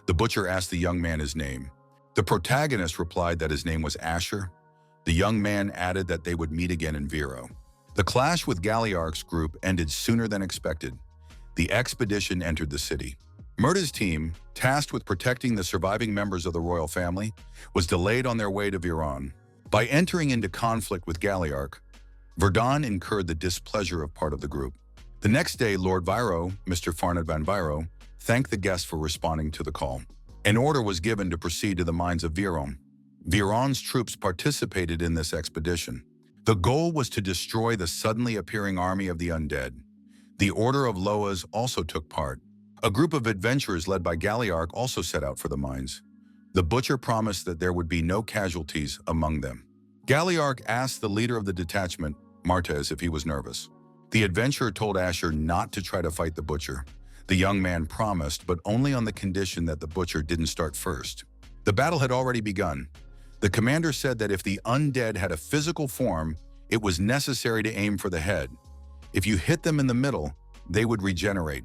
The butcher asked the young man his name. The protagonist replied that his name was Asher. The young man added that they would meet again in Vero. The clash with Galliarch's group ended sooner than expected. The expedition entered the city. Murda's team, tasked with protecting the surviving members of the royal family, was delayed on their way to Viron. By entering into conflict with Galliarch, Verdun incurred the displeasure of part of the group. The next day, Lord Viro, Mr. Farned van Viro, thanked the guests for responding to the call. An order was given to proceed to the mines of Viron. Viron's troops participated in this expedition. The goal was to destroy the suddenly appearing army of the undead. The Order of Loas also took part. A group of adventurers led by Galliarch also set out for the mines. The butcher promised that there would be no casualties among them. Galliarch asked the leader of the detachment, Martes, if he was nervous. The adventurer told Asher not to try to fight the butcher. The young man promised, but only on the condition that the butcher didn't start first. The battle had already begun. The commander said that if the undead had a physical form, it was necessary to aim for the head. If you hit them in the middle, they would regenerate.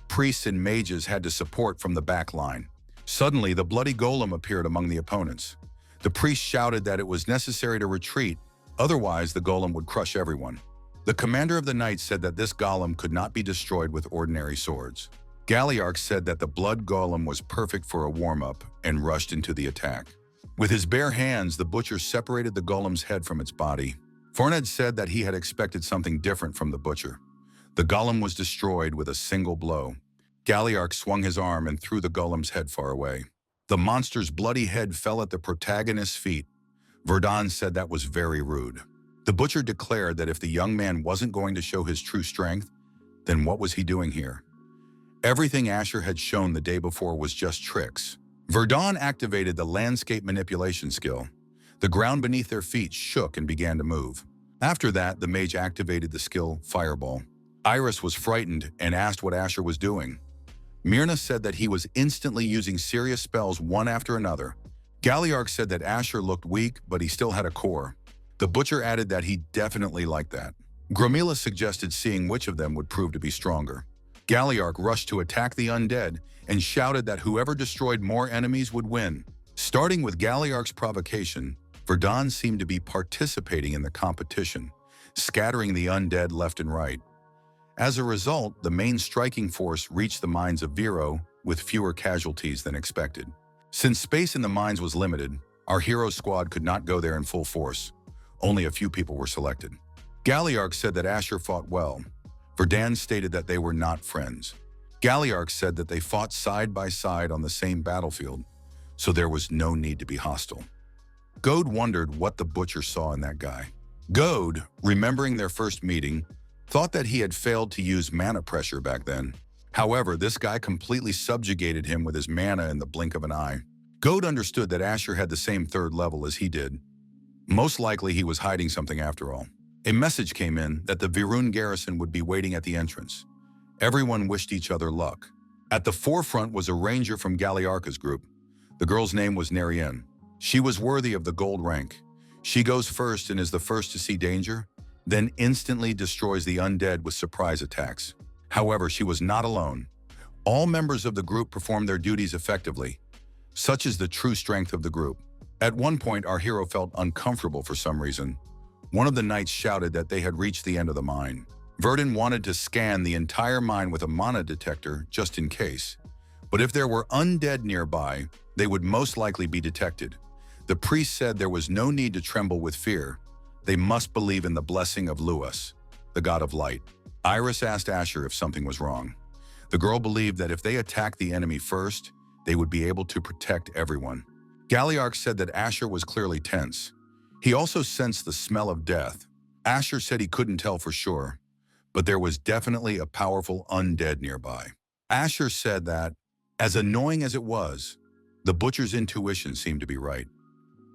Priests and mages had to support from the back line. Suddenly, the bloody golem appeared among the opponents. The priest shouted that it was necessary to retreat, otherwise the golem would crush everyone. The commander of the knights said that this golem could not be destroyed with ordinary swords. Galliarch said that the blood golem was perfect for a warm-up and rushed into the attack. With his bare hands, the butcher separated the golem's head from its body. Undead said that he had expected something different from the butcher. The golem was destroyed with a single blow. Galliarch swung his arm and threw the golem's head far away. The monster's bloody head fell at the protagonist's feet. Verdun said that was very rude. The butcher declared that if the young man wasn't going to show his true strength, then what was he doing here? Everything Asher had shown the day before was just tricks. Verdun activated the landscape manipulation skill. The ground beneath their feet shook and began to move. After that, the mage activated the skill Fireball. Iris was frightened and asked what Asher was doing. Myrna said that he was instantly using serious spells one after another. Galliarch said that Asher looked weak, but he still had a core. The butcher added that he definitely liked that. Gramila suggested seeing which of them would prove to be stronger. Galliarch rushed to attack the undead and shouted that whoever destroyed more enemies would win. Starting with Galliarch's provocation, Verdun seemed to be participating in the competition, scattering the undead left and right. As a result, the main striking force reached the mines of Vero with fewer casualties than expected. Since space in the mines was limited, our hero squad could not go there in full force. Only a few people were selected. Galliarch said that Asher fought well. Verdun stated that they were not friends. Galliarch said that they fought side by side on the same battlefield, so there was no need to be hostile. Goad wondered what the butcher saw in that guy. Goad, remembering their first meeting, thought that he had failed to use mana pressure back then. However, this guy completely subjugated him with his mana in the blink of an eye. Goad understood that Asher had the same third level as he did. Most likely he was hiding something after all. A message came in that the Virun garrison would be waiting at the entrance. Everyone wished each other luck. At the forefront was a ranger from Galliarch's group. The girl's name was Narienne. She was worthy of the gold rank. She goes first and is the first to see danger, then instantly destroys the undead with surprise attacks. However, she was not alone. All members of the group performed their duties effectively. Such is the true strength of the group. At one point, our hero felt uncomfortable for some reason. One of the knights shouted that they had reached the end of the mine. Verdun wanted to scan the entire mine with a mana detector just in case. But if there were undead nearby, they would most likely be detected. The priest said there was no need to tremble with fear. They must believe in the blessing of Luas, the god of light. Iris asked Asher if something was wrong. The girl believed that if they attacked the enemy first, they would be able to protect everyone. Galliarch said that Asher was clearly tense. He also sensed the smell of death. Asher said he couldn't tell for sure, but there was definitely a powerful undead nearby. Asher said that, as annoying as it was, the butcher's intuition seemed to be right.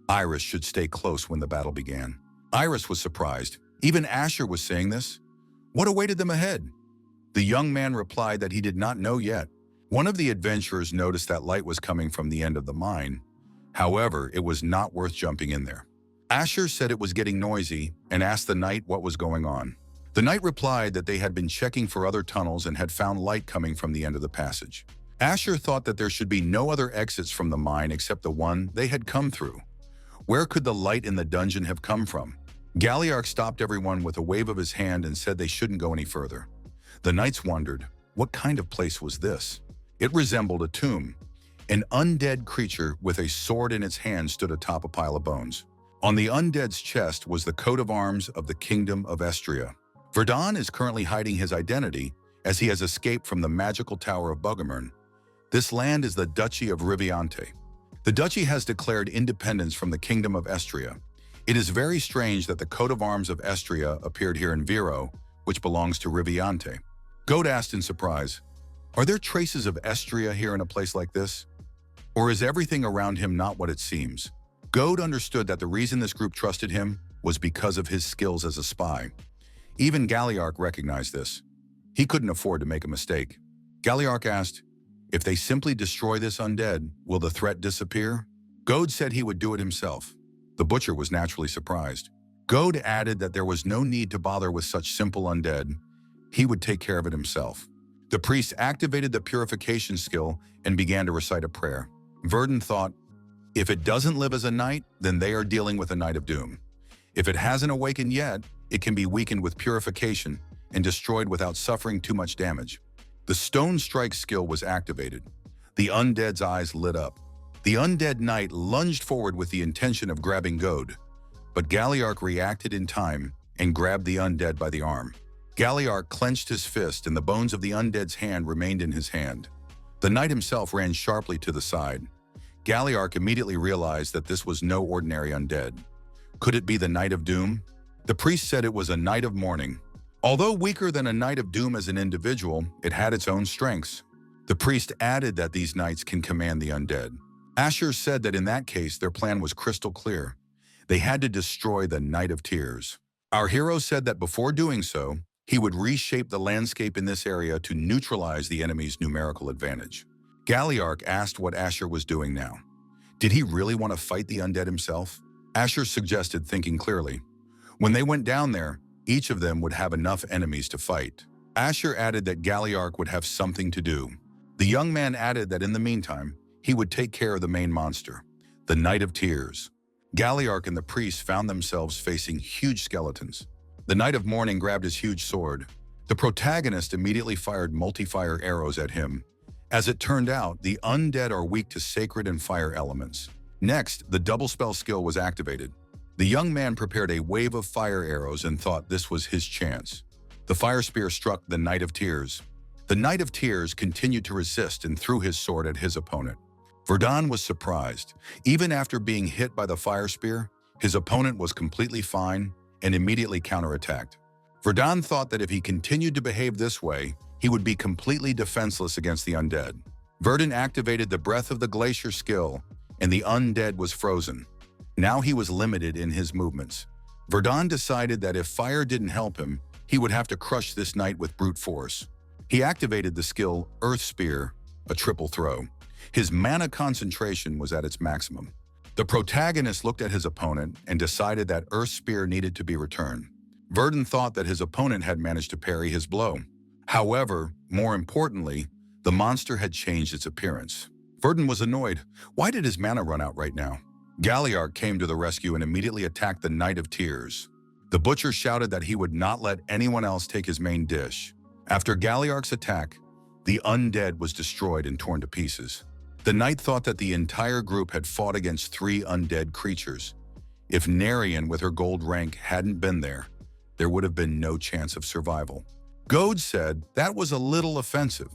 Iris should stay close when the battle began. Iris was surprised. Even Asher was saying this. What awaited them ahead? The young man replied that he did not know yet. One of the adventurers noticed that light was coming from the end of the mine. However, it was not worth jumping in there. Asher said it was getting noisy and asked the knight what was going on. The knight replied that they had been checking for other tunnels and had found light coming from the end of the passage. Asher thought that there should be no other exits from the mine except the one they had come through. Where could the light in the dungeon have come from? Galliarch stopped everyone with a wave of his hand and said they shouldn't go any further. The knights wondered, what kind of place was this? It resembled a tomb. An undead creature with a sword in its hand stood atop a pile of bones. On the undead's chest was the coat of arms of the Kingdom of Estria. Verdun is currently hiding his identity as he has escaped from the magical tower of Bogomern. This land is the Duchy of Riviante. The duchy has declared independence from the Kingdom of Estria. It is very strange that the coat of arms of Estria appeared here in Vero, which belongs to Riviante. Goat asked in surprise, are there traces of Estria here in a place like this? Or is everything around him not what it seems? Goat understood that the reason this group trusted him was because of his skills as a spy. Even Galliarch recognized this. He couldn't afford to make a mistake. Galliarch asked, if they simply destroy this undead, will the threat disappear? Goad said he would do it himself. The butcher was naturally surprised. Goad added that there was no need to bother with such simple undead. He would take care of it himself. The priest activated the purification skill and began to recite a prayer. Verdun thought, if it doesn't live as a knight, then they are dealing with a knight of doom. If it hasn't awakened yet, it can be weakened with purification and destroyed without suffering too much damage. The stone strike skill was activated. The undead's eyes lit up. The undead knight lunged forward with the intention of grabbing Goad, but Galliark reacted in time and grabbed the undead by the arm. Galliark clenched his fist and the bones of the undead's hand remained in his hand. The knight himself ran sharply to the side. Galliark immediately realized that this was no ordinary undead. Could it be the Knight of Doom? The priest said it was a Knight of Mourning. Although weaker than a Knight of Doom as an individual, it had its own strengths. The priest added that these knights can command the undead. Asher said that in that case their plan was crystal clear. They had to destroy the Knight of Tears. Our hero said that before doing so, he would reshape the landscape in this area to neutralize the enemy's numerical advantage. Galliark asked what Asher was doing now. Did he really want to fight the undead himself? Asher suggested thinking clearly. When they went down there, each of them would have enough enemies to fight. Asher added that Galliark would have something to do. The young man added that in the meantime, he would take care of the main monster, the Knight of Tears. Galliark and the priest found themselves facing huge skeletons. The Knight of Mourning grabbed his huge sword. The protagonist immediately fired multi-fire arrows at him. As it turned out, the undead are weak to sacred and fire elements. Next, the double spell skill was activated. The young man prepared a wave of fire arrows and thought this was his chance. The fire spear struck the Knight of Tears. The Knight of Tears continued to resist and threw his sword at his opponent. Verdun was surprised. Even after being hit by the fire spear, his opponent was completely fine and immediately counterattacked. Verdun thought that if he continued to behave this way, he would be completely defenseless against the undead. Verdun activated the Breath of the Glacier skill, and the undead was frozen. Now he was limited in his movements. Verdun decided that if fire didn't help him, he would have to crush this knight with brute force. He activated the skill Earth Spear, a triple throw. His mana concentration was at its maximum. The protagonist looked at his opponent and decided that Earth Spear needed to be returned. Verdun thought that his opponent had managed to parry his blow. However, more importantly, the monster had changed its appearance. Verdun was annoyed. Why did his mana run out right now? Galliark came to the rescue and immediately attacked the Knight of Tears. The butcher shouted that he would not let anyone else take his main dish. After Galliark's attack, the undead was destroyed and torn to pieces. The knight thought that the entire group had fought against 3 undead creatures. If Narian with her gold rank hadn't been there would have been no chance of survival. Goad said that was a little offensive.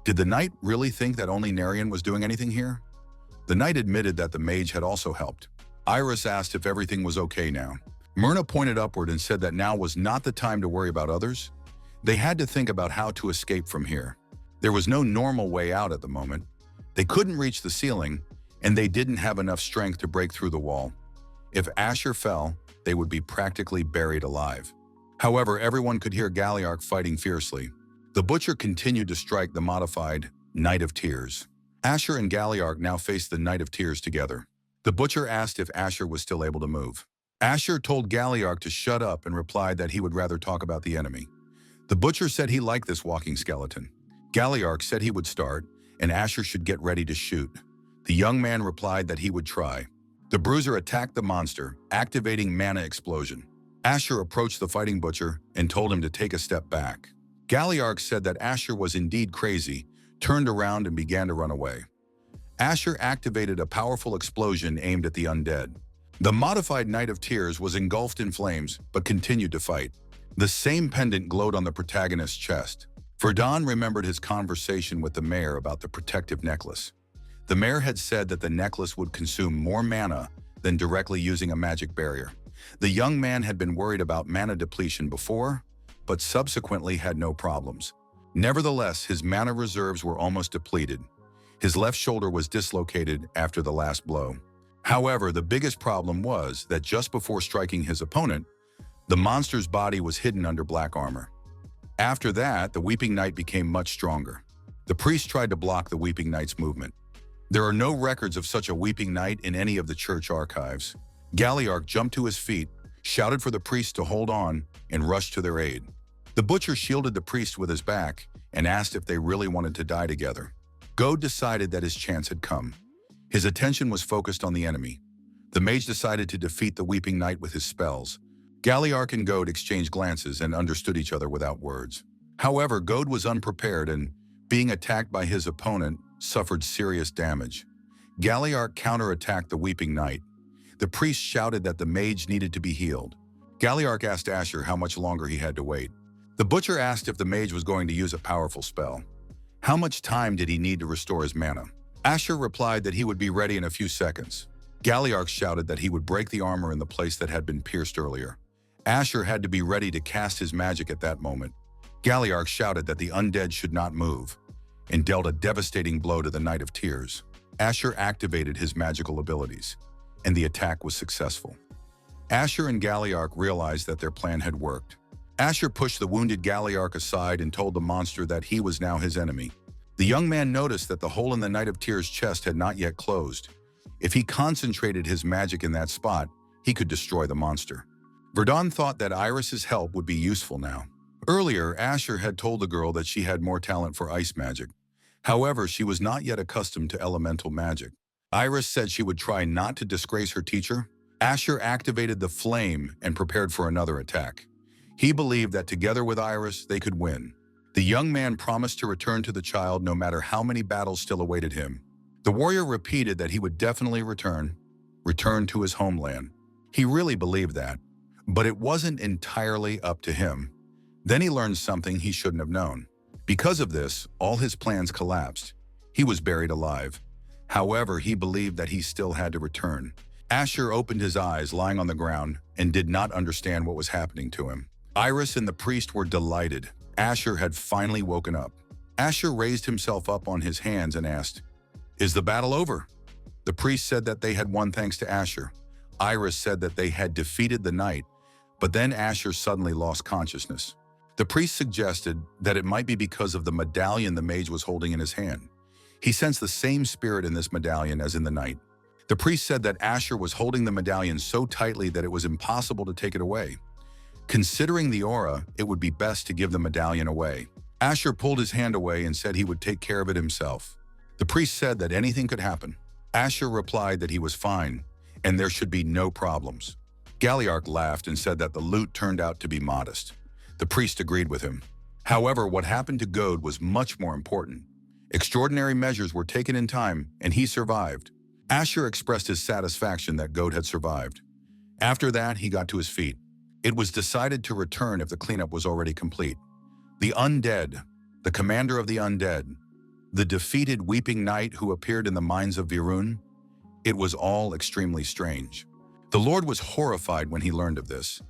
Did the knight really think that only Narian was doing anything here? The knight admitted that the mage had also helped. Iris asked if everything was okay now. Myrna pointed upward and said that now was not the time to worry about others. They had to think about how to escape from here. There was no normal way out at the moment. They couldn't reach the ceiling, and they didn't have enough strength to break through the wall. If Asher fell, they would be practically buried alive. However, everyone could hear Galliark fighting fiercely. The butcher continued to strike the modified Knight of Tears. Asher and Galliark now faced the Knight of Tears together. The butcher asked if Asher was still able to move. Asher told Galliark to shut up and replied that he would rather talk about the enemy. The butcher said he liked this walking skeleton. Galliark said he would start, and Asher should get ready to shoot. The young man replied that he would try. The bruiser attacked the monster, activating Mana Explosion. Asher approached the fighting butcher and told him to take a step back. Galliark said that Asher was indeed crazy, turned around and began to run away. Asher activated a powerful explosion aimed at the undead. The modified Knight of Tears was engulfed in flames, but continued to fight. The same pendant glowed on the protagonist's chest. Verdun remembered his conversation with the mayor about the protective necklace. The mayor had said that the necklace would consume more mana than directly using a magic barrier. The young man had been worried about mana depletion before, but subsequently had no problems. Nevertheless, his mana reserves were almost depleted. His left shoulder was dislocated after the last blow. However, the biggest problem was that just before striking his opponent, the monster's body was hidden under black armor. After that, the Weeping Knight became much stronger. The priest tried to block the Weeping Knight's movement. There are no records of such a Weeping Knight in any of the church archives. Galliark jumped to his feet, shouted for the priest to hold on, and rushed to their aid. The butcher shielded the priest with his back and asked if they really wanted to die together. Goad decided that his chance had come. His attention was focused on the enemy. The mage decided to defeat the Weeping Knight with his spells. Galliark and Goad exchanged glances and understood each other without words. However, Goad was unprepared and, being attacked by his opponent, suffered serious damage. Galliarch counterattacked the Weeping Knight. The priest shouted that the mage needed to be healed. Galliarch asked Asher how much longer he had to wait. The butcher asked if the mage was going to use a powerful spell. How much time did he need to restore his mana? Asher replied that he would be ready in a few seconds. Galliarch shouted that he would break the armor in the place that had been pierced earlier. Asher had to be ready to cast his magic at that moment. Galliarch shouted that the undead should not move, and dealt a devastating blow to the Knight of Tears. Asher activated his magical abilities, and the attack was successful. Asher and Galliarch realized that their plan had worked. Asher pushed the wounded Galliarch aside and told the monster that he was now his enemy. The young man noticed that the hole in the Knight of Tears' chest had not yet closed. If he concentrated his magic in that spot, he could destroy the monster. Verdun thought that Iris's help would be useful now. Earlier, Asher had told the girl that she had more talent for ice magic. However, she was not yet accustomed to elemental magic. Iris said she would try not to disgrace her teacher. Asher activated the flame and prepared for another attack. He believed that together with Iris, they could win. The young man promised to return to the child no matter how many battles still awaited him. The warrior repeated that he would definitely return to his homeland. He really believed that, but it wasn't entirely up to him. Then he learned something he shouldn't have known. Because of this, all his plans collapsed. He was buried alive. However, he believed that he still had to return. Asher opened his eyes lying on the ground and did not understand what was happening to him. Iris and the priest were delighted. Asher had finally woken up. Asher raised himself up on his hands and asked, "Is the battle over?" The priest said that they had won thanks to Asher. Iris said that they had defeated the knight, but then Asher suddenly lost consciousness. The priest suggested that it might be because of the medallion the mage was holding in his hand. He sensed the same spirit in this medallion as in the knight. The priest said that Asher was holding the medallion so tightly that it was impossible to take it away. Considering the aura, it would be best to give the medallion away. Asher pulled his hand away and said he would take care of it himself. The priest said that anything could happen. Asher replied that he was fine, and there should be no problems. Galliarch laughed and said that the loot turned out to be modest. The priest agreed with him. However, what happened to Gode was much more important. Extraordinary measures were taken in time, and he survived. Asher expressed his satisfaction that Gode had survived. After that, he got to his feet. It was decided to return if the cleanup was already complete. The Undead, the commander of the Undead, the defeated Weeping Knight who appeared in the mines of Virun. It was all extremely strange. The Lord was horrified when he learned of this.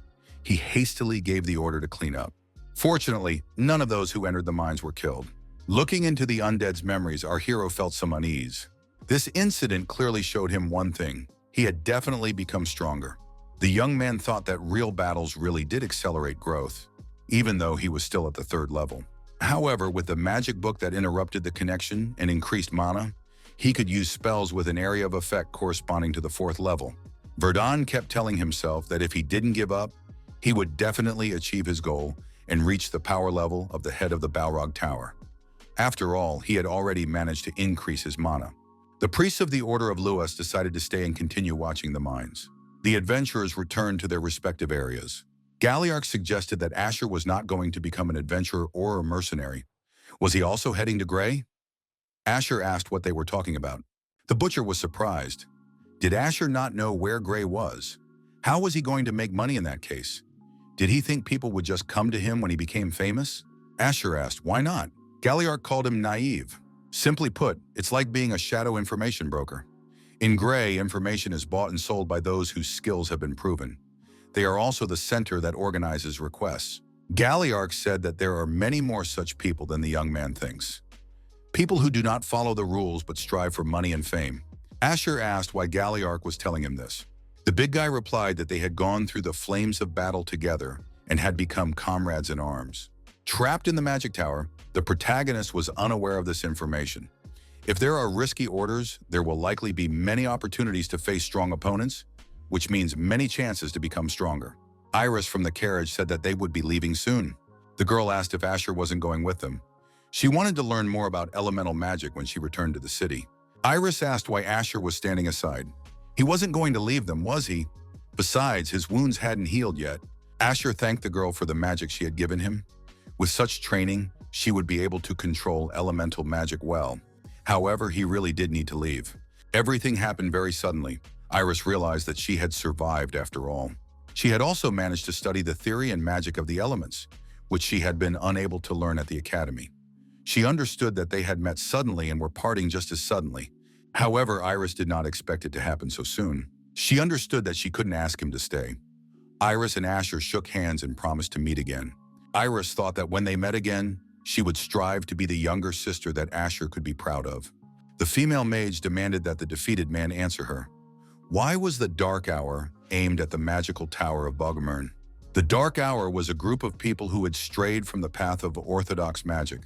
He hastily gave the order to clean up. Fortunately, none of those who entered the mines were killed. Looking into the Undead's memories, our hero felt some unease. This incident clearly showed him one thing. He had definitely become stronger. The young man thought that real battles really did accelerate growth, even though he was still at the 3rd level. However, with the magic book that interrupted the connection and increased mana, he could use spells with an area of effect corresponding to the 4th level. Verdun kept telling himself that if he didn't give up, he would definitely achieve his goal and reach the power level of the head of the Balrog Tower. After all, he had already managed to increase his mana. The priests of the Order of Luas decided to stay and continue watching the mines. The adventurers returned to their respective areas. Galliarch suggested that Asher was not going to become an adventurer or a mercenary. Was he also heading to Grey? Asher asked what they were talking about. The butcher was surprised. Did Asher not know where Grey was? How was he going to make money in that case? Did he think people would just come to him when he became famous? Asher asked, why not? Galliarch called him naive. Simply put, it's like being a shadow information broker. In Grey, information is bought and sold by those whose skills have been proven. They are also the center that organizes requests. Galliarch said that there are many more such people than the young man thinks. People who do not follow the rules but strive for money and fame. Asher asked why Galliarch was telling him this. The big guy replied that they had gone through the flames of battle together and had become comrades in arms. Trapped in the magic tower, the protagonist was unaware of this information. If there are risky orders, there will likely be many opportunities to face strong opponents, which means many chances to become stronger. Iris from the carriage said that they would be leaving soon. The girl asked if Asher wasn't going with them. She wanted to learn more about elemental magic when she returned to the city. Iris asked why Asher was standing aside. He wasn't going to leave them, was he? Besides, his wounds hadn't healed yet. Asher thanked the girl for the magic she had given him. With such training, she would be able to control elemental magic well. However, he really did need to leave. Everything happened very suddenly. Iris realized that she had survived after all. She had also managed to study the theory and magic of the elements, which she had been unable to learn at the academy. She understood that they had met suddenly and were parting just as suddenly. However, Iris did not expect it to happen so soon. She understood that she couldn't ask him to stay. Iris and Asher shook hands and promised to meet again. Iris thought that when they met again, she would strive to be the younger sister that Asher could be proud of. The female mage demanded that the defeated man answer her. Why was the Dark Hour aimed at the magical tower of Bogomern? The Dark Hour was a group of people who had strayed from the path of orthodox magic.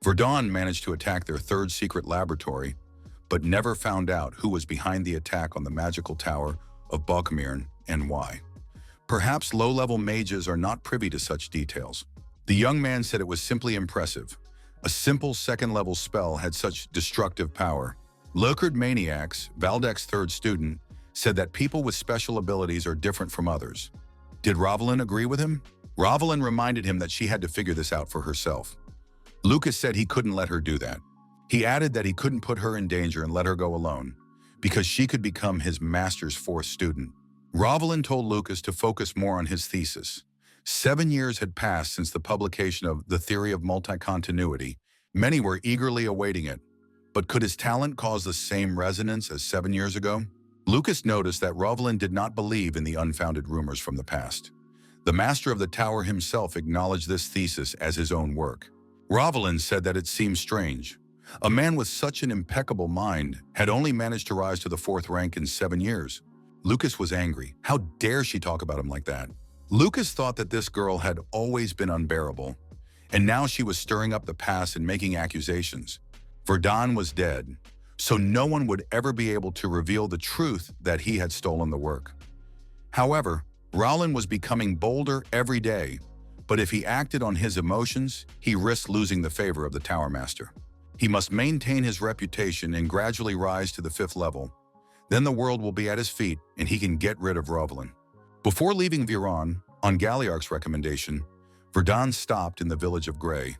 Verdun managed to attack their third secret laboratory, but never found out who was behind the attack on the magical tower of Bogomern and why. Perhaps low-level mages are not privy to such details. The young man said it was simply impressive. A simple second-level spell had such destructive power. Locard Maniacs, Valdek's third student, said that people with special abilities are different from others. Did Rovalyn agree with him? Rovalyn reminded him that she had to figure this out for herself. Lucas said he couldn't let her do that. He added that he couldn't put her in danger and let her go alone, because she could become his master's fourth student. Rovalyn told Lucas to focus more on his thesis. 7 years had passed since the publication of The Theory of Multi-Continuity. Many were eagerly awaiting it. But could his talent cause the same resonance as 7 years ago? Lucas noticed that Rovalyn did not believe in the unfounded rumors from the past. The master of the tower himself acknowledged this thesis as his own work. Rovalyn said that it seemed strange. A man with such an impeccable mind had only managed to rise to the 4th rank in 7 years. Lucas was angry. How dare she talk about him like that? Lucas thought that this girl had always been unbearable, and now she was stirring up the past and making accusations. Verdun was dead, so no one would ever be able to reveal the truth that he had stolen the work. However, Roland was becoming bolder every day, but if he acted on his emotions, he risked losing the favor of the Tower Master. He must maintain his reputation and gradually rise to the 5th level. Then the world will be at his feet and he can get rid of Rovalyn. Before leaving Viron, on Galiarch's recommendation, Verdun stopped in the village of Grey.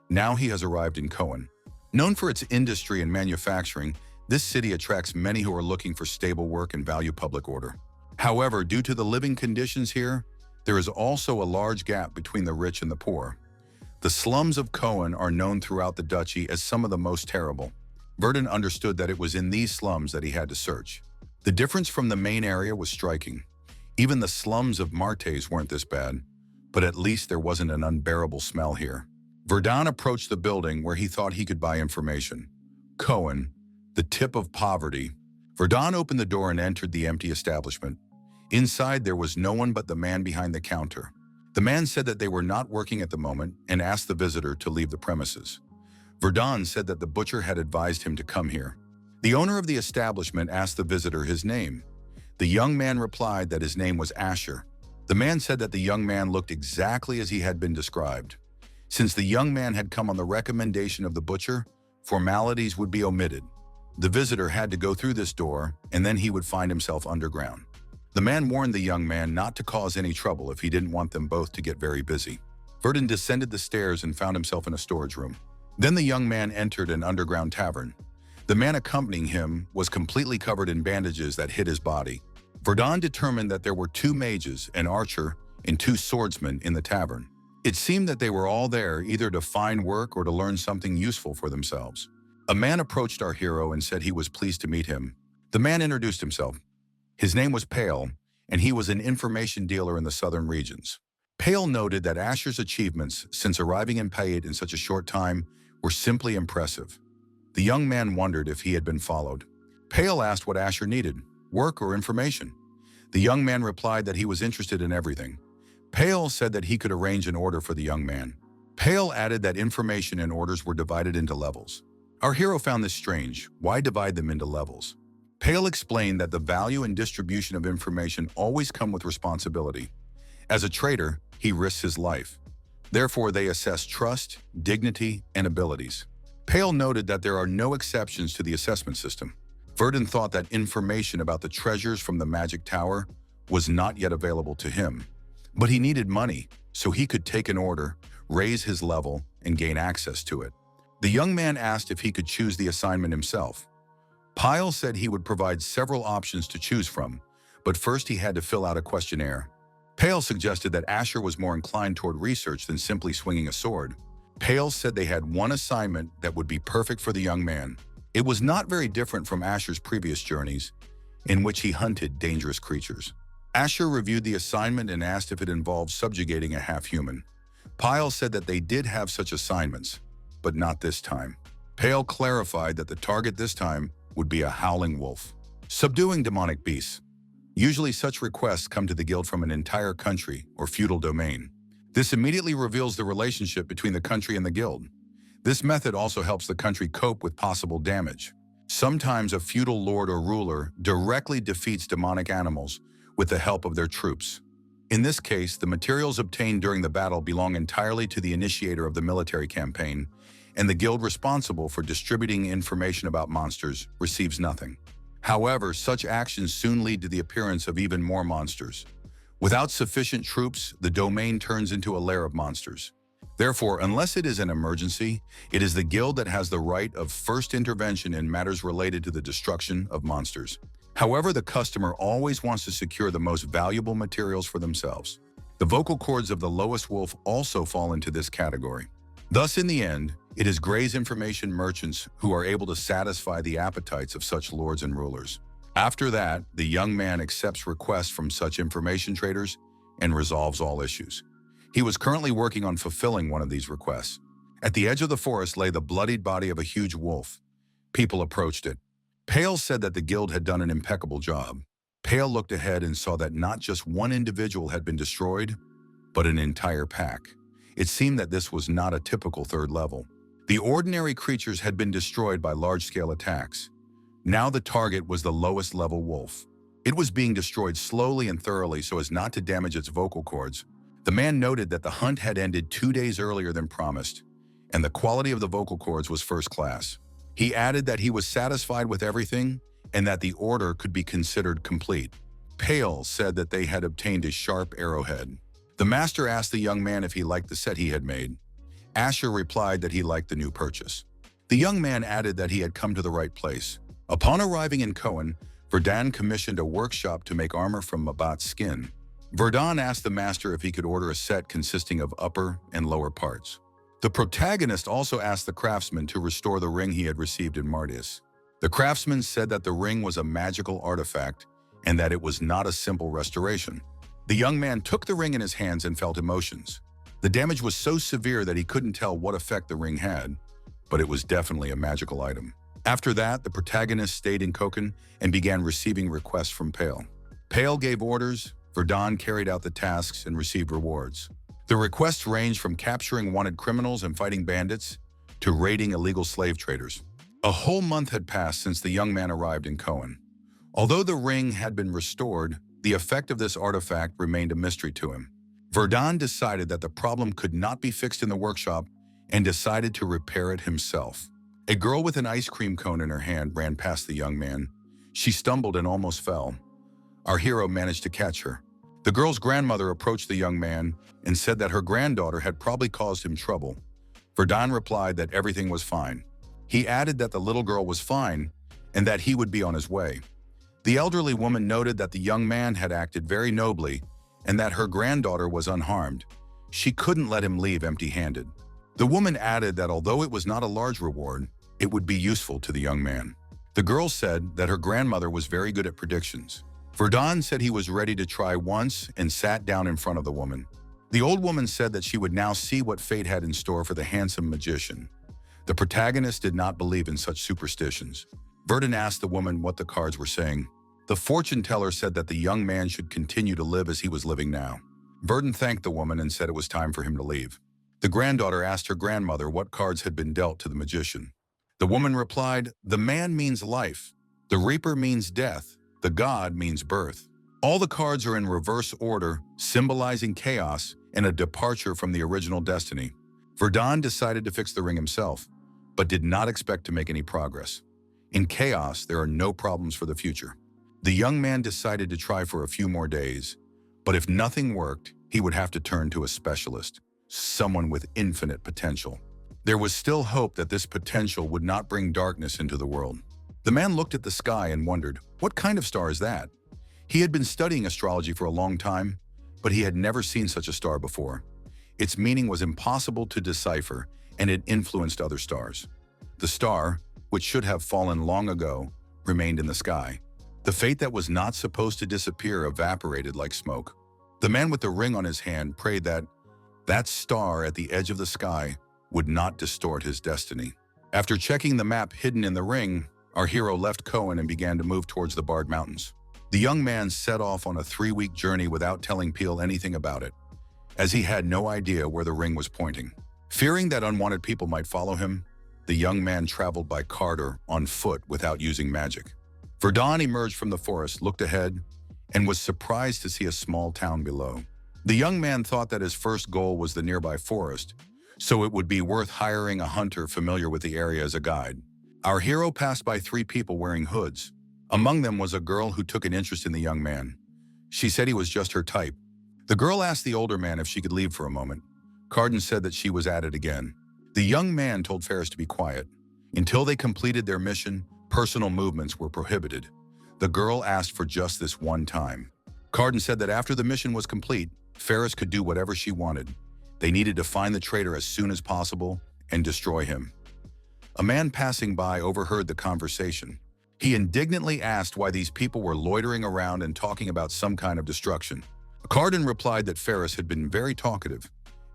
Now he has arrived in Cohen. Known for its industry and manufacturing, this city attracts many who are looking for stable work and value public order. However, due to the living conditions here, there is also a large gap between the rich and the poor. The slums of Cohen are known throughout the duchy as some of the most terrible. Verdun understood that it was in these slums that he had to search. The difference from the main area was striking. Even the slums of Martes weren't this bad, but at least there wasn't an unbearable smell here. Verdun approached the building where he thought he could buy information. Cohen, the tip of poverty. Verdun opened the door and entered the empty establishment. Inside, there was no one but the man behind the counter. The man said that they were not working at the moment and asked the visitor to leave the premises. Verdun said that the butcher had advised him to come here. The owner of the establishment asked the visitor his name. The young man replied that his name was Asher. The man said that the young man looked exactly as he had been described. Since the young man had come on the recommendation of the butcher, formalities would be omitted. The visitor had to go through this door, and then he would find himself underground. The man warned the young man not to cause any trouble if he didn't want them both to get very busy. Verdun descended the stairs and found himself in a storage room. Then the young man entered an underground tavern. The man accompanying him was completely covered in bandages that hid his body. Verdun determined that there were 2 mages, an archer, and 2 swordsmen in the tavern. It seemed that they were all there either to find work or to learn something useful for themselves. A man approached our hero and said he was pleased to meet him. The man introduced himself. His name was Pale, and he was an information dealer in the southern regions. Pale noted that Asher's achievements since arriving in Payet in such a short time were simply impressive. The young man wondered if he had been followed. Pale asked what Asher needed, work or information. The young man replied that he was interested in everything. Pale said that he could arrange an order for the young man. Pale added that information and orders were divided into levels. Our hero found this strange. Why divide them into levels? Pale explained that the value and distribution of information always come with responsibility. As a trader, he risks his life. Therefore, they assess trust, dignity, and abilities. Pale noted that there are no exceptions to the assessment system. Verdun thought that information about the treasures from the Magic Tower was not yet available to him. But he needed money, so he could take an order, raise his level, and gain access to it. The young man asked if he could choose the assignment himself. Pyle said he would provide several options to choose from, but first he had to fill out a questionnaire. Pale suggested that Asher was more inclined toward research than simply swinging a sword. Pale said they had one assignment that would be perfect for the young man. It was not very different from Asher's previous journeys, in which he hunted dangerous creatures. Asher reviewed the assignment and asked if it involved subjugating a half-human. Pyle said that they did have such assignments, but not this time. Pale clarified that the target this time would be a howling wolf. Subduing demonic beasts. Usually such requests come to the guild from an entire country or feudal domain. This immediately reveals the relationship between the country and the guild. This method also helps the country cope with possible damage. Sometimes a feudal lord or ruler directly defeats demonic animals with the help of their troops. In this case, the materials obtained during the battle belong entirely to the initiator of the military campaign, and the guild responsible for distributing information about monsters receives nothing. However, such actions soon lead to the appearance of even more monsters. Without sufficient troops, the domain turns into a lair of monsters. Therefore, unless it is an emergency, it is the guild that has the right of first intervention in matters related to the destruction of monsters. However, the customer always wants to secure the most valuable materials for themselves. The vocal cords of the lowest wolf also fall into this category. Thus, in the end, it is Gray's information merchants who are able to satisfy the appetites of such lords and rulers. After that, the young man accepts requests from such information traders and resolves all issues. He was currently working on fulfilling one of these requests. At the edge of the forest lay the bloodied body of a huge wolf. People approached it. Pale said that the guild had done an impeccable job. Pale looked ahead and saw that not just one individual had been destroyed, but an entire pack. It seemed that this was not a typical third level. The ordinary creatures had been destroyed by large-scale attacks. Now the target was the lowest level wolf. It was being destroyed slowly and thoroughly so as not to damage its vocal cords. The man noted that the hunt had ended 2 days earlier than promised, and the quality of the vocal cords was first class. He added that he was satisfied with everything and that the order could be considered complete. Pale said that they had obtained a sharp arrowhead. The master asked the young man if he liked the set he had made. Asher replied that he liked the new purchase. The young man added that he had come to the right place. Upon arriving in Cohen, Verdun commissioned a workshop to make armor from Mabat's skin. Verdun asked the master if he could order a set consisting of upper and lower parts. The protagonist also asked the craftsman to restore the ring he had received in Mardius. The craftsman said that the ring was a magical artifact and that it was not a simple restoration. The young man took the ring in his hands and felt emotions. The damage was so severe that he couldn't tell what effect the ring had, but it was definitely a magical item. After that, the protagonist stayed in Koken and began receiving requests from Pale. Pale gave orders, Verdun carried out the tasks and received rewards. The requests ranged from capturing wanted criminals and fighting bandits to raiding illegal slave traders. A whole month had passed since the young man arrived in Cohen. Although the ring had been restored, the effect of this artifact remained a mystery to him. Verdun decided that the problem could not be fixed in the workshop and decided to repair it himself. A girl with an ice cream cone in her hand ran past the young man. She stumbled and almost fell. Our hero managed to catch her. The girl's grandmother approached the young man and said that her granddaughter had probably caused him trouble. Verdun replied that everything was fine. He added that the little girl was fine and that he would be on his way. The elderly woman noted that the young man had acted very nobly and that her granddaughter was unharmed. She couldn't let him leave empty-handed. The woman added that although it was not a large reward, it would be useful to the young man. The girl said that her grandmother was very good at predictions. Verdun said he was ready to try once and sat down in front of the woman. The old woman said that she would now see what fate had in store for the handsome magician. The protagonist did not believe in such superstitions. Verdun asked the woman what the cards were saying. The fortune teller said that the young man should continue to live as he was living now. Verdun thanked the woman and said it was time for him to leave. The granddaughter asked her grandmother what cards had been dealt to the magician. The woman replied, "The man means life, the reaper means death, the god means birth." All the cards are in reverse order, symbolizing chaos and a departure from the original destiny. Verdun decided to fix the ring himself, but did not expect to make any progress. In chaos, there are no problems for the future. The young man decided to try for a few more days, but if nothing worked, he would have to turn to a specialist, someone with infinite potential. There was still hope that this potential would not bring darkness into the world. The man looked at the sky and wondered, what kind of star is that? He had been studying astrology for a long time, but he had never seen such a star before. Its meaning was impossible to decipher, and it influenced other stars. The star, which should have fallen long ago, remained in the sky. The fate that was not supposed to disappear evaporated like smoke. The man with the ring on his hand prayed that star at the edge of the sky would not distort his destiny. After checking the map hidden in the ring, our hero left Cohen and began to move towards the Bard Mountains. The young man set off on a 3-week journey without telling Peel anything about it, as he had no idea where the ring was pointing. Fearing that unwanted people might follow him, the young man traveled by cart or on foot without using magic. Verdun emerged from the forest, looked ahead, and was surprised to see a small town below. The young man thought that his first goal was the nearby forest, so it would be worth hiring a hunter familiar with the area as a guide. Our hero passed by 3 people wearing hoods. Among them was a girl who took an interest in the young man. She said he was just her type. The girl asked the older man if she could leave for a moment. Carden said that she was at it again. The young man told Ferris to be quiet. Until they completed their mission, personal movements were prohibited. The girl asked for just this one time. Carden said that after the mission was complete, Ferris could do whatever she wanted. They needed to find the traitor as soon as possible and destroy him. A man passing by overheard the conversation. He indignantly asked why these people were loitering around and talking about some kind of destruction. Carden replied that Ferris had been very talkative,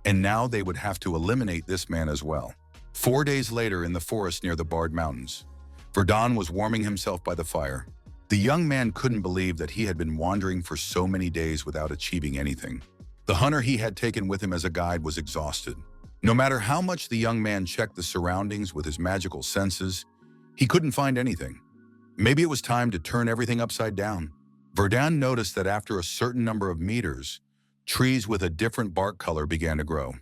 and now they would have to eliminate this man as well. 4 days later in the forest near the Bard Mountains, Verdun was warming himself by the fire. The young man couldn't believe that he had been wandering for so many days without achieving anything. The hunter he had taken with him as a guide was exhausted. No matter how much the young man checked the surroundings with his magical senses, he couldn't find anything. Maybe it was time to turn everything upside down. Verdun noticed that after a certain number of meters, trees with a different bark color began to grow.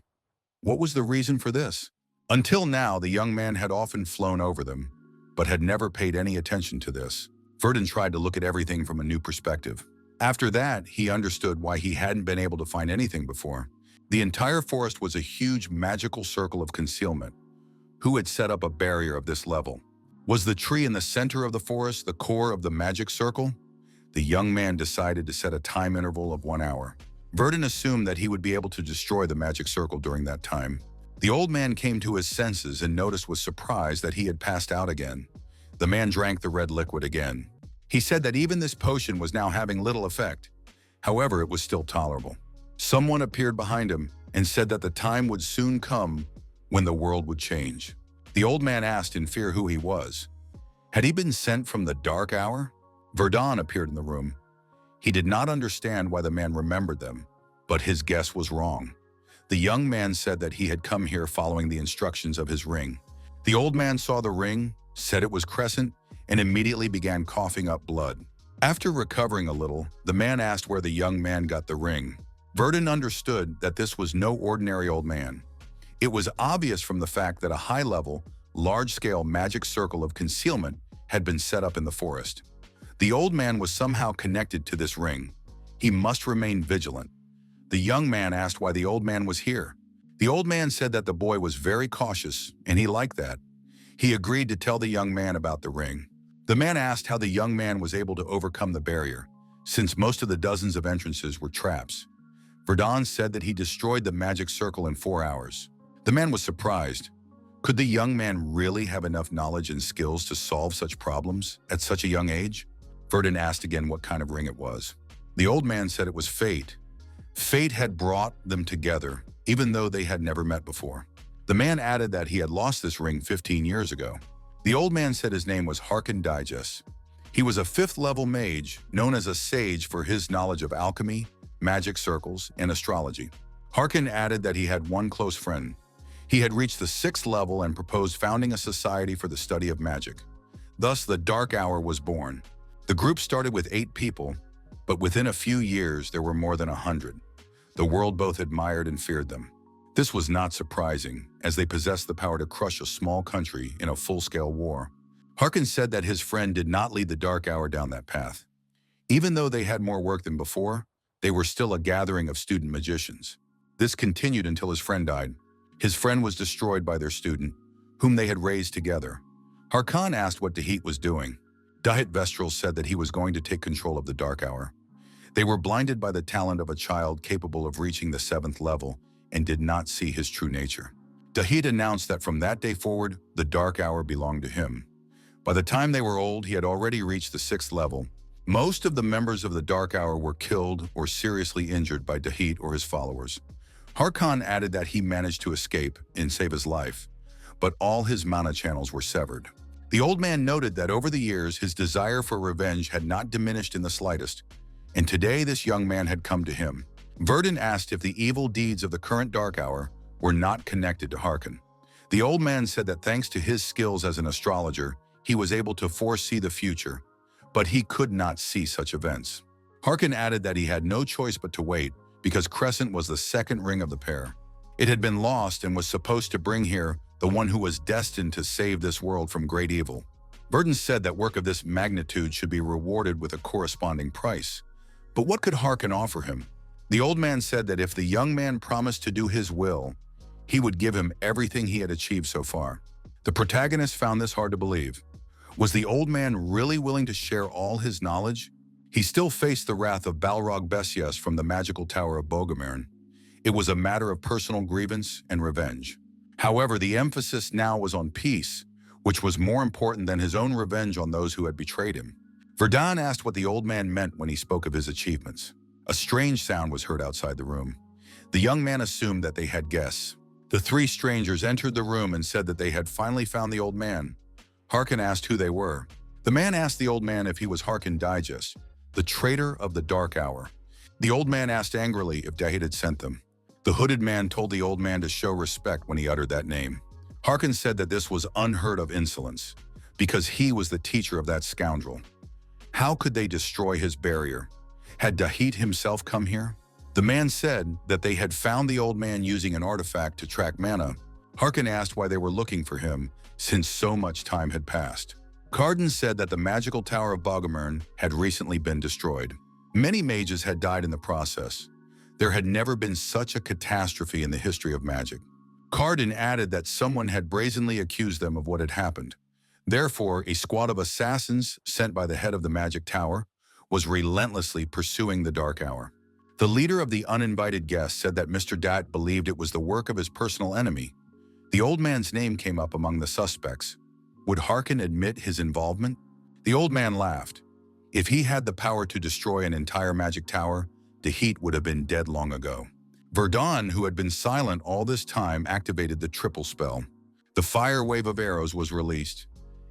What was the reason for this? Until now, the young man had often flown over them, but had never paid any attention to this. Verdun tried to look at everything from a new perspective. After that, he understood why he hadn't been able to find anything before. The entire forest was a huge magical circle of concealment. Who had set up a barrier of this level? Was the tree in the center of the forest the core of the magic circle? The young man decided to set a time interval of 1 hour. Verdun assumed that he would be able to destroy the magic circle during that time. The old man came to his senses and noticed with surprise that he had passed out again. The man drank the red liquid again. He said that even this potion was now having little effect. However, it was still tolerable. Someone appeared behind him and said that the time would soon come when the world would change. The old man asked in fear who he was. Had he been sent from the dark hour? Verdun appeared in the room. He did not understand why the man remembered them, but his guess was wrong. The young man said that he had come here following the instructions of his ring. The old man saw the ring, said it was crescent, and immediately began coughing up blood. After recovering a little, the man asked where the young man got the ring. Verdun understood that this was no ordinary old man. It was obvious from the fact that a high-level, large-scale magic circle of concealment had been set up in the forest. The old man was somehow connected to this ring. He must remain vigilant. The young man asked why the old man was here. The old man said that the boy was very cautious, and he liked that. He agreed to tell the young man about the ring. The man asked how the young man was able to overcome the barrier, since most of the dozens of entrances were traps. Verdun said that he destroyed the magic circle in 4 hours. The man was surprised. Could the young man really have enough knowledge and skills to solve such problems at such a young age? Verdun asked again what kind of ring it was. The old man said it was fate. Fate had brought them together, even though they had never met before. The man added that he had lost this ring 15 years ago. The old man said his name was Harkin. He was a 5th-level mage, known as a sage for his knowledge of alchemy, magic circles, and astrology. Harkin added that he had one close friend. He had reached the 6th level and proposed founding a society for the study of magic. Thus, the Dark Hour was born. The group started with 8 people, but within a few years there were more than 100. The world both admired and feared them. This was not surprising, as they possessed the power to crush a small country in a full-scale war. Harkin said that his friend did not lead the Dark Hour down that path. Even though they had more work than before, they were still a gathering of student magicians. This continued until his friend died. His friend was destroyed by their student, whom they had raised together. Harkin asked what Dahit was doing. Dahit Vestral said that he was going to take control of the Dark Hour. They were blinded by the talent of a child capable of reaching the 7th level and did not see his true nature. Dahit announced that from that day forward, the Dark Hour belonged to him. By the time they were old, he had already reached the 6th level. Most of the members of the Dark Hour were killed or seriously injured by Dahit or his followers. Harkin added that he managed to escape and save his life, but all his mana channels were severed. The old man noted that over the years, his desire for revenge had not diminished in the slightest, and today this young man had come to him. Verdun asked if the evil deeds of the current Dark Hour were not connected to Harkin. The old man said that thanks to his skills as an astrologer, he was able to foresee the future, but he could not see such events. Harkin added that he had no choice but to wait because Crescent was the second ring of the pair. It had been lost and was supposed to bring here the one who was destined to save this world from great evil. Verdun said that work of this magnitude should be rewarded with a corresponding price. But what could Harkin offer him? The old man said that if the young man promised to do his will, he would give him everything he had achieved so far. The protagonist found this hard to believe. Was the old man really willing to share all his knowledge? He still faced the wrath of Balrog Besias from the magical tower of Bogomirin. It was a matter of personal grievance and revenge. However, the emphasis now was on peace, which was more important than his own revenge on those who had betrayed him. Verdun asked what the old man meant when he spoke of his achievements. A strange sound was heard outside the room. The young man assumed that they had guests. The 3 strangers entered the room and said that they had finally found the old man. Harkin asked who they were. The man asked the old man if he was Harkin Digest, the traitor of the Dark Hour. The old man asked angrily if Dahit had sent them. The hooded man told the old man to show respect when he uttered that name. Harkin said that this was unheard of insolence, because he was the teacher of that scoundrel. How could they destroy his barrier? Had Dahit himself come here? The man said that they had found the old man using an artifact to track mana. Harkin asked why they were looking for him, since so much time had passed. Carden said that the magical tower of Bogomirin had recently been destroyed. Many mages had died in the process. There had never been such a catastrophe in the history of magic. Carden added that someone had brazenly accused them of what had happened. Therefore, a squad of assassins sent by the head of the magic tower was relentlessly pursuing the Dark Hour. The leader of the uninvited guests said that Mr. Dat believed it was the work of his personal enemy. The old man's name came up among the suspects. Would Harkin admit his involvement? The old man laughed. If he had the power to destroy an entire magic tower, Dahit would have been dead long ago. Verdun, who had been silent all this time, activated the triple spell. The fire wave of arrows was released,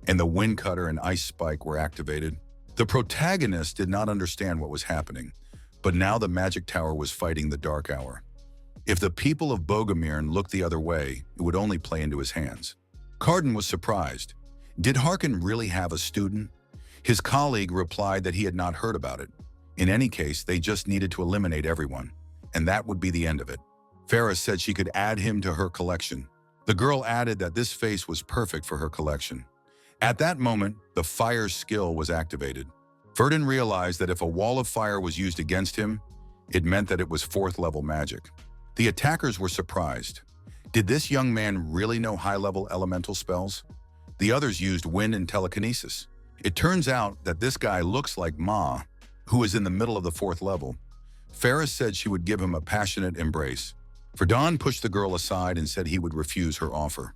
and the wind cutter and ice spike were activated. The protagonist did not understand what was happening, but now the magic tower was fighting the Dark Hour. If the people of Bogomirin looked the other way, it would only play into his hands. Carden was surprised. Did Harkin really have a student? His colleague replied that he had not heard about it. In any case, they just needed to eliminate everyone, and that would be the end of it. Ferris said she could add him to her collection. The girl added that this face was perfect for her collection. At that moment, the fire skill was activated. Verdun realized that if a wall of fire was used against him, it meant that it was 4th level magic. The attackers were surprised. Did this young man really know high-level elemental spells? The others used wind and telekinesis. It turns out that this guy looks like Ma, who is in the middle of the 4th level. Ferris said she would give him a passionate embrace. Verdun pushed the girl aside and said he would refuse her offer.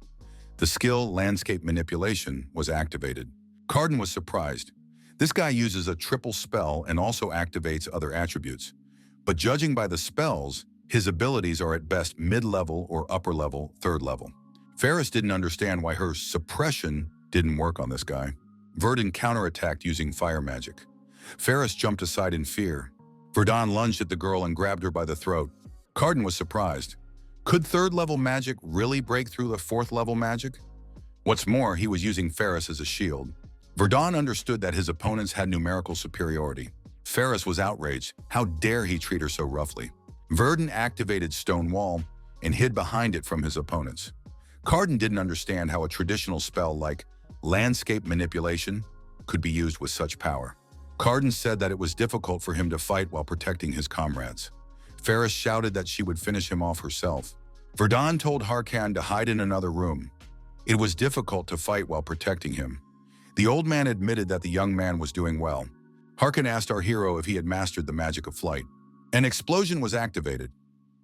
The skill, landscape manipulation, was activated. Carden was surprised. This guy uses a triple spell and also activates other attributes. But judging by the spells, his abilities are at best mid-level or upper-level, 3rd level. Ferris didn't understand why her suppression didn't work on this guy. Verdun counterattacked using fire magic. Ferris jumped aside in fear. Verdun lunged at the girl and grabbed her by the throat. Carden was surprised. Could 3rd level magic really break through the 4th level magic? What's more, he was using Ferris as a shield. Verdun understood that his opponents had numerical superiority. Ferris was outraged. How dare he treat her so roughly? Verdun activated Stone Wall and hid behind it from his opponents. Carden didn't understand how a traditional spell like landscape manipulation could be used with such power. Carden said that it was difficult for him to fight while protecting his comrades. Ferris shouted that she would finish him off herself. Verdun told Harkin to hide in another room. It was difficult to fight while protecting him. The old man admitted that the young man was doing well. Harkin asked our hero if he had mastered the magic of flight. An explosion was activated.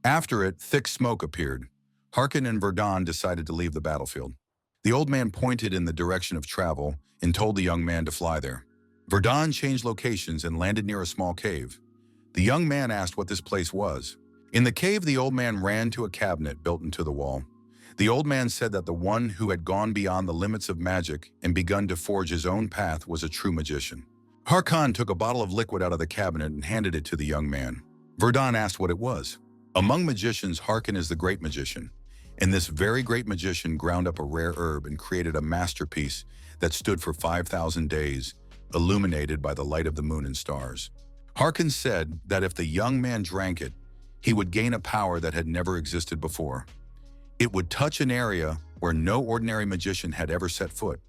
After it, thick smoke appeared. Harkin and Verdun decided to leave the battlefield. The old man pointed in the direction of travel and told the young man to fly there. Verdun changed locations and landed near a small cave. The young man asked what this place was. In the cave, the old man ran to a cabinet built into the wall. The old man said that the one who had gone beyond the limits of magic and begun to forge his own path was a true magician. Harkin took a bottle of liquid out of the cabinet and handed it to the young man. Verdun asked what it was. Among magicians, Harkin is the great magician, and this very great magician ground up a rare herb and created a masterpiece that stood for 5,000 days, illuminated by the light of the moon and stars. Harkin said that if the young man drank it, he would gain a power that had never existed before. It would touch an area where no ordinary magician had ever set foot.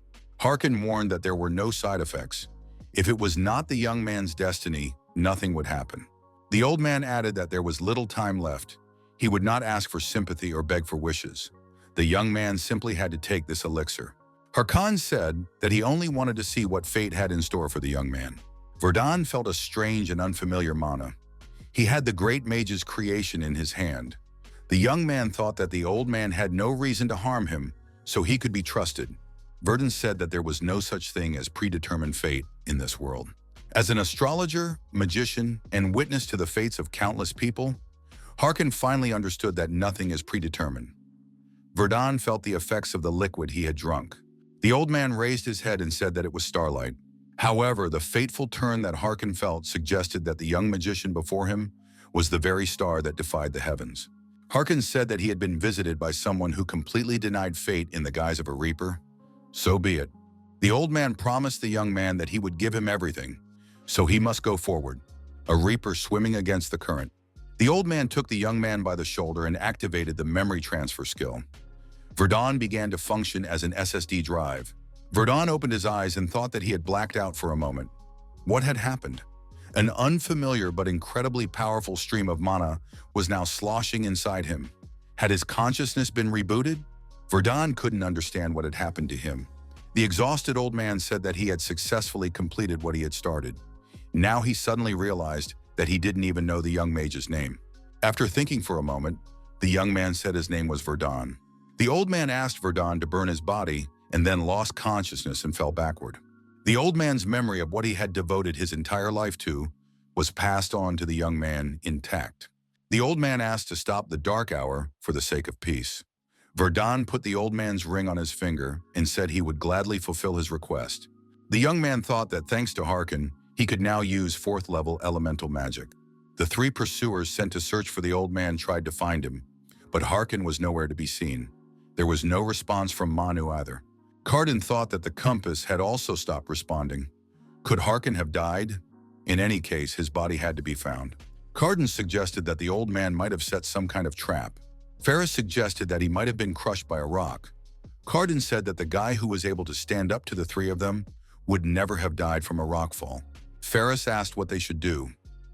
Harkin warned that there were no side effects. If it was not the young man's destiny, nothing would happen. The old man added that there was little time left. He would not ask for sympathy or beg for wishes. The young man simply had to take this elixir. Harkin said that he only wanted to see what fate had in store for the young man. Verdun felt a strange and unfamiliar mana. He had the great mage's creation in his hand. The young man thought that the old man had no reason to harm him, so he could be trusted. Verdun said that there was no such thing as predetermined fate in this world. As an astrologer, magician, and witness to the fates of countless people, Harkin finally understood that nothing is predetermined. Verdun felt the effects of the liquid he had drunk. The old man raised his head and said that it was starlight. However, the fateful turn that Harkin felt suggested that the young magician before him was the very star that defied the heavens. Harkin said that he had been visited by someone who completely denied fate in the guise of a reaper. So be it. The old man promised the young man that he would give him everything, so he must go forward, a reaper swimming against the current. The old man took the young man by the shoulder and activated the memory transfer skill. Verdun began to function as an SSD drive. Verdun opened his eyes and thought that he had blacked out for a moment. What had happened? An unfamiliar but incredibly powerful stream of mana was now sloshing inside him. Had his consciousness been rebooted? Verdun couldn't understand what had happened to him. The exhausted old man said that he had successfully completed what he had started. Now he suddenly realized that he didn't even know the young mage's name. After thinking for a moment, the young man said his name was Verdun. The old man asked Verdun to burn his body and then lost consciousness and fell backward. The old man's memory of what he had devoted his entire life to was passed on to the young man intact. The old man asked to stop the dark hour for the sake of peace. Verdun put the old man's ring on his finger and said he would gladly fulfill his request. The young man thought that thanks to Harkin, he could now use 4th level elemental magic. The 3 pursuers sent to search for the old man tried to find him, but Harkin was nowhere to be seen. There was no response from Manu either. Harkin thought that the compass had also stopped responding. Could Harkin have died? In any case, his body had to be found. Harkin suggested that the old man might have set some kind of trap. Ferris suggested that he might have been crushed by a rock. Harkin said that the guy who was able to stand up to the 3 of them would never have died from a rockfall. Ferris asked what they should do.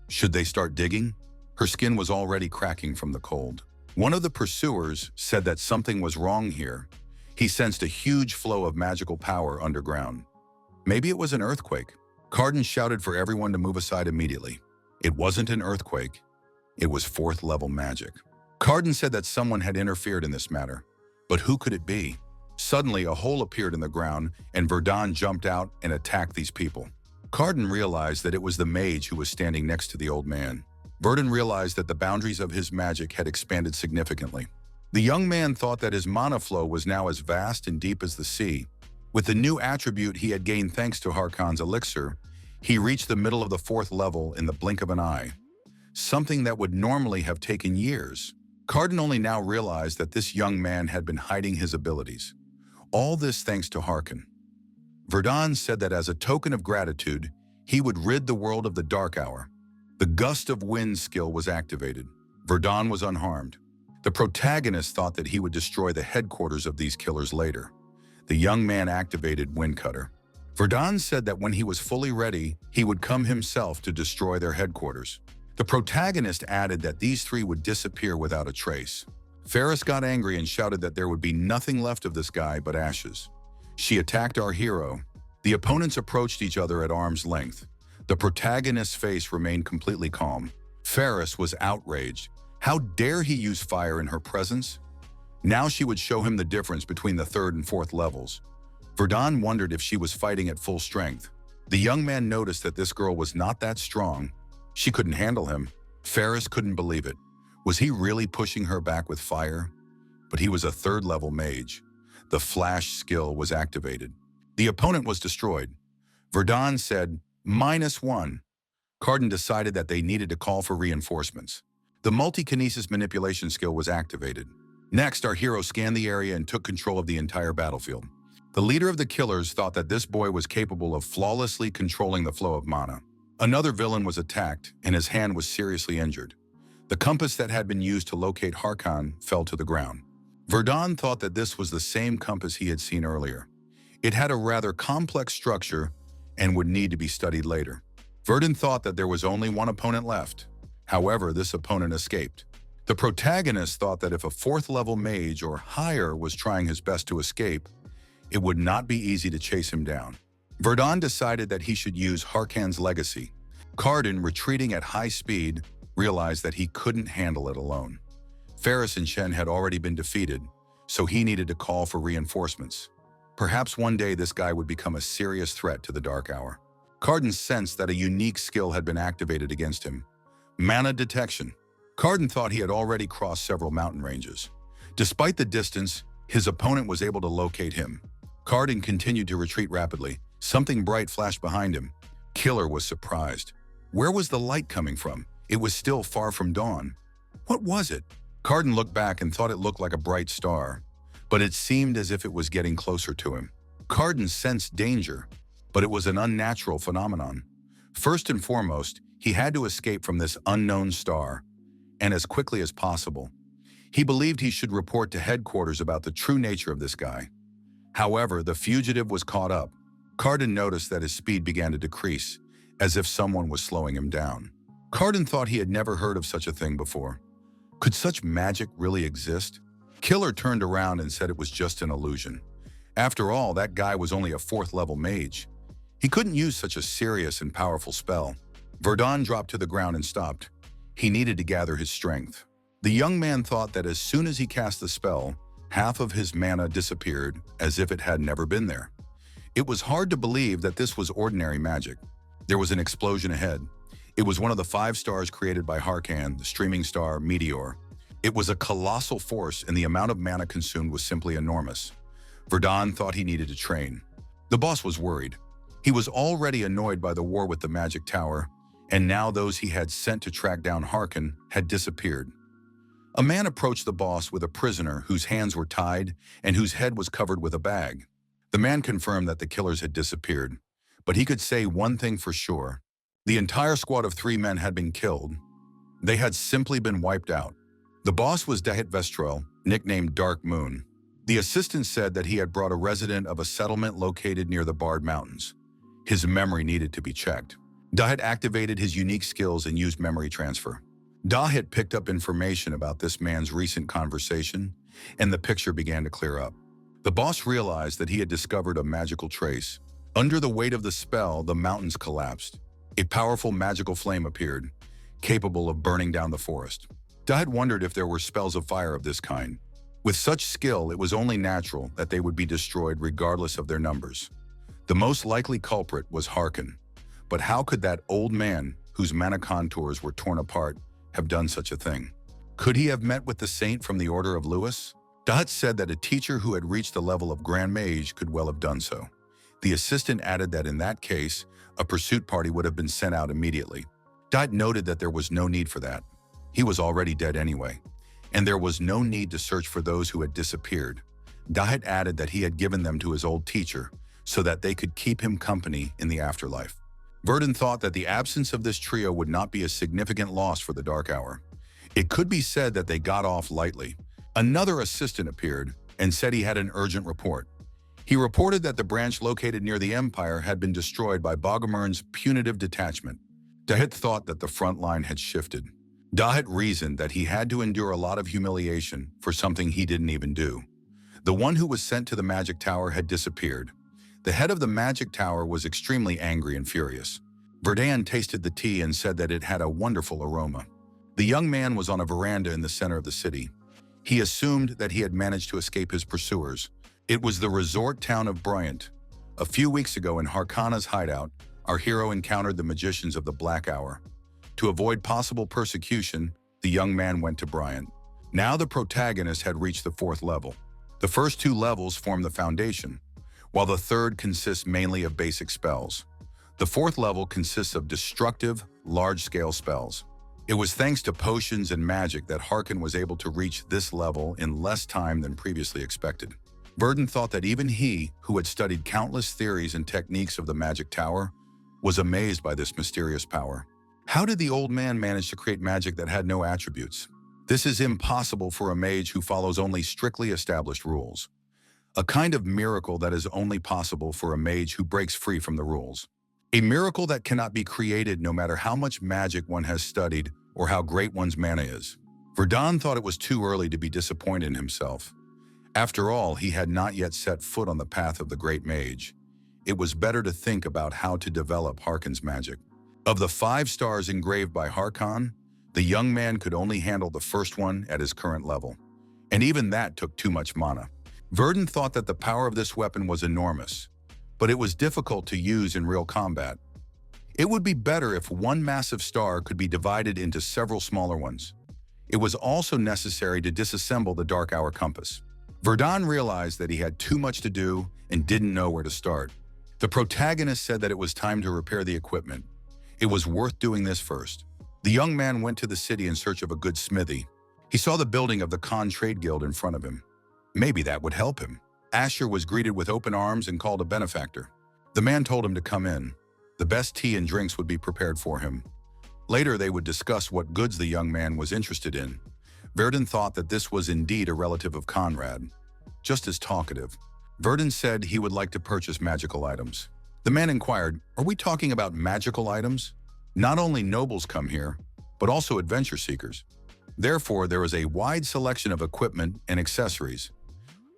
Should they start digging? Her skin was already cracking from the cold. One of the pursuers said that something was wrong here. He sensed a huge flow of magical power underground. Maybe it was an earthquake. Harkin shouted for everyone to move aside immediately. It wasn't an earthquake. It was 4th level magic. Harkin said that someone had interfered in this matter. But who could it be? Suddenly, a hole appeared in the ground, and Verdun jumped out and attacked these people. Harkin realized that it was the mage who was standing next to the old man. Verdun realized that the boundaries of his magic had expanded significantly. The young man thought that his mana flow was now as vast and deep as the sea. With the new attribute he had gained thanks to Harkin's elixir, he reached the middle of the 4th level in the blink of an eye. Something that would normally have taken years. Harkin only now realized that this young man had been hiding his abilities. All this thanks to Harkin. Verdun said that as a token of gratitude, he would rid the world of the dark hour. The gust of wind skill was activated. Verdun was unharmed. The protagonist thought that he would destroy the headquarters of these killers later. The young man activated Windcutter. Verdun said that when he was fully ready, he would come himself to destroy their headquarters. The protagonist added that these 3 would disappear without a trace. Ferris got angry and shouted that there would be nothing left of this guy but ashes. She attacked our hero. The opponents approached each other at arm's length. The protagonist's face remained completely calm. Ferris was outraged. How dare he use fire in her presence? Now she would show him the difference between the third and fourth levels. Verdun wondered if she was fighting at full strength. The young man noticed that this girl was not that strong. She couldn't handle him. Ferris couldn't believe it. Was he really pushing her back with fire? But he was a third-level mage. The flash skill was activated. The opponent was destroyed. Verdun said, -1. Carden decided that they needed to call for reinforcements. The multi-kinesis manipulation skill was activated. Next, our hero scanned the area and took control of the entire battlefield. The leader of the killers thought that this boy was capable of flawlessly controlling the flow of mana. Another villain was attacked, and his hand was seriously injured. The compass that had been used to locate Harkin fell to the ground. Verdun thought that this was the same compass he had seen earlier. It had a rather complex structure and would need to be studied later. Verdun thought that there was only one opponent left. However, this opponent escaped. The protagonist thought that if a fourth-level mage or higher was trying his best to escape, it would not be easy to chase him down. Verdun decided that he should use Harkin's legacy. Carden, retreating at high speed, realized that he couldn't handle it alone. Ferris and Shen had already been defeated, so he needed to call for reinforcements. Perhaps one day this guy would become a serious threat to the Dark Hour. Carden sensed that a unique skill had been activated against him. Mana detection. Carden thought he had already crossed several mountain ranges. Despite the distance, his opponent was able to locate him. Carden continued to retreat rapidly. Something bright flashed behind him. Killer was surprised. Where was the light coming from? It was still far from dawn. What was it? Carden looked back and thought it looked like a bright star, but it seemed as if it was getting closer to him. Carden sensed danger, but it was an unnatural phenomenon. First and foremost, he had to escape from this unknown star, and as quickly as possible. He believed he should report to headquarters about the true nature of this guy. However, the fugitive was caught up. Carden noticed that his speed began to decrease, as if someone was slowing him down. Carden thought he had never heard of such a thing before. Could such magic really exist? Killer turned around and said it was just an illusion. After all, that guy was only a fourth-level mage. He couldn't use such a serious and powerful spell. Verdun dropped to the ground and stopped. He needed to gather his strength. The young man thought that as soon as he cast the spell, half of his mana disappeared as if it had never been there. It was hard to believe that this was ordinary magic. There was an explosion ahead. It was one of the 5 stars created by Harkin, the streaming star Meteor. It was a colossal force, and the amount of mana consumed was simply enormous. Verdun thought he needed to train. The boss was worried. He was already annoyed by the war with the magic tower, and now those he had sent to track down Harkin had disappeared. A man approached the boss with a prisoner whose hands were tied and whose head was covered with a bag. The man confirmed that the killers had disappeared, but he could say one thing for sure. The entire squad of 3 men had been killed. They had simply been wiped out. The boss was Dahit Vestrel, nicknamed Dark Moon. The assistant said that he had brought a resident of a settlement located near the Bard Mountains. His memory needed to be checked. Dahit activated his unique skills and used memory transfer. Dahit picked up information about this man's recent conversation, and the picture began to clear up. The boss realized that he had discovered a magical trace. Under the weight of the spell, the mountains collapsed. A powerful magical flame appeared, capable of burning down the forest. Dahit wondered if there were spells of fire of this kind. With such skill, it was only natural that they would be destroyed regardless of their numbers. The most likely culprit was Harkin. But how could that old man, whose mana contours were torn apart, have done such a thing? Could he have met with the saint from the Order of Lewis? Dahit said that a teacher who had reached the level of Grand Mage could well have done so. The assistant added that in that case, a pursuit party would have been sent out immediately. Dahit noted that there was no need for that. He was already dead anyway, and there was no need to search for those who had disappeared. Dahit added that he had given them to his old teacher so that they could keep him company in the afterlife. Verdun thought that the absence of this trio would not be a significant loss for the Dark Hour. It could be said that they got off lightly. Another assistant appeared and said he had an urgent report. He reported that the branch located near the Empire had been destroyed by Bogomern's punitive detachment. Dahit thought that the front line had shifted. Dahet reasoned that he had to endure a lot of humiliation for something he didn't even do. The one who was sent to the magic tower had disappeared. The head of the magic tower was extremely angry and furious. Verdun tasted the tea and said that it had a wonderful aroma. The young man was on a veranda in the center of the city. He assumed that he had managed to escape his pursuers. It was the resort town of Bryant. A few weeks ago in Harkana's hideout, our hero encountered the magicians of the Black Hour. To avoid possible persecution, the young man went to Bryant. Now the protagonist had reached the 4th level. The first 2 levels form the foundation, while the third consists mainly of basic spells. The 4th level consists of destructive, large-scale spells. It was thanks to potions and magic that Harkin was able to reach this level in less time than previously expected. Verdun thought that even he, who had studied countless theories and techniques of the magic tower, was amazed by this mysterious power. How did the old man manage to create magic that had no attributes? This is impossible for a mage who follows only strictly established rules. A kind of miracle that is only possible for a mage who breaks free from the rules. A miracle that cannot be created no matter how much magic one has studied or how great one's mana is. Verdun thought it was too early to be disappointed in himself. After all, he had not yet set foot on the path of the great mage. It was better to think about how to develop Harkin's magic. Of the 5 stars engraved by Harkin, the young man could only handle the first one at his current level. And even that took too much mana. Verdun thought that the power of this weapon was enormous, but it was difficult to use in real combat. It would be better if one massive star could be divided into several smaller ones. It was also necessary to disassemble the Dark Hour compass. Verdun realized that he had too much to do and didn't know where to start. The protagonist said that it was time to repair the equipment. It was worth doing this first. The young man went to the city in search of a good smithy. He saw the building of the Khan Trade Guild in front of him. Maybe that would help him. Asher was greeted with open arms and called a benefactor. The man told him to come in. The best tea and drinks would be prepared for him. Later, they would discuss what goods the young man was interested in. Verdun thought that this was indeed a relative of Conrad. Just as talkative, Verdun said he would like to purchase magical items. The man inquired, "Are we talking about magical items? Not only nobles come here, but also adventure seekers. Therefore, there is a wide selection of equipment and accessories.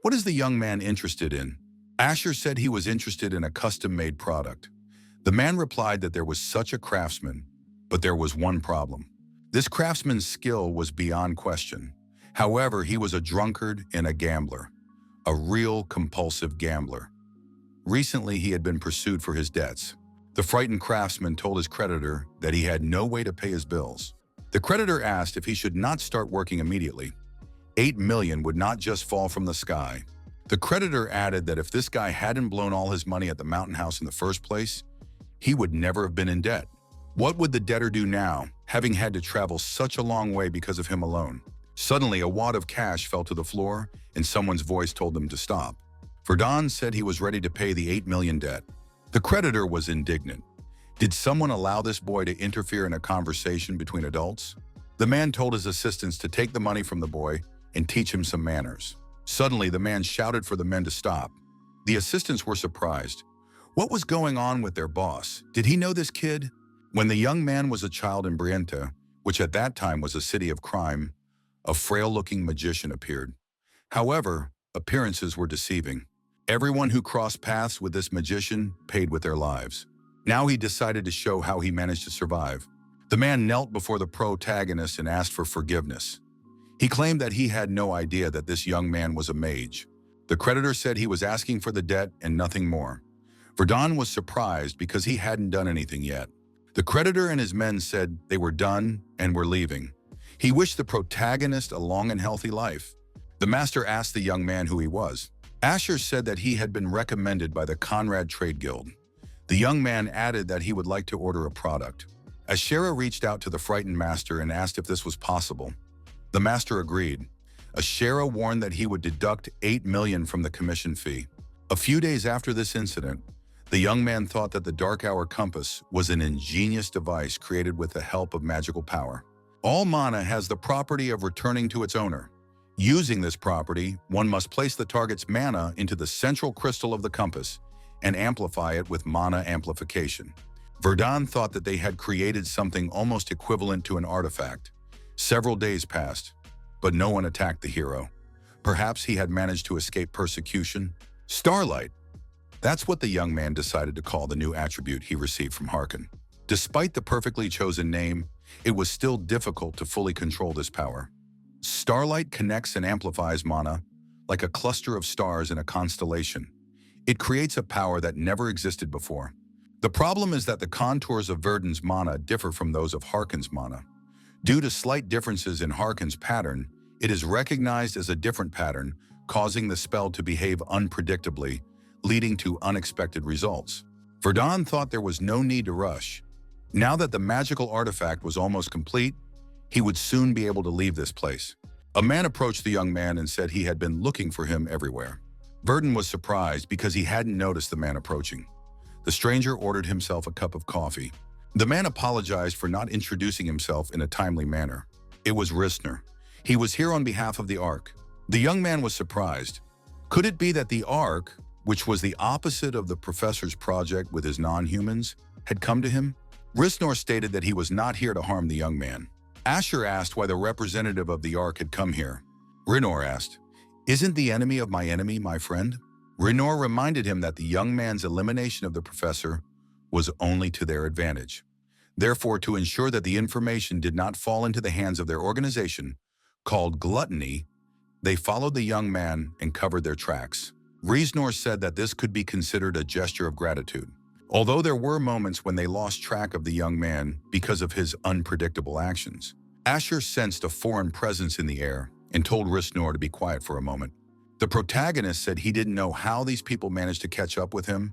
What is the young man interested in?" Asher said he was interested in a custom-made product. The man replied that there was such a craftsman, but there was one problem. This craftsman's skill was beyond question. However, he was a drunkard and a gambler, a real compulsive gambler. Recently, he had been pursued for his debts. The frightened craftsman told his creditor that he had no way to pay his bills. The creditor asked if he should not start working immediately. 8 million would not just fall from the sky. The creditor added that if this guy hadn't blown all his money at the mountain house in the first place, he would never have been in debt. What would the debtor do now, having had to travel such a long way because of him alone? Suddenly, a wad of cash fell to the floor, and someone's voice told them to stop. Verdun said he was ready to pay the 8 million debt. The creditor was indignant. Did someone allow this boy to interfere in a conversation between adults? The man told his assistants to take the money from the boy and teach him some manners. Suddenly, the man shouted for the men to stop. The assistants were surprised. What was going on with their boss? Did he know this kid? When the young man was a child in Brienta, which at that time was a city of crime, a frail-looking magician appeared. However, appearances were deceiving. Everyone who crossed paths with this magician paid with their lives. Now he decided to show how he managed to survive. The man knelt before the protagonist and asked for forgiveness. He claimed that he had no idea that this young man was a mage. The creditor said he was asking for the debt and nothing more. Verdun was surprised because he hadn't done anything yet. The creditor and his men said they were done and were leaving. He wished the protagonist a long and healthy life. The master asked the young man who he was. Asher said that he had been recommended by the Conrad Trade Guild. The young man added that he would like to order a product. Asher reached out to the frightened master and asked if this was possible. The master agreed. Asher warned that he would deduct 8 million from the commission fee. A few days after this incident, the young man thought that the Dark Hour compass was an ingenious device created with the help of magical power. All mana has the property of returning to its owner. Using this property, one must place the target's mana into the central crystal of the compass and amplify it with mana amplification. Verdun thought that they had created something almost equivalent to an artifact. Several days passed, but no one attacked the hero. Perhaps he had managed to escape persecution. Starlight. That's what the young man decided to call the new attribute he received from Harkin. Despite the perfectly chosen name, it was still difficult to fully control this power. Starlight connects and amplifies mana, like a cluster of stars in a constellation. It creates a power that never existed before. The problem is that the contours of Verdun's mana differ from those of Harkin's mana. Due to slight differences in Harkin's pattern, it is recognized as a different pattern, causing the spell to behave unpredictably, leading to unexpected results. Verdun thought there was no need to rush. Now that the magical artifact was almost complete, he would soon be able to leave this place. A man approached the young man and said he had been looking for him everywhere. Verdun was surprised because he hadn't noticed the man approaching. The stranger ordered himself a cup of coffee. The man apologized for not introducing himself in a timely manner. It was Rissner. He was here on behalf of the Ark. The young man was surprised. Could it be that the Ark, which was the opposite of the professor's project with his non-humans, had come to him? Rissner stated that he was not here to harm the young man. Asher asked why the representative of the Ark had come here. Rissner asked, "Isn't the enemy of my enemy my friend?" Rissner reminded him that the young man's elimination of the professor was only to their advantage. Therefore, to ensure that the information did not fall into the hands of their organization, called Gluttony, they followed the young man and covered their tracks. Rissner said that this could be considered a gesture of gratitude. Although there were moments when they lost track of the young man because of his unpredictable actions, Asher sensed a foreign presence in the air and told Rissner to be quiet for a moment. The protagonist said he didn't know how these people managed to catch up with him,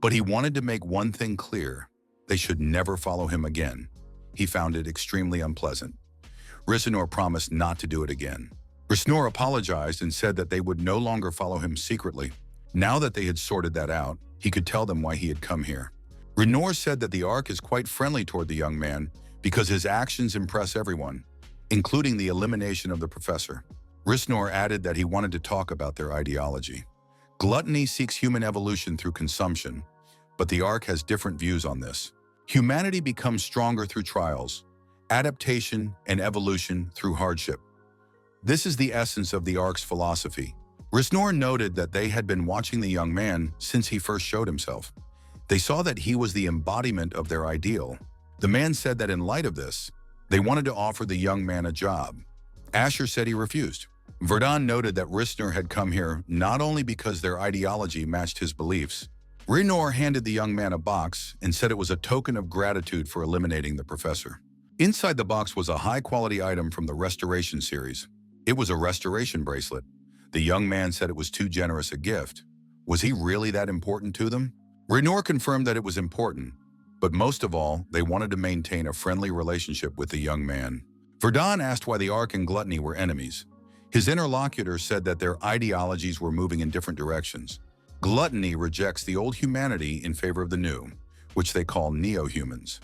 but he wanted to make one thing clear: they should never follow him again. He found it extremely unpleasant. Rissner promised not to do it again. Rissner apologized and said that they would no longer follow him secretly. Now that they had sorted that out, he could tell them why he had come here. Rissner said that the Ark is quite friendly toward the young man because his actions impress everyone, including the elimination of the professor. Rissner added that he wanted to talk about their ideology. Gluttony seeks human evolution through consumption, but the Ark has different views on this. Humanity becomes stronger through trials, adaptation, and evolution through hardship. This is the essence of the Ark's philosophy. Rissner noted that they had been watching the young man since he first showed himself. They saw that he was the embodiment of their ideal. The man said that in light of this, they wanted to offer the young man a job. Asher said he refused. Verdun noted that Rissner had come here not only because their ideology matched his beliefs. Rissner handed the young man a box and said it was a token of gratitude for eliminating the professor. Inside the box was a high-quality item from the Restoration series. It was a restoration bracelet. The young man said it was too generous a gift. Was he really that important to them? Rissner confirmed that it was important, but most of all, they wanted to maintain a friendly relationship with the young man. Verdun asked why the Ark and Gluttony were enemies. His interlocutor said that their ideologies were moving in different directions. Gluttony rejects the old humanity in favor of the new, which they call neo-humans.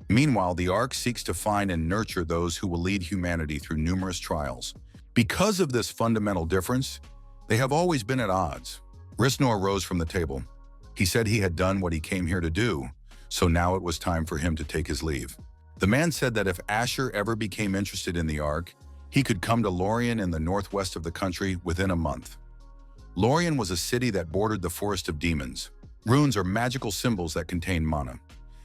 Meanwhile, the Ark seeks to find and nurture those who will lead humanity through numerous trials. Because of this fundamental difference, they have always been at odds. Rissner rose from the table. He said he had done what he came here to do, so now it was time for him to take his leave. The man said that if Asher ever became interested in the Ark, he could come to Lorien in the northwest of the country within a month. Lorien was a city that bordered the Forest of Demons. Runes are magical symbols that contain mana.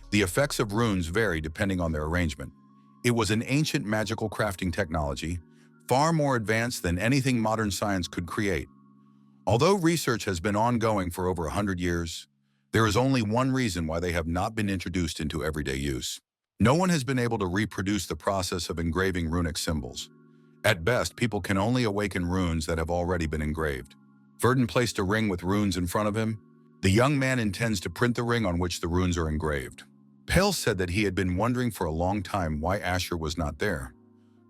The effects of runes vary depending on their arrangement. It was an ancient magical crafting technology, far more advanced than anything modern science could create. Although research has been ongoing for over 100 years, there is only one reason why they have not been introduced into everyday use. No one has been able to reproduce the process of engraving runic symbols. At best, people can only awaken runes that have already been engraved. Verdun placed a ring with runes in front of him. The young man intends to print the ring on which the runes are engraved. Pale said that he had been wondering for a long time why Asher was not there.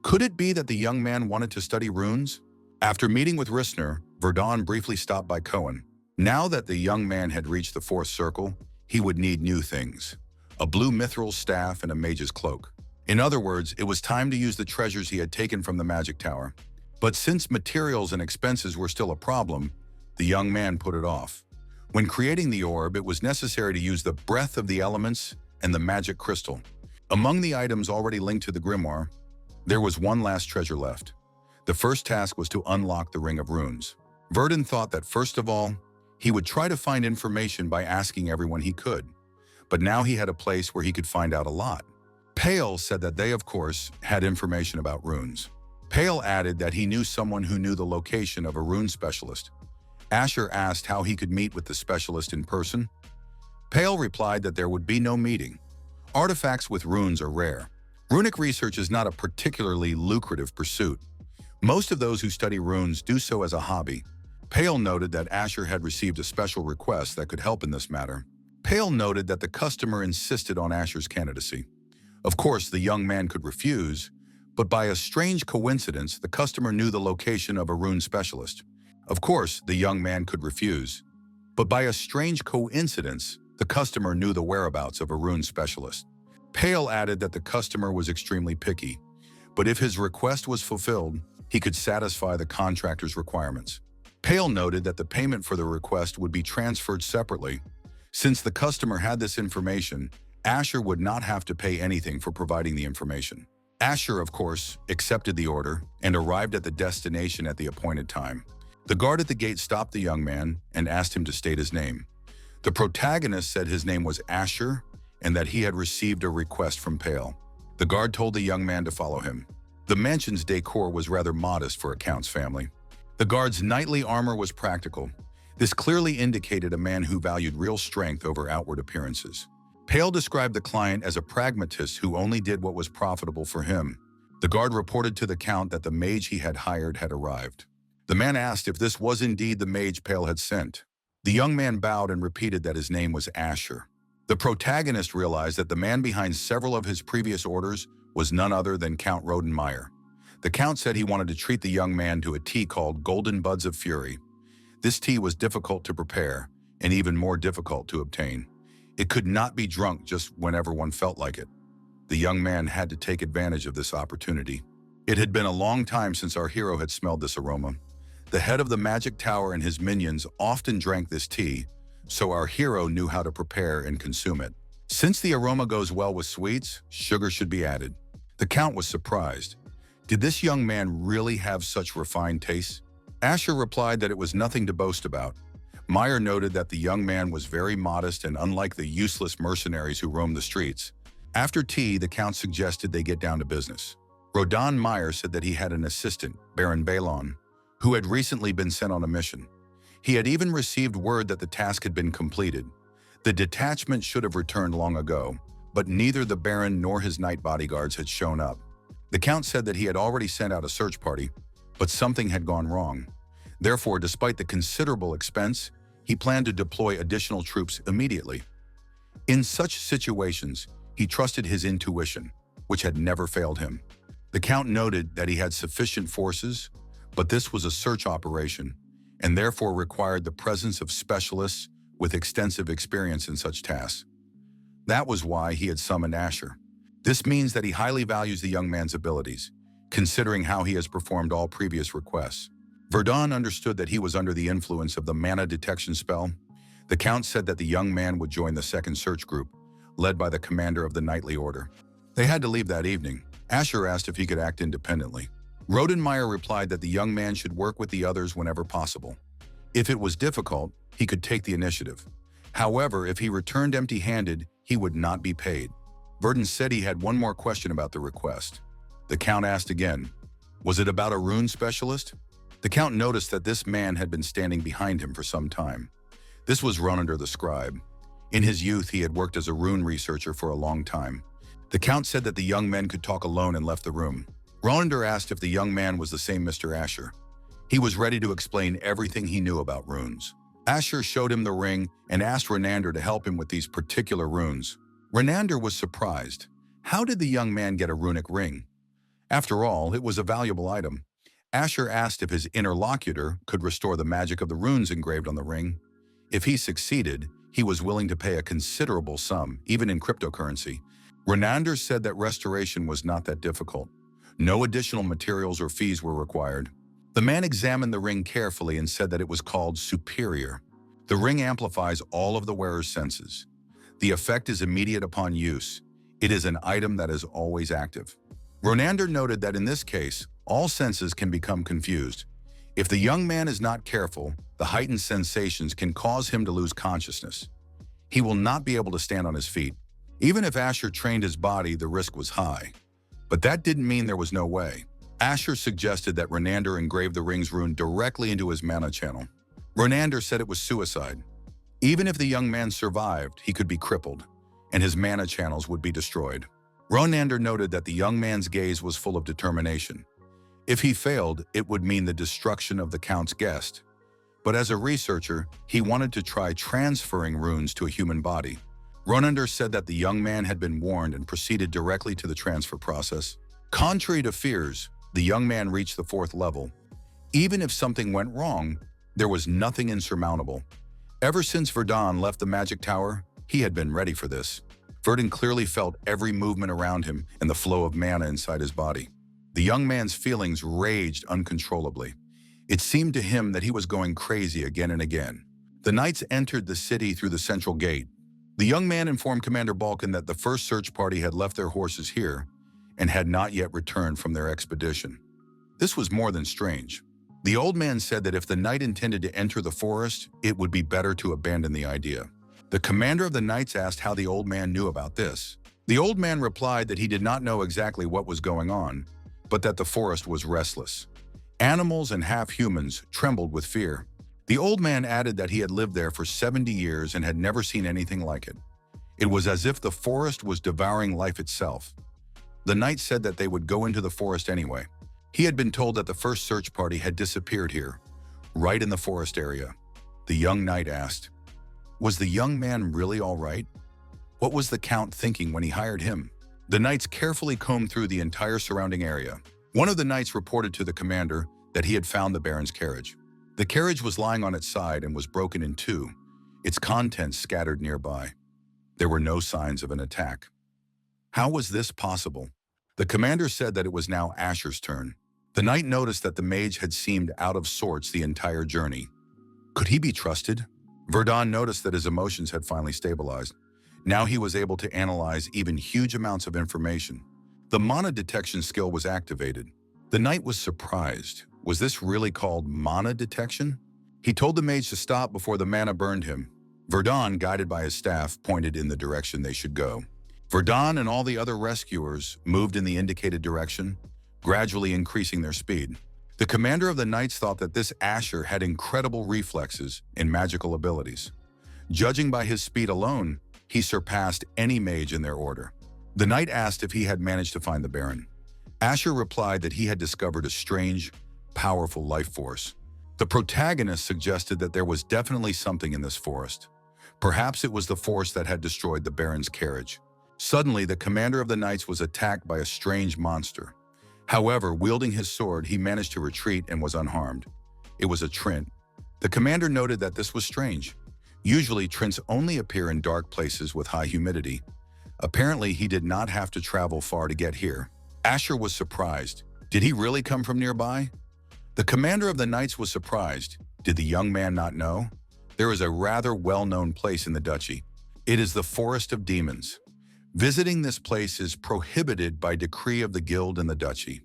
Could it be that the young man wanted to study runes? After meeting with Rissner, Verdun briefly stopped by Cohen. Now that the young man had reached the fourth circle, he would need new things: a blue mithril staff and a mage's cloak. In other words, it was time to use the treasures he had taken from the magic tower. But since materials and expenses were still a problem, the young man put it off. When creating the orb, it was necessary to use the breath of the elements and the magic crystal. Among the items already linked to the grimoire, There was one last treasure left. The first task was to unlock the Ring of Runes. Verdun thought that first of all, he would try to find information by asking everyone he could. But now he had a place where he could find out a lot. Pale said that they, of course, had information about runes. Pale added that he knew someone who knew the location of a rune specialist. Asher asked how he could meet with the specialist in person. Pale replied that there would be no meeting. Artifacts with runes are rare. Runic research is not a particularly lucrative pursuit. Most of those who study runes do so as a hobby. Pale noted that Asher had received a special request that could help in this matter. Pale noted that the customer insisted on Asher's candidacy. Of course, the young man could refuse, but by a strange coincidence, the customer knew the location of a rune specialist. Of course, the young man could refuse, but by a strange coincidence, the customer knew the whereabouts of a rune specialist. Pale added that the customer was extremely picky, but if his request was fulfilled, he could satisfy the contractor's requirements. Pale noted that the payment for the request would be transferred separately. Since the customer had this information, Asher would not have to pay anything for providing the information. Asher, of course, accepted the order and arrived at the destination at the appointed time. The guard at the gate stopped the young man and asked him to state his name. The protagonist said his name was Asher and that he had received a request from Pale. The guard told the young man to follow him. The mansion's decor was rather modest for a count's family. The guard's knightly armor was practical. This clearly indicated a man who valued real strength over outward appearances. Pale described the client as a pragmatist who only did what was profitable for him. The guard reported to the count that the mage he had hired had arrived. The man asked if this was indeed the mage Pale had sent. The young man bowed and repeated that his name was Asher. The protagonist realized that the man behind several of his previous orders was none other than Count Rodenmeyer. The count said he wanted to treat the young man to a tea called Golden Buds of Fury. This tea was difficult to prepare and even more difficult to obtain. It could not be drunk just whenever one felt like it. The young man had to take advantage of this opportunity. It had been a long time since our hero had smelled this aroma. The head of the magic tower and his minions often drank this tea, so our hero knew how to prepare and consume it. Since the aroma goes well with sweets, sugar should be added. The count was surprised. Did this young man really have such refined tastes? Asher replied that it was nothing to boast about. Meyer noted that the young man was very modest and unlike the useless mercenaries who roamed the streets. After tea, the count suggested they get down to business. Rodan Meyer said that he had an assistant, Baron Balon, who had recently been sent on a mission. He had even received word that the task had been completed. The detachment should have returned long ago, but neither the Baron nor his night bodyguards had shown up. The count said that he had already sent out a search party, but something had gone wrong. Therefore, despite the considerable expense, he planned to deploy additional troops immediately. In such situations, he trusted his intuition, which had never failed him. The count noted that he had sufficient forces, but this was a search operation, and therefore required the presence of specialists with extensive experience in such tasks. That was why he had summoned Asher. This means that he highly values the young man's abilities, considering how he has performed all previous requests. Verdun understood that he was under the influence of the mana detection spell. The count said that the young man would join the second search group, led by the commander of the knightly order. They had to leave that evening. Asher asked if he could act independently. Rodenmeyer replied that the young man should work with the others whenever possible. If it was difficult, he could take the initiative. However, if he returned empty-handed, he would not be paid. Verdun said he had one more question about the request. The count asked again, was it about a rune specialist? The count noticed that this man had been standing behind him for some time. This was Ronander the scribe. In his youth, he had worked as a rune researcher for a long time. The count said that the young men could talk alone and left the room. Ronander asked if the young man was the same Mr. Asher. He was ready to explain everything he knew about runes. Asher showed him the ring and asked Ronander to help him with these particular runes. Ronander was surprised. How did the young man get a runic ring? After all, it was a valuable item. Asher asked if his interlocutor could restore the magic of the runes engraved on the ring. If he succeeded, he was willing to pay a considerable sum, even in cryptocurrency. Ronander said that restoration was not that difficult. No additional materials or fees were required. The man examined the ring carefully and said that it was called Superior. The ring amplifies all of the wearer's senses. The effect is immediate upon use. It is an item that is always active. Ronander noted that in this case, all senses can become confused. If the young man is not careful, the heightened sensations can cause him to lose consciousness. He will not be able to stand on his feet. Even if Asher trained his body, the risk was high. But that didn't mean there was no way. Asher suggested that Ronander engrave the ring's rune directly into his mana channel. Ronander said it was suicide. Even if the young man survived, he could be crippled, and his mana channels would be destroyed. Ronander noted that the young man's gaze was full of determination. If he failed, it would mean the destruction of the Count's guest. But as a researcher, he wanted to try transferring runes to a human body. Ronander said that the young man had been warned and proceeded directly to the transfer process. Contrary to fears, the young man reached the 4th level. Even if something went wrong, there was nothing insurmountable. Ever since Verdun left the magic tower, he had been ready for this. Verdun clearly felt every movement around him and the flow of mana inside his body. The young man's feelings raged uncontrollably. It seemed to him that he was going crazy again and again. The knights entered the city through the central gate. The young man informed Commander Balkan that the first search party had left their horses here and had not yet returned from their expedition. This was more than strange. The old man said that if the knight intended to enter the forest, it would be better to abandon the idea. The commander of the knights asked how the old man knew about this. The old man replied that he did not know exactly what was going on, but that the forest was restless. Animals and half-humans trembled with fear. The old man added that he had lived there for 70 years and had never seen anything like it. It was as if the forest was devouring life itself. The knight said that they would go into the forest anyway. He had been told that the first search party had disappeared here, right in the forest area. The young knight asked, was the young man really all right? What was the Count thinking when he hired him? The knights carefully combed through the entire surrounding area. One of the knights reported to the commander that he had found the Baron's carriage. The carriage was lying on its side and was broken in two, its contents scattered nearby. There were no signs of an attack. How was this possible? The commander said that it was now Asher's turn. The knight noticed that the mage had seemed out of sorts the entire journey. Could he be trusted? Verdun noticed that his emotions had finally stabilized. Now he was able to analyze even huge amounts of information. The mana detection skill was activated. The knight was surprised. Was this really called mana detection? He told the mage to stop before the mana burned him. Verdun, guided by his staff, pointed in the direction they should go. Verdun and all the other rescuers moved in the indicated direction, gradually increasing their speed. The commander of the knights thought that this Asher had incredible reflexes and magical abilities. Judging by his speed alone, he surpassed any mage in their order. The knight asked if he had managed to find the Baron. Asher replied that he had discovered a strange, powerful life force. The protagonist suggested that there was definitely something in this forest. Perhaps it was the force that had destroyed the Baron's carriage. Suddenly, the commander of the knights was attacked by a strange monster. However, wielding his sword, he managed to retreat and was unharmed. It was a Trent. The commander noted that this was strange. Usually, Trents only appear in dark places with high humidity. Apparently, he did not have to travel far to get here. Asher was surprised. Did he really come from nearby? The commander of the knights was surprised. Did the young man not know? There is a rather well-known place in the duchy. It is the Forest of Demons. Visiting this place is prohibited by decree of the guild and the duchy.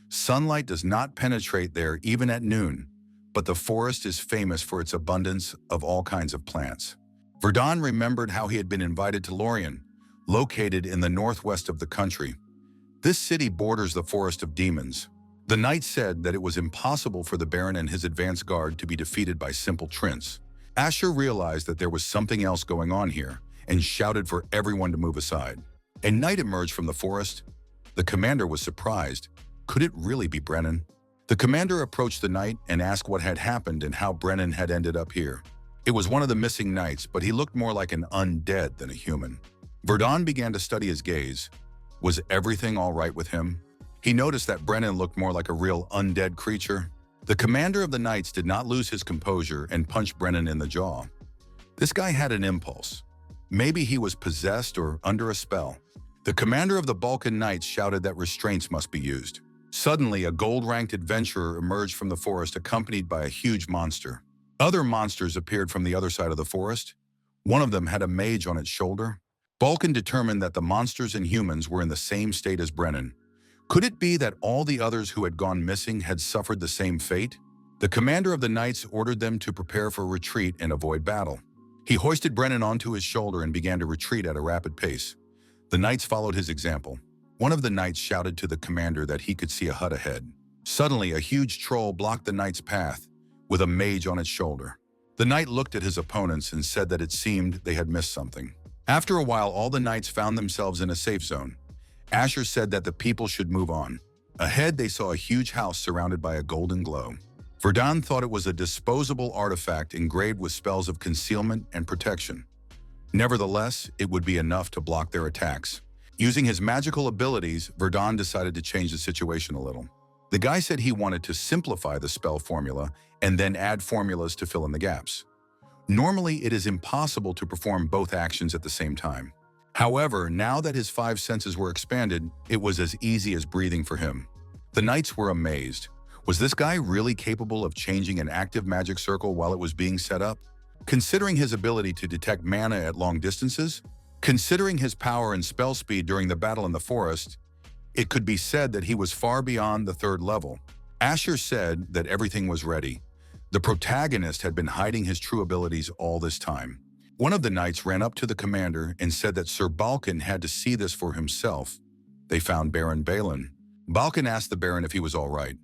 Sunlight does not penetrate there even at noon, but the forest is famous for its abundance of all kinds of plants. Verdun remembered how he had been invited to Lorien, located in the northwest of the country. This city borders the Forest of Demons. The knight said that it was impossible for the Baron and his advance guard to be defeated by simple Trents. Asher realized that there was something else going on here and shouted for everyone to move aside. A knight emerged from the forest. The commander was surprised. Could it really be Brennan? The commander approached the knight and asked what had happened and how Brennan had ended up here. It was one of the missing knights, but he looked more like an undead than a human. Verdun began to study his gaze. Was everything all right with him? He noticed that Brennan looked more like a real undead creature. The commander of the knights did not lose his composure and punched Brennan in the jaw. This guy had an impulse. Maybe he was possessed or under a spell. The commander of the Balkan Knights shouted that restraints must be used. Suddenly, a gold-ranked adventurer emerged from the forest accompanied by a huge monster. Other monsters appeared from the other side of the forest. One of them had a mage on its shoulder. Balkan determined that the monsters and humans were in the same state as Brennan. Could it be that all the others who had gone missing had suffered the same fate? The commander of the knights ordered them to prepare for retreat and avoid battle. He hoisted Brennan onto his shoulder and began to retreat at a rapid pace. The knights followed his example. One of the knights shouted to the commander that he could see a hut ahead. Suddenly, a huge troll blocked the knight's path, with a mage on its shoulder. The knight looked at his opponents and said that it seemed they had missed something. After a while, all the knights found themselves in a safe zone. Asher said that the people should move on. Ahead, they saw a huge house surrounded by a golden glow. Verdun thought it was a disposable artifact engraved with spells of concealment and protection. Nevertheless, it would be enough to block their attacks. Using his magical abilities, Verdun decided to change the situation a little. The guy said he wanted to simplify the spell formula and then add formulas to fill in the gaps. Normally, it is impossible to perform both actions at the same time. However, now that his 5 senses were expanded, it was as easy as breathing for him. The knights were amazed. Was this guy really capable of changing an active magic circle while it was being set up? Considering his ability to detect mana at long distances, considering his power and spell speed during the battle in the forest, it could be said that he was far beyond the 3rd level. Asher said that everything was ready. The protagonist had been hiding his true abilities all this time. One of the knights ran up to the commander and said that Sir Balkan had to see this for himself. They found Baron Balin. Balkan asked the Baron if he was all right.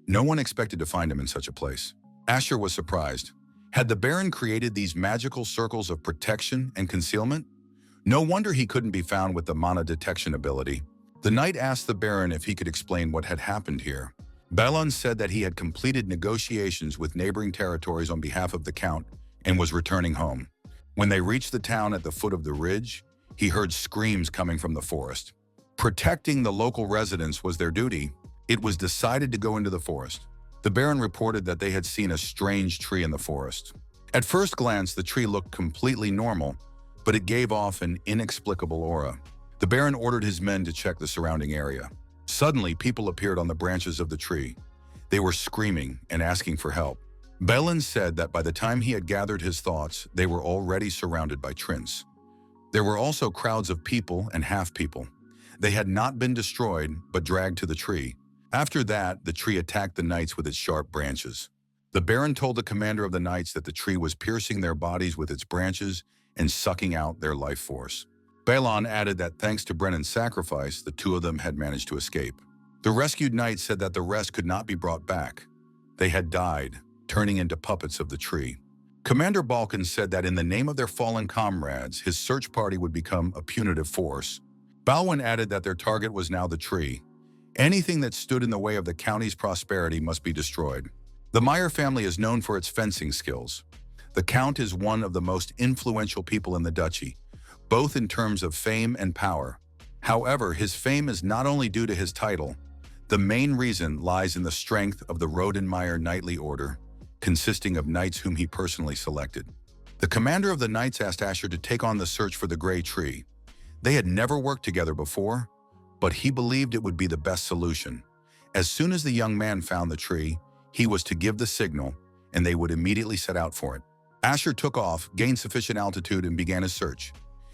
No one expected to find him in such a place. Asher was surprised. Had the Baron created these magical circles of protection and concealment? No wonder he couldn't be found with the mana detection ability. The knight asked the Baron if he could explain what had happened here. Balin said that he had completed negotiations with neighboring territories on behalf of the Count and was returning home. When they reached the town at the foot of the ridge, he heard screams coming from the forest. Protecting the local residents was their duty. It was decided to go into the forest. The Baron reported that they had seen a strange tree in the forest. At first glance, the tree looked completely normal, but it gave off an inexplicable aura. The Baron ordered his men to check the surrounding area. Suddenly, people appeared on the branches of the tree. They were screaming and asking for help. Balin said that by the time he had gathered his thoughts, they were already surrounded by Trince. There were also crowds of people and half-people. They had not been destroyed, but dragged to the tree. After that, the tree attacked the knights with its sharp branches. The Baron told the commander of the knights that the tree was piercing their bodies with its branches and sucking out their life force. Balin added that thanks to Brennan's sacrifice, the 2 of them had managed to escape. The rescued knights said that the rest could not be brought back. They had died, turning into puppets of the tree. Commander Balkan said that in the name of their fallen comrades, his search party would become a punitive force. Balwin added that their target was now the tree. Anything that stood in the way of the county's prosperity must be destroyed. The Meyer family is known for its fencing skills. The Count is one of the most influential people in the duchy, both in terms of fame and power. However, his fame is not only due to his title. The main reason lies in the strength of the Rodenmeyer Knightly Order, consisting of knights whom he personally selected. The commander of the knights asked Asher to take on the search for the Grey Tree. They had never worked together before, but he believed it would be the best solution. As soon as the young man found the tree, he was to give the signal, and they would immediately set out for it. Asher took off, gained sufficient altitude, and began his search.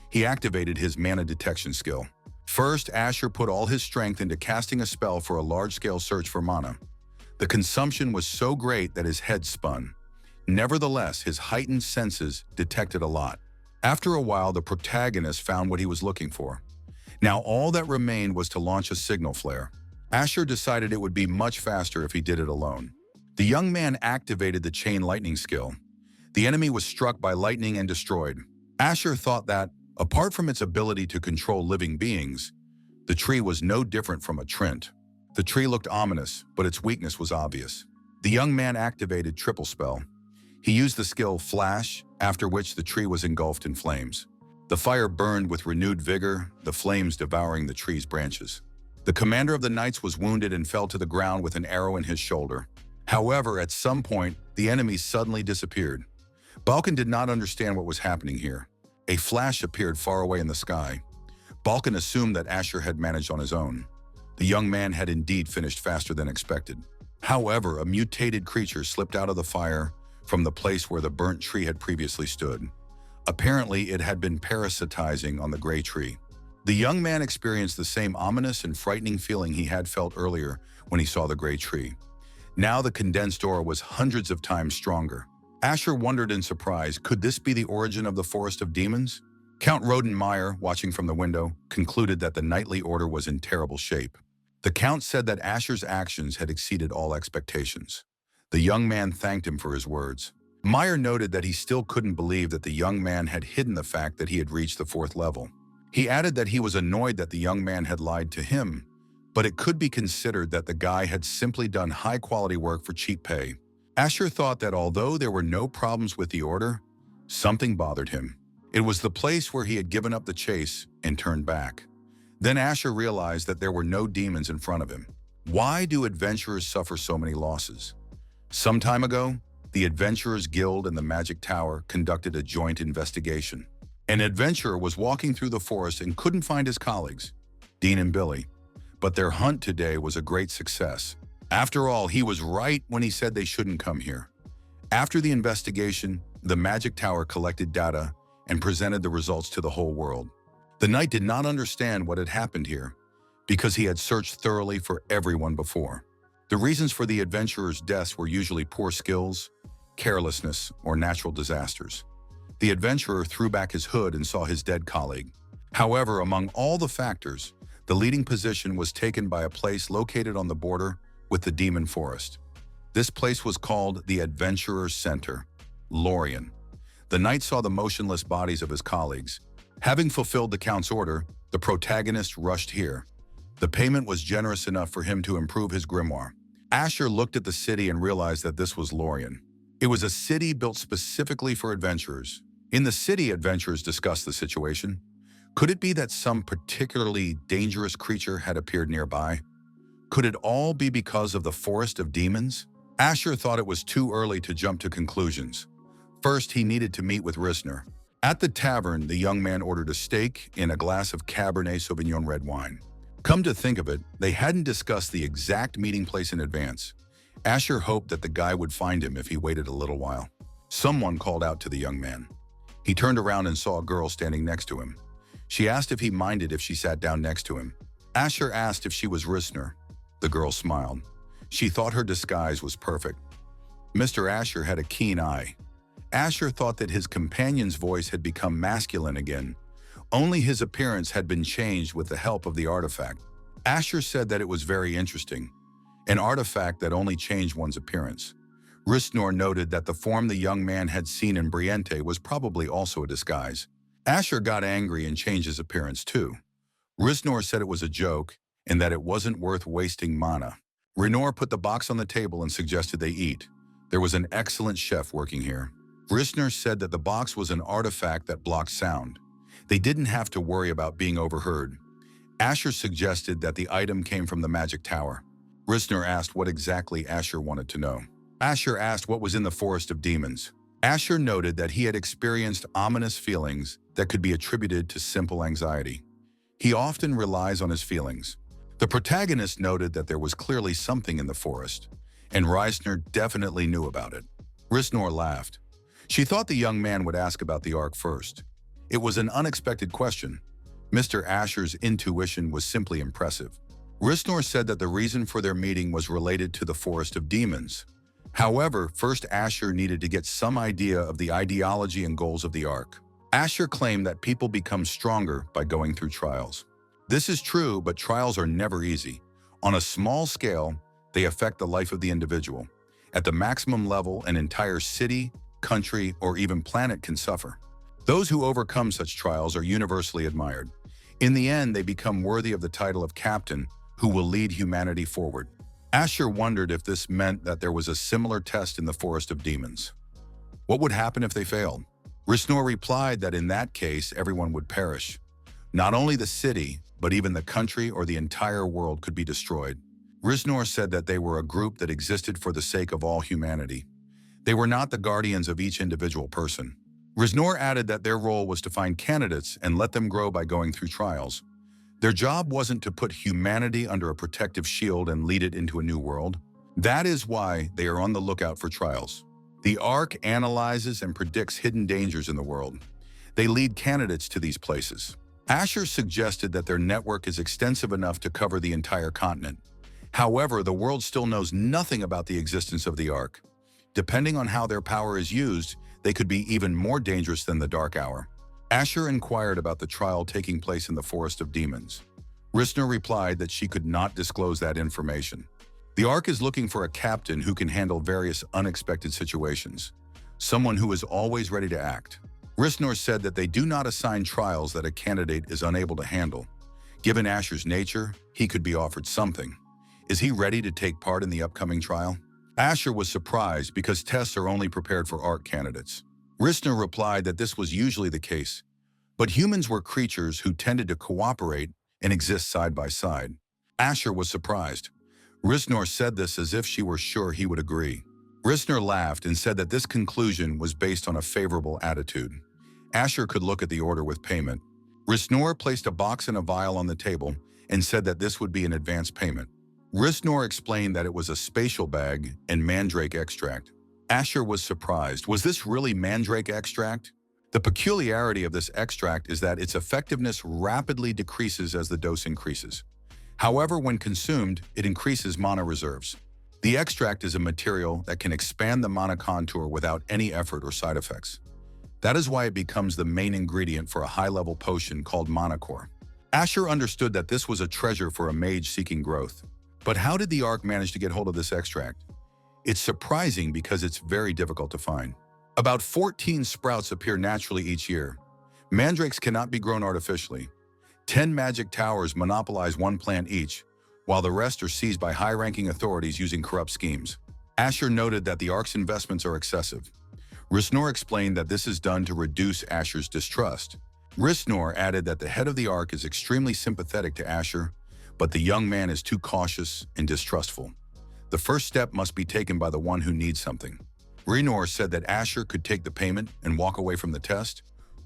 He activated his mana detection skill. First, Asher put all his strength into casting a spell for a large-scale search for mana. The consumption was so great that his head spun. Nevertheless, his heightened senses detected a lot. After a while, the protagonist found what he was looking for. Now all that remained was to launch a signal flare. Asher decided it would be much faster if he did it alone. The young man activated the chain lightning skill. The enemy was struck by lightning and destroyed. Asher thought that, apart from its ability to control living beings, the tree was no different from a Trent. The tree looked ominous, but its weakness was obvious. The young man activated triple spell. He used the skill Flash, after which the tree was engulfed in flames. The fire burned with renewed vigor, the flames devouring the tree's branches. The commander of the knights was wounded and fell to the ground with an arrow in his shoulder. However, at some point, the enemy suddenly disappeared. Balkan did not understand what was happening here. A flash appeared far away in the sky. Balkan assumed that Asher had managed on his own. The young man had indeed finished faster than expected. However, a mutated creature slipped out of the fire from the place where the burnt tree had previously stood. Apparently, it had been parasitizing on the Grey Tree. The young man experienced the same ominous and frightening feeling he had felt earlier when he saw the gray tree. Now the condensed aura was hundreds of times stronger. Asher wondered in surprise, could this be the origin of the Forest of Demons? Count Rodenmeyer, watching from the window, concluded that the knightly order was in terrible shape. The Count said that Asher's actions had exceeded all expectations. The young man thanked him for his words. Meyer noted that he still couldn't believe that the young man had hidden the fact that he had reached the 4th level. He added that he was annoyed that the young man had lied to him, but it could be considered that the guy had simply done high-quality work for cheap pay. Asher thought that although there were no problems with the order, something bothered him. It was the place where he had given up the chase and turned back. Then Asher realized that there were no demons in front of him. Why do adventurers suffer so many losses? Some time ago, the Adventurers Guild and the Magic Tower conducted a joint investigation. An adventurer was walking through the forest and couldn't find his colleagues, Dean and Billy. But their hunt today was a great success. After all, he was right when he said they shouldn't come here. After the investigation, the Magic Tower collected data and presented the results to the whole world. The knight did not understand what had happened here because he had searched thoroughly for everyone before. The reasons for the adventurers' deaths were usually poor skills, carelessness, or natural disasters. The adventurer threw back his hood and saw his dead colleague. However, among all the factors, the leading position was taken by a place located on the border with the Demon Forest. This place was called the Adventurers' Center, Lorien. The knight saw the motionless bodies of his colleagues. Having fulfilled the Count's order, the protagonist rushed here. The payment was generous enough for him to improve his grimoire. Asher looked at the city and realized that this was Lorien. It was a city built specifically for adventurers. In the city, adventurers discussed the situation. Could it be that some particularly dangerous creature had appeared nearby? Could it all be because of the Forest of Demons? Asher thought it was too early to jump to conclusions. First, he needed to meet with Rissner. At the tavern, the young man ordered a steak and a glass of Cabernet Sauvignon red wine. Come to think of it, they hadn't discussed the exact meeting place in advance. Asher hoped that the guy would find him if he waited a little while. Someone called out to the young man. He turned around and saw a girl standing next to him. She asked if he minded if she sat down next to him. Asher asked if she was Rissner. The girl smiled. She thought her disguise was perfect. Mr. Asher had a keen eye. Asher thought that his companion's voice had become masculine again. Only his appearance had been changed with the help of the artifact. Asher said that it was very interesting. An artifact that only changed one's appearance. Rissner noted that the form the young man had seen in Briente was probably also a disguise. Asher got angry and changed his appearance too. Rissner said it was a joke and that it wasn't worth wasting mana. Rissner put the box on the table and suggested they eat. There was an excellent chef working here. Rissner said that the box was an artifact that blocked sound. They didn't have to worry about being overheard. Asher suggested that the item came from the Magic Tower. Rissner asked what exactly Asher wanted to know. Asher asked what was in the Forest of Demons. Asher noted that he had experienced ominous feelings that could be attributed to simple anxiety. He often relies on his feelings. The protagonist noted that there was clearly something in the forest, and Rissner definitely knew about it. Rissner laughed. She thought the young man would ask about the Ark first. It was an unexpected question. Mr. Asher's intuition was simply impressive. Rissner said that the reason for their meeting was related to the Forest of Demons. However, first Asher needed to get some idea of the ideology and goals of the Ark. Asher claimed that people become stronger by going through trials. This is true, but trials are never easy. On a small scale, they affect the life of the individual. At the maximum level, an entire city, country, or even planet can suffer. Those who overcome such trials are universally admired. In the end, they become worthy of the title of captain, who will lead humanity forward. Asher wondered if this meant that there was a similar test in the Forest of Demons. What would happen if they failed? Rissner replied that in that case, everyone would perish. Not only the city, but even the country or the entire world could be destroyed. Rissner said that they were a group that existed for the sake of all humanity. They were not the guardians of each individual person. Rissner added that their role was to find candidates and let them grow by going through trials. Their job wasn't to put humanity under a protective shield and lead it into a new world. That is why they are on the lookout for trials. The Ark analyzes and predicts hidden dangers in the world. They lead candidates to these places. Asher suggested that their network is extensive enough to cover the entire continent. However, the world still knows nothing about the existence of the Ark. Depending on how their power is used, they could be even more dangerous than the Dark Hour. Asher inquired about the trial taking place in the Forest of Demons. Rissner replied that she could not disclose that information. The Ark is looking for a captain who can handle various unexpected situations, someone who is always ready to act. Rissner said that they do not assign trials that a candidate is unable to handle. Given Asher's nature, he could be offered something. Is he ready to take part in the upcoming trial? Asher was surprised because tests are only prepared for Ark candidates. Rissner replied that this was usually the case, but humans were creatures who tended to cooperate and exist side by side. Asher was surprised. Rissner said this as if she were sure he would agree. Rissner laughed and said that this conclusion was based on a favorable attitude. Asher could look at the order with payment. Rissner placed a box and a vial on the table and said that this would be an advance payment. Rissner explained that it was a spatial bag and mandrake extract. Asher was surprised. Was this really mandrake extract? The peculiarity of this extract is that its effectiveness rapidly decreases as the dose increases. However, when consumed, it increases mana reserves. The extract is a material that can expand the mana contour without any effort or side effects. That is why it becomes the main ingredient for a high-level potion called Mana Core. Asher understood that this was a treasure for a mage seeking growth. But how did the Ark manage to get hold of this extract? It's surprising because it's very difficult to find. About 14 sprouts appear naturally each year. Mandrakes cannot be grown artificially. 10 magic towers monopolize one plant each, while the rest are seized by high-ranking authorities using corrupt schemes. Asher noted that the Ark's investments are excessive. Rissner explained that this is done to reduce Asher's distrust. Rissner added that the head of the Ark is extremely sympathetic to Asher, but the young man is too cautious and distrustful. The first step must be taken by the one who needs something. Rissner said that Asher could take the payment and walk away from the test,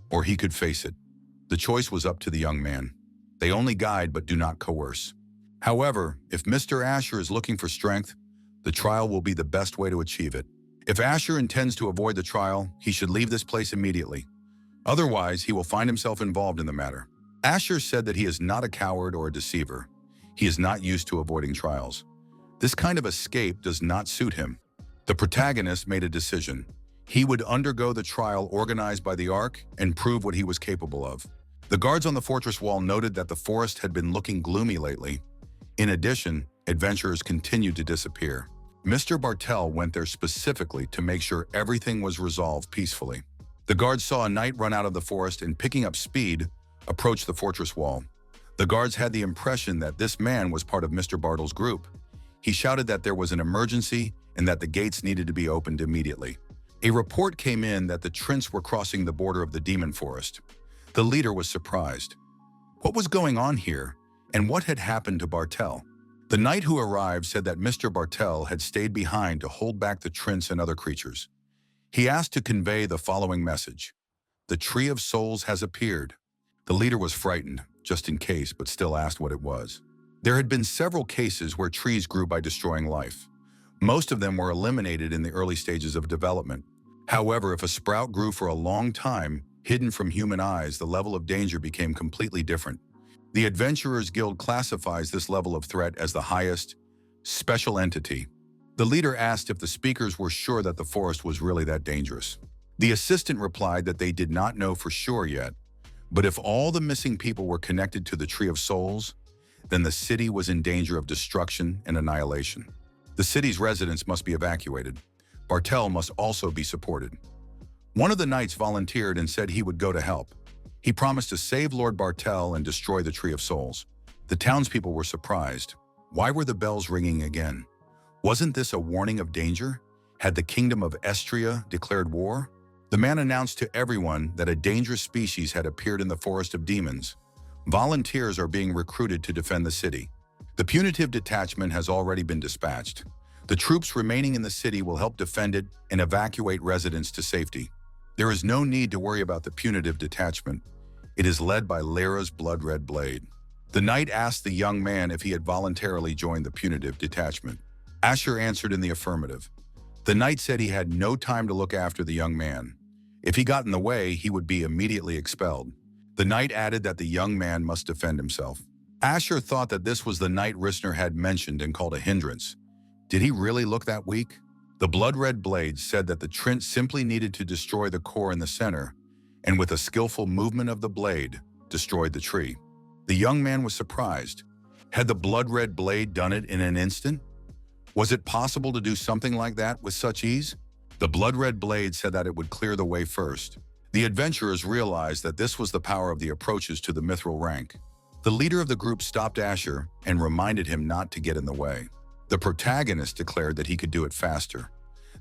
or he could face it. The choice was up to the young man. They only guide but do not coerce. However, if Mr. Asher is looking for strength, the trial will be the best way to achieve it. If Asher intends to avoid the trial, he should leave this place immediately. Otherwise, he will find himself involved in the matter. Asher said that he is not a coward or a deceiver. He is not used to avoiding trials. This kind of escape does not suit him. The protagonist made a decision. He would undergo the trial organized by the Ark and prove what he was capable of. The guards on the fortress wall noted that the forest had been looking gloomy lately. In addition, adventurers continued to disappear. Mr. Bartell went there specifically to make sure everything was resolved peacefully. The guards saw a knight run out of the forest and, picking up speed, approached the fortress wall. The guards had the impression that this man was part of Mr. Bartell's group. He shouted that there was an emergency and that the gates needed to be opened immediately. A report came in that the Trints were crossing the border of the demon forest. The leader was surprised. What was going on here, and what had happened to Bartell? The knight who arrived said that Mr. Bartell had stayed behind to hold back the Trints and other creatures. He asked to convey the following message. The Tree of Souls has appeared. The leader was frightened, just in case, but still asked what it was. There had been several cases where trees grew by destroying life. Most of them were eliminated in the early stages of development. However, if a sprout grew for a long time, hidden from human eyes, the level of danger became completely different. The Adventurers Guild classifies this level of threat as the highest, special entity. The leader asked if the speakers were sure that the forest was really that dangerous. The assistant replied that they did not know for sure yet, but if all the missing people were connected to the Tree of Souls, then the city was in danger of destruction and annihilation. The city's residents must be evacuated. Bartell must also be supported. One of the knights volunteered and said he would go to help. He promised to save Lord Bartell and destroy the Tree of Souls. The townspeople were surprised. Why were the bells ringing again? Wasn't this a warning of danger? Had the kingdom of Estria declared war? The man announced to everyone that a dangerous species had appeared in the Forest of Demons. Volunteers are being recruited to defend the city. The punitive detachment has already been dispatched. The troops remaining in the city will help defend it and evacuate residents to safety. There is no need to worry about the punitive detachment. It is led by Lyra's blood-red blade. The knight asked the young man if he had voluntarily joined the punitive detachment. Asher answered in the affirmative. The knight said he had no time to look after the young man. If he got in the way, he would be immediately expelled. The knight added that the young man must defend himself. Asher thought that this was the knight Rissner had mentioned and called a hindrance. Did he really look that weak? The blood-red blade said that the Trent simply needed to destroy the core in the center, and with a skillful movement of the blade, destroyed the tree. The young man was surprised. Had the blood-red blade done it in an instant? Was it possible to do something like that with such ease? The blood-red blade said that it would clear the way first. The adventurers realized that this was the power of the approaches to the mithril rank. The leader of the group stopped Asher and reminded him not to get in the way. The protagonist declared that he could do it faster.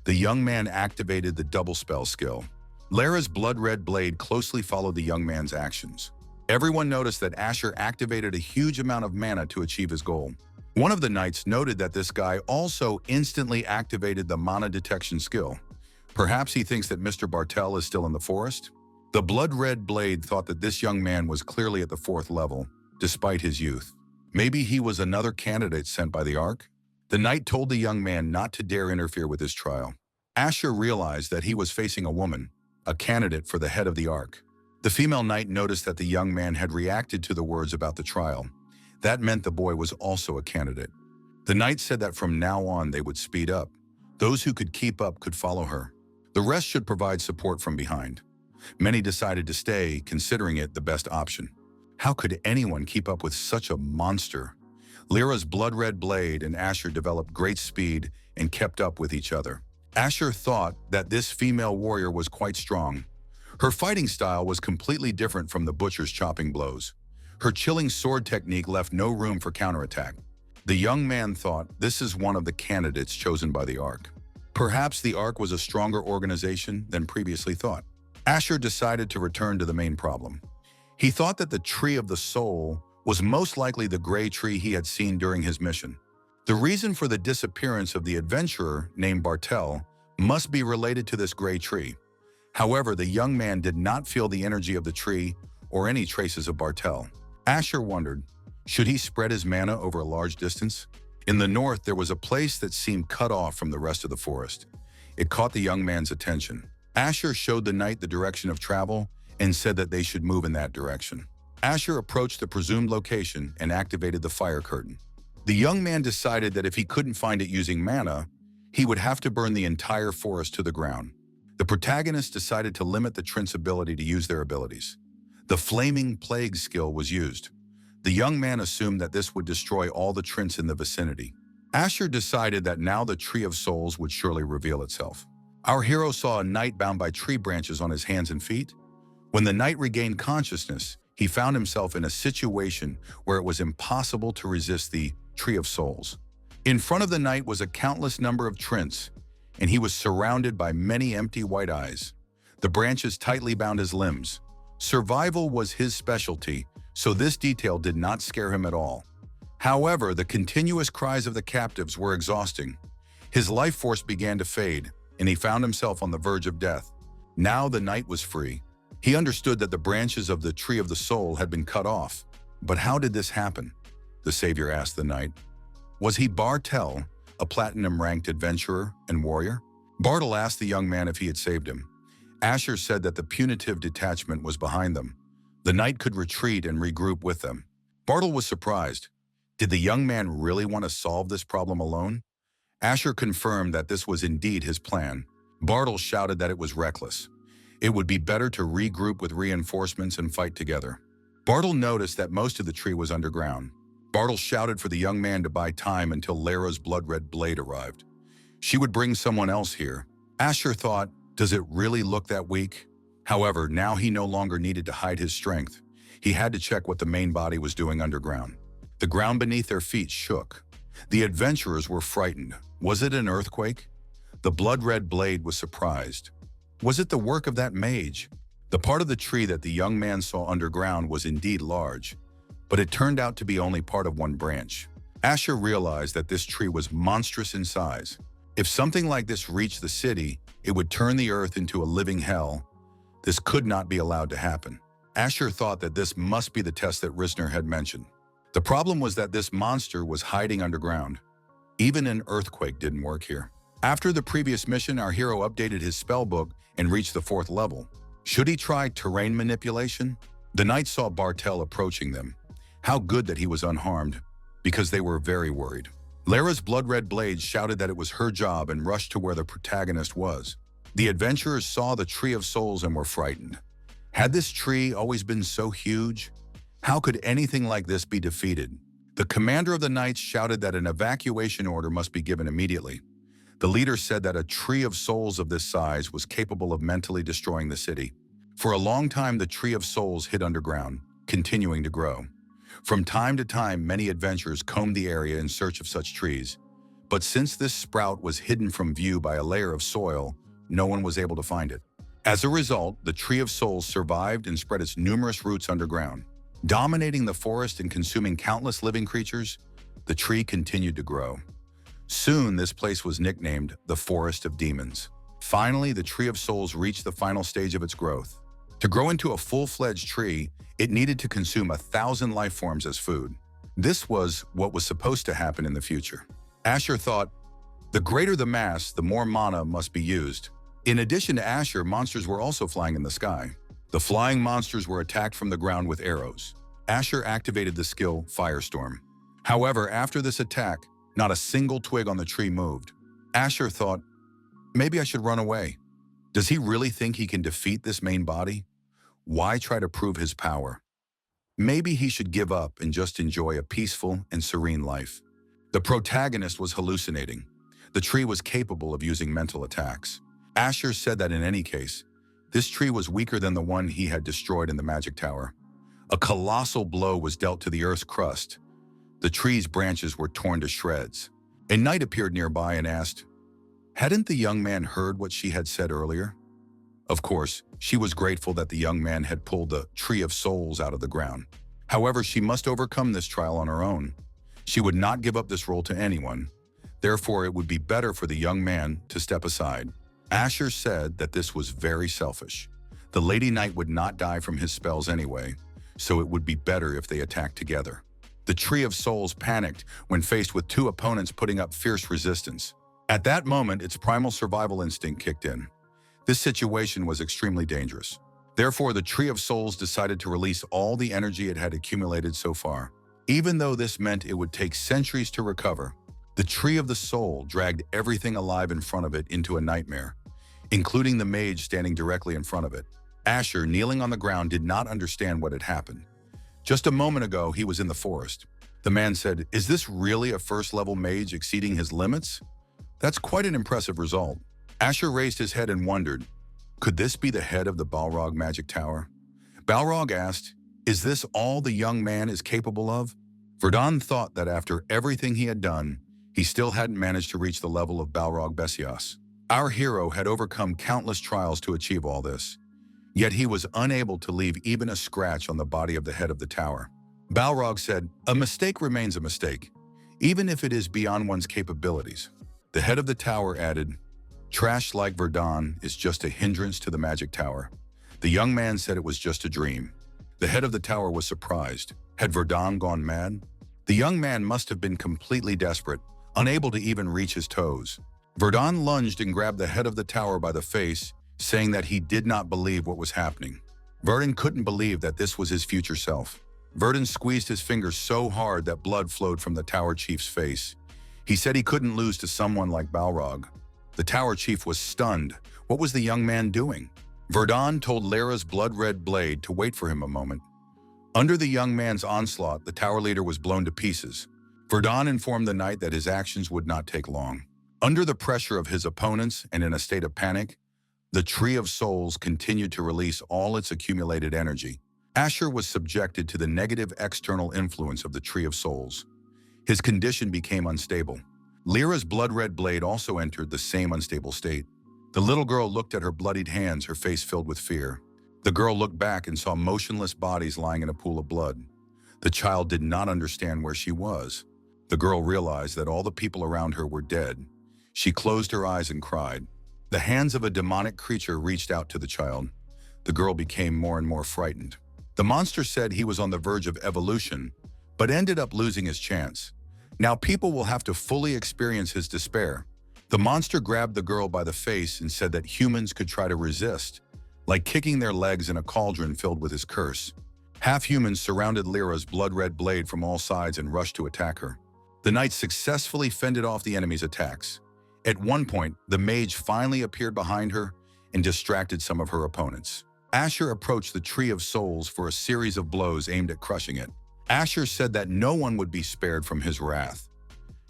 The young man activated the double spell skill. Lair's blood-red blade closely followed the young man's actions. Everyone noticed that Asher activated a huge amount of mana to achieve his goal. One of the knights noted that this guy also instantly activated the mana detection skill. Perhaps he thinks that Mr. Bartel is still in the forest? The blood-red blade thought that this young man was clearly at the 4th level, despite his youth. Maybe he was another candidate sent by the Ark? The knight told the young man not to dare interfere with his trial. Asher realized that he was facing a woman, a candidate for the head of the Ark. The female knight noticed that the young man had reacted to the words about the trial. That meant the boy was also a candidate. The knight said that from now on they would speed up. Those who could keep up could follow her. The rest should provide support from behind. Many decided to stay, considering it the best option. How could anyone keep up with such a monster? Lyra's blood-red blade and Asher developed great speed and kept up with each other. Asher thought that this female warrior was quite strong. Her fighting style was completely different from the butcher's chopping blows. Her chilling sword technique left no room for counterattack. The young man thought this is one of the candidates chosen by the Ark. Perhaps the Ark was a stronger organization than previously thought. Asher decided to return to the main problem. He thought that the Tree of the Soul was most likely the gray tree he had seen during his mission. The reason for the disappearance of the adventurer named Bartel must be related to this gray tree. However, the young man did not feel the energy of the tree or any traces of Bartel. Asher wondered, should he spread his mana over a large distance? In the north, there was a place that seemed cut off from the rest of the forest. It caught the young man's attention. Asher showed the knight the direction of travel and said that they should move in that direction. Asher approached the presumed location and activated the fire curtain. The young man decided that if he couldn't find it using mana, he would have to burn the entire forest to the ground. The protagonist decided to limit the Trent's ability to use their abilities. The Flaming Plague skill was used. The young man assumed that this would destroy all the Trents in the vicinity. Asher decided that now the Tree of Souls would surely reveal itself. Our hero saw a knight bound by tree branches on his hands and feet. When the knight regained consciousness, he found himself in a situation where it was impossible to resist the Tree of Souls. In front of the knight was a countless number of Trents, and he was surrounded by many empty white eyes. The branches tightly bound his limbs. Survival was his specialty, so this detail did not scare him at all. However, the continuous cries of the captives were exhausting. His life force began to fade, and he found himself on the verge of death. Now the knight was free. He understood that the branches of the Tree of the Soul had been cut off. But how did this happen? The savior asked the knight. Was he Bartel, a platinum-ranked adventurer and warrior? Bartel asked the young man if he had saved him. Asher said that the punitive detachment was behind them. The knight could retreat and regroup with them. Bartel was surprised. Did the young man really want to solve this problem alone? Asher confirmed that this was indeed his plan. Bartel shouted that it was reckless. It would be better to regroup with reinforcements and fight together. Bartel noticed that most of the tree was underground. Bartel shouted for the young man to buy time until Lyra's blood-red blade arrived. She would bring someone else here. Asher thought, does it really look that weak? However, now he no longer needed to hide his strength. He had to check what the main body was doing underground. The ground beneath their feet shook. The adventurers were frightened. Was it an earthquake? The blood-red blade was surprised. Was it the work of that mage? The part of the tree that the young man saw underground was indeed large, but it turned out to be only part of one branch. Asher realized that this tree was monstrous in size. If something like this reached the city, it would turn the earth into a living hell. This could not be allowed to happen. Asher thought that this must be the test that Rissner had mentioned. The problem was that this monster was hiding underground. Even an earthquake didn't work here. After the previous mission, our hero updated his spellbook and reached the 4th level. Should he try terrain manipulation? The knights saw Bartel approaching them. How good that he was unharmed, because they were very worried. Lyra's blood-red blade shouted that it was her job and rushed to where the protagonist was. The adventurers saw the Tree of Souls and were frightened. Had this tree always been so huge? How could anything like this be defeated? The commander of the knights shouted that an evacuation order must be given immediately. The leader said that a Tree of Souls of this size was capable of mentally destroying the city. For a long time, the Tree of Souls hid underground, continuing to grow. From time to time, many adventurers combed the area in search of such trees. But since this sprout was hidden from view by a layer of soil, no one was able to find it. As a result, the Tree of Souls survived and spread its numerous roots underground. Dominating the forest and consuming countless living creatures, the tree continued to grow. Soon, this place was nicknamed the Forest of Demons. Finally, the Tree of Souls reached the final stage of its growth. To grow into a full-fledged tree, it needed to consume 1,000 life forms as food. This was what was supposed to happen in the future. Asher thought, the greater the mass, the more mana must be used. In addition to Asher, monsters were also flying in the sky. The flying monsters were attacked from the ground with arrows. Asher activated the skill Firestorm. However, after this attack, not a single twig on the tree moved. Asher thought, maybe I should run away. Does he really think he can defeat this main body? Why try to prove his power? Maybe he should give up and just enjoy a peaceful and serene life. The protagonist was hallucinating. The tree was capable of using mental attacks. Asher said that in any case, this tree was weaker than the one he had destroyed in the magic tower. A colossal blow was dealt to the earth's crust. The tree's branches were torn to shreds. A knight appeared nearby and asked, hadn't the young man heard what she had said earlier? Of course, she was grateful that the young man had pulled the Tree of Souls out of the ground. However, she must overcome this trial on her own. She would not give up this role to anyone. Therefore, it would be better for the young man to step aside. Asher said that this was very selfish. The Lady Knight would not die from his spells anyway, so it would be better if they attacked together. The Tree of Souls panicked when faced with two opponents putting up fierce resistance. At that moment, its primal survival instinct kicked in. This situation was extremely dangerous. Therefore, the Tree of Souls decided to release all the energy it had accumulated so far. Even though this meant it would take centuries to recover, the Tree of the Soul dragged everything alive in front of it into a nightmare, including the mage standing directly in front of it. Asher, kneeling on the ground, did not understand what had happened. Just a moment ago, he was in the forest. The man said, "Is this really a first-level mage exceeding his limits? That's quite an impressive result." Asher raised his head and wondered, could this be the head of the Balrog magic tower? Balrog asked, "Is this all the young man is capable of?" Verdun thought that after everything he had done, he still hadn't managed to reach the level of Balrog Besias. Our hero had overcome countless trials to achieve all this, yet he was unable to leave even a scratch on the body of the head of the tower. Balrog said, "A mistake remains a mistake, even if it is beyond one's capabilities." The head of the tower added, "Trash like Verdun is just a hindrance to the magic tower." The young man said it was just a dream. The head of the tower was surprised. Had Verdun gone mad? The young man must have been completely desperate, unable to even reach his toes. Verdun lunged and grabbed the head of the tower by the face, saying that he did not believe what was happening. Verdun couldn't believe that this was his future self. Verdun squeezed his fingers so hard that blood flowed from the tower chief's face. He said he couldn't lose to someone like Balrog. The tower chief was stunned. What was the young man doing? Verdun told Lyra's blood-red blade to wait for him a moment. Under the young man's onslaught, the tower leader was blown to pieces. Verdun informed the knight that his actions would not take long. Under the pressure of his opponents and in a state of panic, the Tree of Souls continued to release all its accumulated energy. Asher was subjected to the negative external influence of the Tree of Souls. His condition became unstable. Lyra's blood-red blade also entered the same unstable state. The little girl looked at her bloodied hands, her face filled with fear. The girl looked back and saw motionless bodies lying in a pool of blood. The child did not understand where she was. The girl realized that all the people around her were dead. She closed her eyes and cried. The hands of a demonic creature reached out to the child. The girl became more and more frightened. The monster said he was on the verge of evolution, but ended up losing his chance. Now people will have to fully experience his despair. The monster grabbed the girl by the face and said that humans could try to resist, like kicking their legs in a cauldron filled with his curse. Half-humans surrounded Lyra's blood-red blade from all sides and rushed to attack her. The knight successfully fended off the enemy's attacks. At one point, the mage finally appeared behind her and distracted some of her opponents. Asher approached the Tree of Souls for a series of blows aimed at crushing it. Asher said that no one would be spared from his wrath.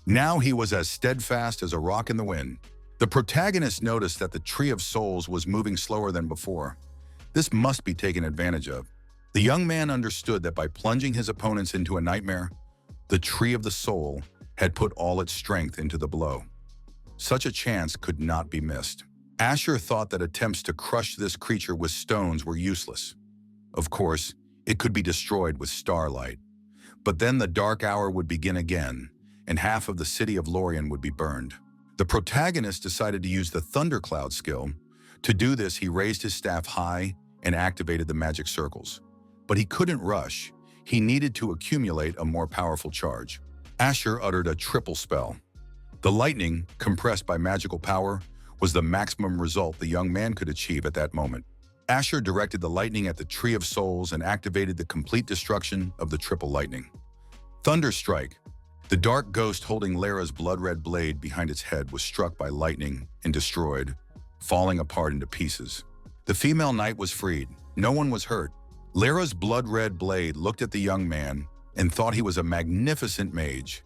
Now he was as steadfast as a rock in the wind. The protagonist noticed that the Tree of Souls was moving slower than before. This must be taken advantage of. The young man understood that by plunging his opponents into a nightmare, the Tree of the Soul had put all its strength into the blow. Such a chance could not be missed. Asher thought that attempts to crush this creature with stones were useless. Of course, it could be destroyed with starlight. But then the dark hour would begin again, and half of the city of Lorien would be burned. The protagonist decided to use the Thundercloud skill. To do this, he raised his staff high and activated the magic circles. But he couldn't rush. He needed to accumulate a more powerful charge. Asher uttered a triple spell. The lightning, compressed by magical power, was the maximum result the young man could achieve at that moment. Asher directed the lightning at the Tree of Souls and activated the complete destruction of the triple lightning. Thunderstrike. The dark ghost holding Lyra's blood-red blade behind its head was struck by lightning and destroyed, falling apart into pieces. The female knight was freed. No one was hurt. Lyra's blood-red blade looked at the young man and thought he was a magnificent mage.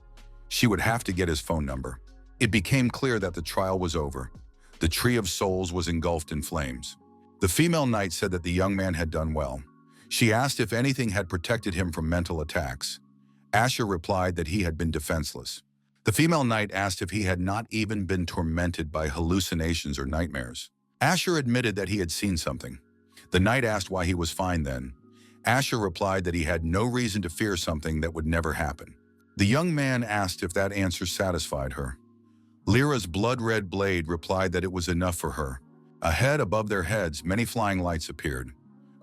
She would have to get his phone number. It became clear that the trial was over. The Tree of Souls was engulfed in flames. The female knight said that the young man had done well. She asked if anything had protected him from mental attacks. Asher replied that he had been defenseless. The female knight asked if he had not even been tormented by hallucinations or nightmares. Asher admitted that he had seen something. The knight asked why he was fine then. Asher replied that he had no reason to fear something that would never happen. The young man asked if that answer satisfied her. Lyra's blood-red blade replied that it was enough for her. Ahead, above their heads, many flying lights appeared.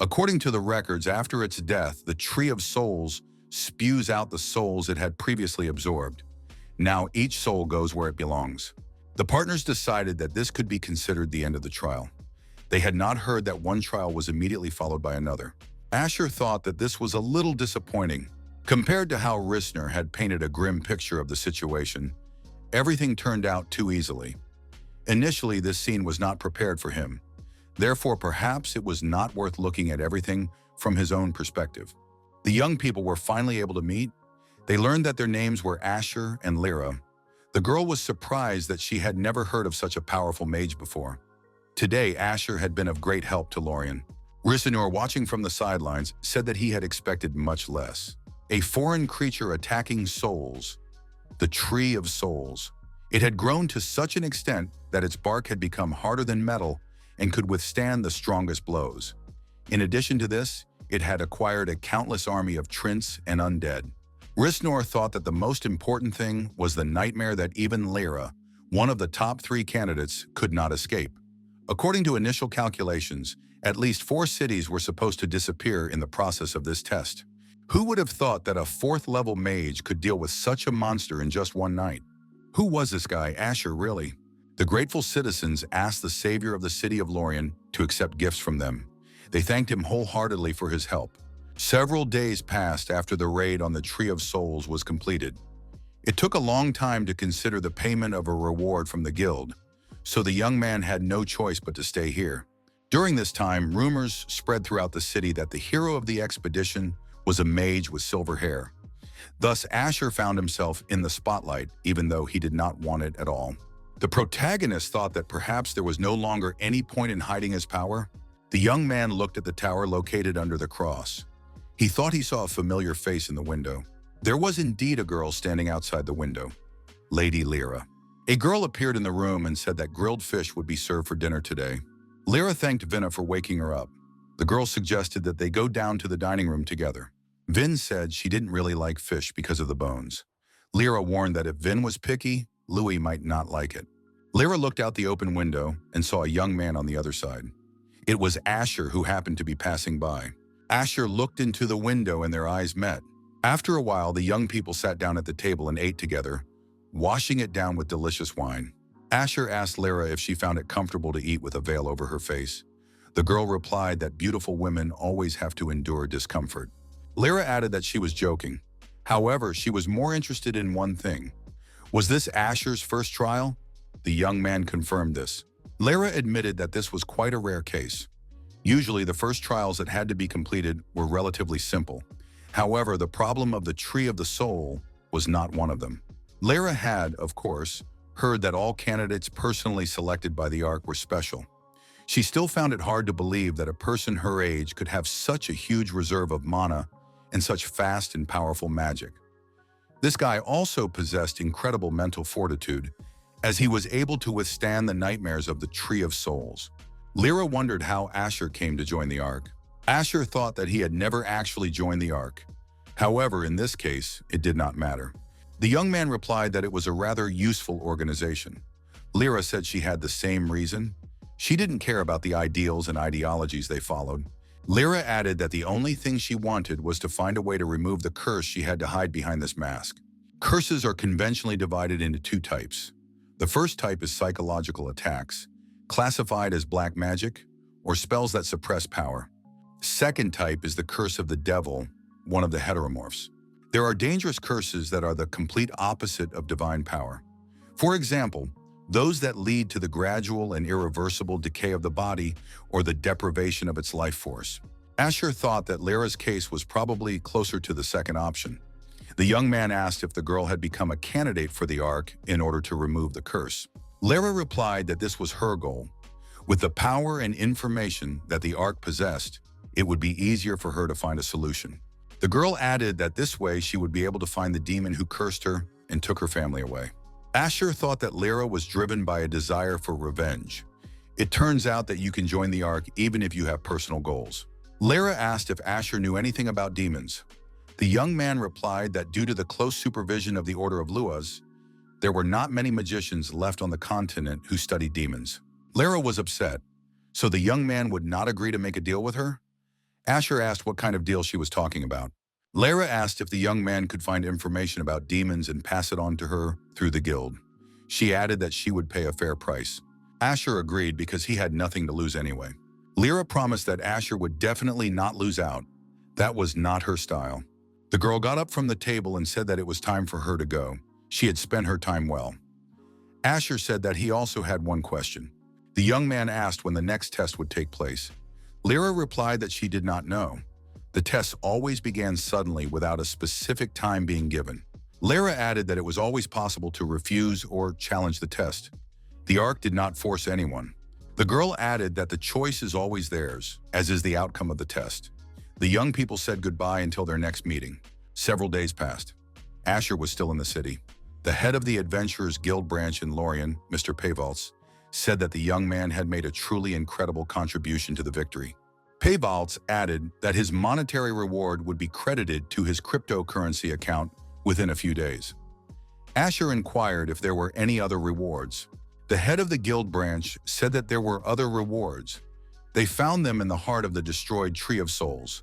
According to the records, after its death, the Tree of Souls spews out the souls it had previously absorbed. Now each soul goes where it belongs. The partners decided that this could be considered the end of the trial. They had not heard that one trial was immediately followed by another. Asher thought that this was a little disappointing. Compared to how Rissner had painted a grim picture of the situation, everything turned out too easily. Initially, this scene was not prepared for him. Therefore, perhaps it was not worth looking at everything from his own perspective. The young people were finally able to meet. They learned that their names were Asher and Lyra. The girl was surprised that she had never heard of such a powerful mage before. Today, Asher had been of great help to Lorien. Rissner, watching from the sidelines, said that he had expected much less. A foreign creature attacking souls, the Tree of Souls. It had grown to such an extent that its bark had become harder than metal and could withstand the strongest blows. In addition to this, it had acquired a countless army of Trints and Undead. Rissner thought that the most important thing was the nightmare that even Lyra, one of the top 3 candidates, could not escape. According to initial calculations, at least 4 cities were supposed to disappear in the process of this test. Who would have thought that a 4th-level mage could deal with such a monster in just one night? Who was this guy, Asher, really? The grateful citizens asked the savior of the city of Lorien to accept gifts from them. They thanked him wholeheartedly for his help. Several days passed after the raid on the Tree of Souls was completed. It took a long time to consider the payment of a reward from the guild, so the young man had no choice but to stay here. During this time, rumors spread throughout the city that the hero of the expedition was a mage with silver hair. Thus, Asher found himself in the spotlight, even though he did not want it at all. The protagonist thought that perhaps there was no longer any point in hiding his power. The young man looked at the tower located under the cross. He thought he saw a familiar face in the window. There was indeed a girl standing outside the window, Lady Lyra. A girl appeared in the room and said that grilled fish would be served for dinner today. Lyra thanked Vinna for waking her up. The girl suggested that they go down to the dining room together. Vin said she didn't really like fish because of the bones. Lyra warned that if Vin was picky, Louis might not like it. Lyra looked out the open window and saw a young man on the other side. It was Asher, who happened to be passing by. Asher looked into the window and their eyes met. After a while, the young people sat down at the table and ate together, washing it down with delicious wine. Asher asked Lyra if she found it comfortable to eat with a veil over her face. The girl replied that beautiful women always have to endure discomfort. Lyra added that she was joking. However, she was more interested in one thing. Was this Asher's first trial? The young man confirmed this. Lyra admitted that this was quite a rare case. Usually, the first trials that had to be completed were relatively simple. However, the problem of the Tree of the Soul was not one of them. Lyra had, of course, heard that all candidates personally selected by the Ark were special. She still found it hard to believe that a person her age could have such a huge reserve of mana and such fast and powerful magic. This guy also possessed incredible mental fortitude, as he was able to withstand the nightmares of the Tree of Souls. Lyra wondered how Asher came to join the Ark. Asher thought that he had never actually joined the Ark. However, in this case, it did not matter. The young man replied that it was a rather useful organization. Lyra said she had the same reason. She didn't care about the ideals and ideologies they followed. Lyra added that the only thing she wanted was to find a way to remove the curse she had to hide behind this mask. Curses are conventionally divided into two types. The first type is psychological attacks, classified as black magic, or spells that suppress power. Second type is the curse of the devil, one of the heteromorphs. There are dangerous curses that are the complete opposite of divine power. For example, those that lead to the gradual and irreversible decay of the body or the deprivation of its life force. Asher thought that Lyra's case was probably closer to the second option. The young man asked if the girl had become a candidate for the Ark in order to remove the curse. Lyra replied that this was her goal. With the power and information that the Ark possessed, it would be easier for her to find a solution. The girl added that this way she would be able to find the demon who cursed her and took her family away. Asher thought that Lyra was driven by a desire for revenge. It turns out that you can join the Ark even if you have personal goals. Lyra asked if Asher knew anything about demons. The young man replied that due to the close supervision of the Order of Luas, there were not many magicians left on the continent who studied demons. Lyra was upset, so the young man would not agree to make a deal with her. Asher asked what kind of deal she was talking about. Lyra asked if the young man could find information about demons and pass it on to her through the guild. She added that she would pay a fair price. Asher agreed because he had nothing to lose anyway. Lyra promised that Asher would definitely not lose out. That was not her style. The girl got up from the table and said that it was time for her to go. She had spent her time well. Asher said that he also had one question. The young man asked when the next test would take place. Lyra replied that she did not know. The tests always began suddenly without a specific time being given. Lyra added that it was always possible to refuse or challenge the test. The Ark did not force anyone. The girl added that the choice is always theirs, as is the outcome of the test. The young people said goodbye until their next meeting. Several days passed. Asher was still in the city. The head of the Adventurers Guild branch in Lorien, Mr. Payvaltz, said that the young man had made a truly incredible contribution to the victory. Payvaltz added that his monetary reward would be credited to his cryptocurrency account within a few days. Asher inquired if there were any other rewards. The head of the guild branch said that there were other rewards. They found them in the heart of the destroyed Tree of Souls.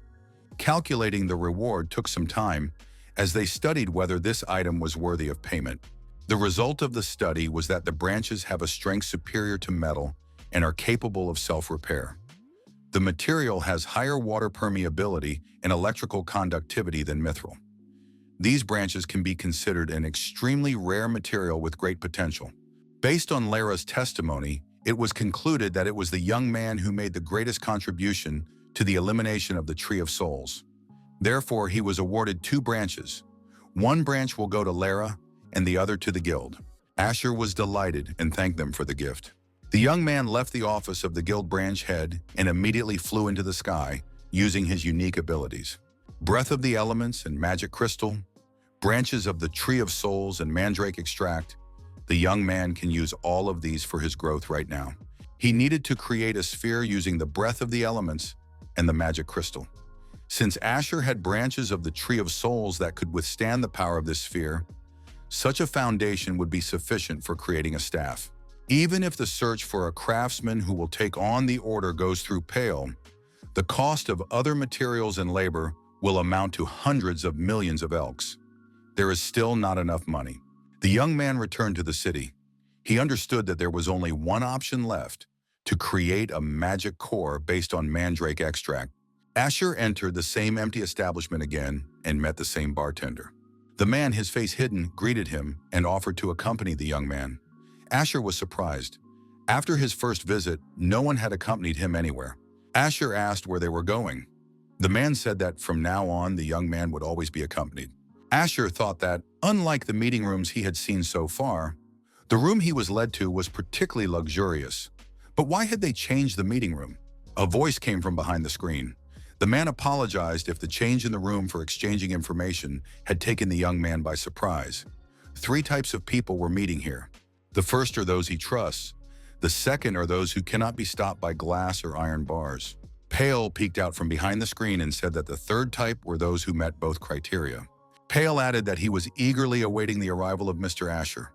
Calculating the reward took some time, as they studied whether this item was worthy of payment. The result of the study was that the branches have a strength superior to metal and are capable of self-repair. The material has higher water permeability and electrical conductivity than mithril. These branches can be considered an extremely rare material with great potential. Based on Lyra's testimony, it was concluded that it was the young man who made the greatest contribution to the elimination of the Tree of Souls. Therefore, he was awarded 2 branches. One branch will go to Lyra and the other to the guild. Asher was delighted and thanked them for the gift. The young man left the office of the guild branch head and immediately flew into the sky, using his unique abilities. Breath of the Elements and Magic Crystal, branches of the Tree of Souls and Mandrake Extract. The young man can use all of these for his growth right now. He needed to create a sphere using the Breath of the Elements and the Magic Crystal. Since Asher had branches of the Tree of Souls that could withstand the power of this sphere, such a foundation would be sufficient for creating a staff. Even if the search for a craftsman who will take on the order goes through Pale, the cost of other materials and labor will amount to hundreds of millions of elks. There is still not enough money. The young man returned to the city. He understood that there was only one option left: to create a magic core based on mandrake extract. Asher entered the same empty establishment again and met the same bartender. The man, his face hidden, greeted him and offered to accompany the young man. Asher was surprised. After his first visit, no one had accompanied him anywhere. Asher asked where they were going. The man said that from now on, the young man would always be accompanied. Asher thought that, unlike the meeting rooms he had seen so far, the room he was led to was particularly luxurious. But why had they changed the meeting room? A voice came from behind the screen. The man apologized if the change in the room for exchanging information had taken the young man by surprise. 3 types of people were meeting here. The first are those he trusts. The second are those who cannot be stopped by glass or iron bars. Pale peeked out from behind the screen and said that the third type were those who met both criteria. Pale added that he was eagerly awaiting the arrival of Mr. Asher.